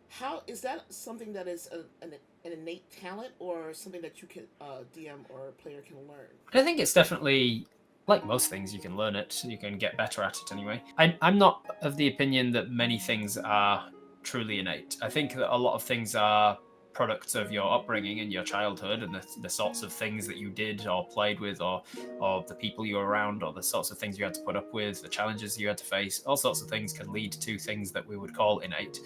How is that something that is an innate talent, or something that you can DM or a player can learn? I think it's definitely, like most things, you can learn it. You can get better at it anyway. I'm not of the opinion that many things are truly innate. I think that a lot of things are products of your upbringing and your childhood, and the sorts of things that you did or played with, or the people you were around, or the sorts of things you had to put up with, the challenges you had to face. All sorts of things can lead to things that we would call innate.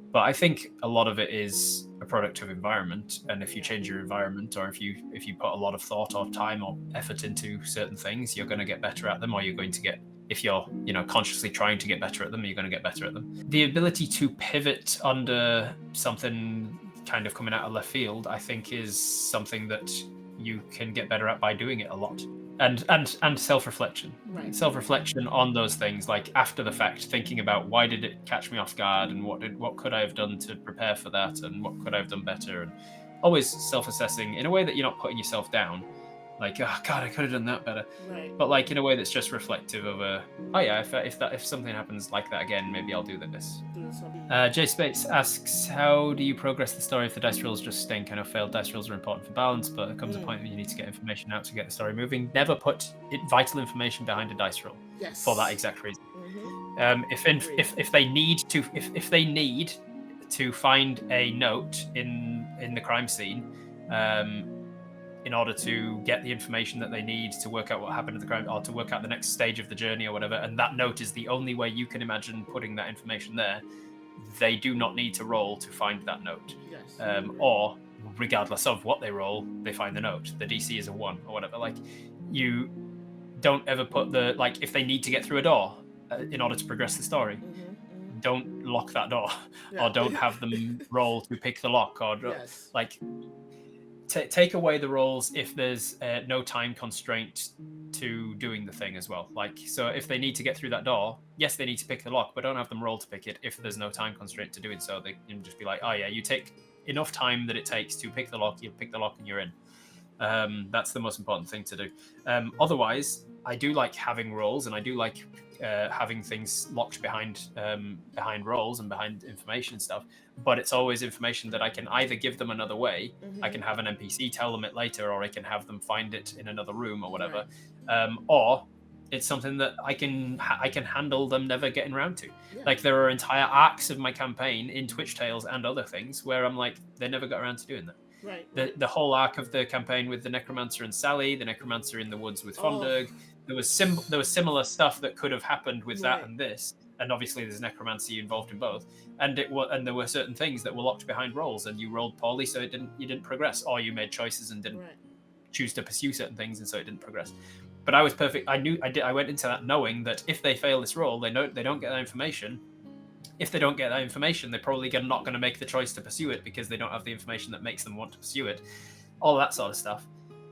But I think a lot of it is a product of environment, and if you change your environment, or if you put a lot of thought or time or effort into certain things, you're going to get better at them, or you're going to get, if you're consciously trying to get better at them, you're going to get better at them. The ability to pivot under something kind of coming out of left field, I think, is something that you can get better at by doing it a lot. And self-reflection. Right. Self-reflection on those things, like after the fact, thinking about why did it catch me off guard, and what could I have done to prepare for that, and what could I have done better, and always self-assessing in a way that you're not putting yourself down, like, oh god, I could have done that better. Right. But like in a way that's just reflective of oh yeah, if something happens like that again, maybe I'll do this. Jay Spates asks, how do you progress the story if the dice rolls just stink? I know failed dice rolls are important for balance, but there comes a point where you need to get information out to get the story moving. Never put vital information behind a dice roll. Yes. For that exact reason. If they need to find a note in the crime scene, in order to get the information that they need to work out what happened at the crime, or to work out the next stage of the journey or whatever, and that note is the only way you can imagine putting that information there, they do not need to roll to find that note. Yes. Or regardless of what they roll, they find the note. The DC is a 1 or whatever. Like, you don't ever put if they need to get through a door in order to progress the story, don't lock that door, or don't have them roll to pick the lock, or take away the rolls if there's no time constraint to doing the thing as well. Like, so if they need to get through that door, yes, they need to pick the lock, but don't have them roll to pick it if there's no time constraint to doing so. They can just be like, oh yeah, you take enough time that it takes to pick the lock, you pick the lock and you're in. That's the most important thing to do. Otherwise, I do like having rolls, and I do like having things locked behind roles and behind information and stuff, but it's always information that I can either give them another way, I can have an NPC tell them it later, or I can have them find it in another room or whatever, or it's something that I can handle them never getting around to. Like, there are entire arcs of my campaign in Twitch Tales and other things where I'm like, they never got around to doing that. The whole arc of the campaign with the Necromancer and Sally, the Necromancer in the woods with Fonderg, there was similar stuff that could have happened with that and this, and obviously there's necromancy involved in both, and there were certain things that were locked behind rolls, and you rolled poorly, so you didn't progress, or you made choices and didn't choose to pursue certain things, and so it didn't progress. But I was perfect. I went into that knowing that if they fail this roll, they don't get that information. If they don't get that information, they're probably not going to make the choice to pursue it because they don't have the information that makes them want to pursue it. All that sort of stuff.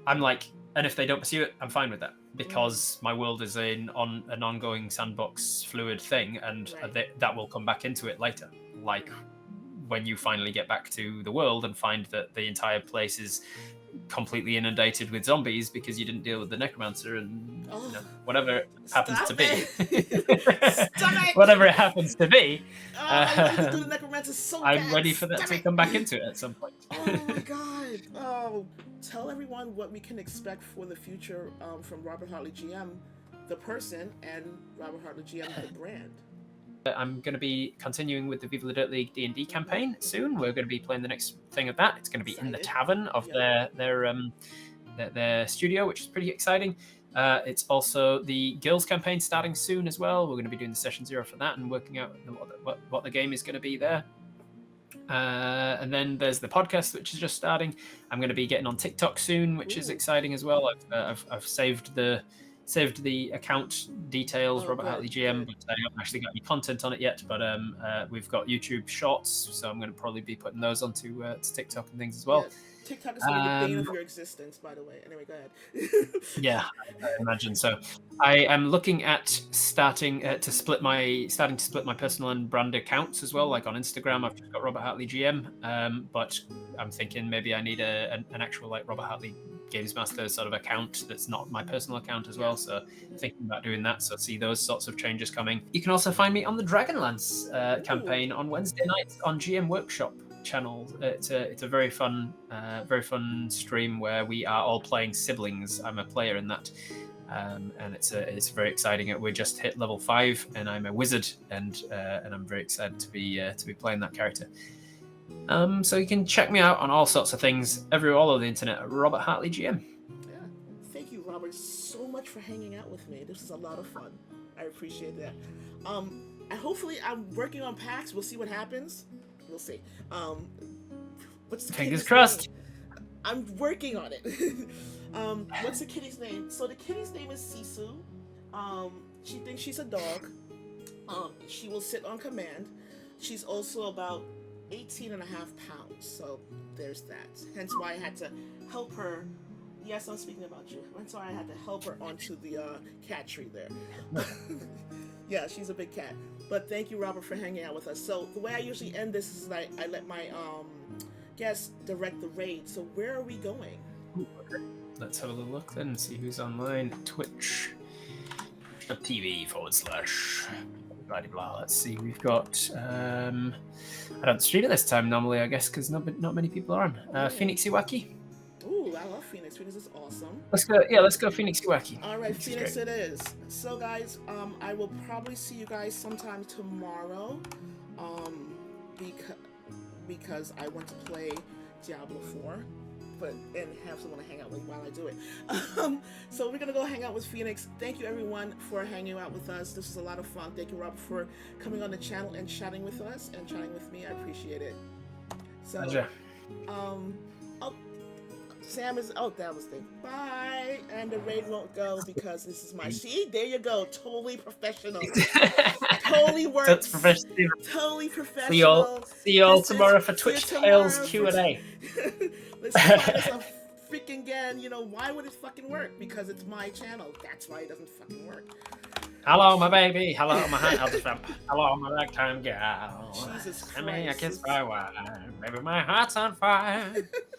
I'm like, and if they don't pursue it, I'm fine with that, because my world is an ongoing sandbox fluid thing, and that will come back into it later. Like when you finally get back to the world and find that the entire place is completely inundated with zombies because you didn't deal with the necromancer, and whatever it happens to be. Whatever it happens to be. The necromancer I'm ready for that to come back into it at some point. Oh my god. Oh, tell everyone what we can expect for the future from Robert Hartley GM, the person, and Robert Hartley GM, the brand. I'm going to be continuing with the Viva La Dirt League D&D campaign soon. We're going to be playing the next thing of that. It's going to be in the tavern of their studio, which is pretty exciting. It's also the Girls campaign starting soon as well. We're going to be doing the session 0 for that and working out what the game is going to be there. And then there's the podcast, which is just starting. I'm going to be getting on TikTok soon, which is exciting as well. I've saved the account details, Robert Hartley GM, but I haven't actually got any content on it yet. But we've got YouTube Shorts, so I'm going to probably be putting those onto TikTok and things as well. Yeah, TikTok is going to be the bane of your existence, by the way. Anyway, go ahead. Yeah, I imagine so. I am looking at starting to split my personal and brand accounts as well. Like on Instagram, I've just got Robert Hartley GM, but I'm thinking maybe I need an actual like Robert Hartley GameMaster sort of account that's not my personal account as well, so thinking about doing that, so see those sorts of changes coming. You can also find me on the Dragonlance campaign on Wednesday nights on GM Workshop channel. It's a very fun stream where we are all playing siblings. I'm a player in that, and it's very exciting. We just hit level 5, and I'm a wizard, and I'm very excited to be playing that character. So you can check me out on all sorts of things all over the internet at Robert Hartley GM. Yeah. Thank you, Robert, so much for hanging out with me. This is a lot of fun. I appreciate that. And hopefully I'm working on PAX. We'll see what happens. We'll see. What's the Fingers kitty's crossed. name? I'm working on it. What's the kitty's name? So the kitty's name is Sisu. She thinks she's a dog. She will sit on command. She's also about 18 and a half pounds. So there's that. Hence why I had to help her. Yes, I'm speaking about you. Hence why I had to help her onto the cat tree there. Yeah, she's a big cat. But thank you, Robert, for hanging out with us. So the way I usually end this is I let my guests direct the raid. So where are we going? Let's have a little look then and see who's online. Twitch.tv/. Blah, blah. Let's see. We've got. I don't stream it this time normally, I guess, because not many people are on. Phoenix Iwaki. Ooh, I love Phoenix. Phoenix is awesome. Let's go. Yeah, let's go Phoenix Iwaki. All right, Phoenix it is. So, guys, I will probably see you guys sometime tomorrow, because I want to play Diablo 4, and have someone to hang out with while I do it. So we're gonna go hang out with Phoenix. Thank you, everyone, for hanging out with us. This was a lot of fun. Thank you, Robert, for coming on the channel and chatting with us and chatting with me. I appreciate it. So, Pleasure. Sam is that was the bye, and the raid won't go because this is my there you go, totally professional. Totally works. That's professional. Totally professional. See you all tomorrow for Twitch Tales Q&A. Let's try this a freaking again. Why would it fucking work? Because it's my channel. That's why it doesn't fucking work. Hello, my baby. Hello, my hot vamp. Hello, my ragtime gal. Jesus Christ. I mean, I kiss my wife. Baby, my heart's on fire.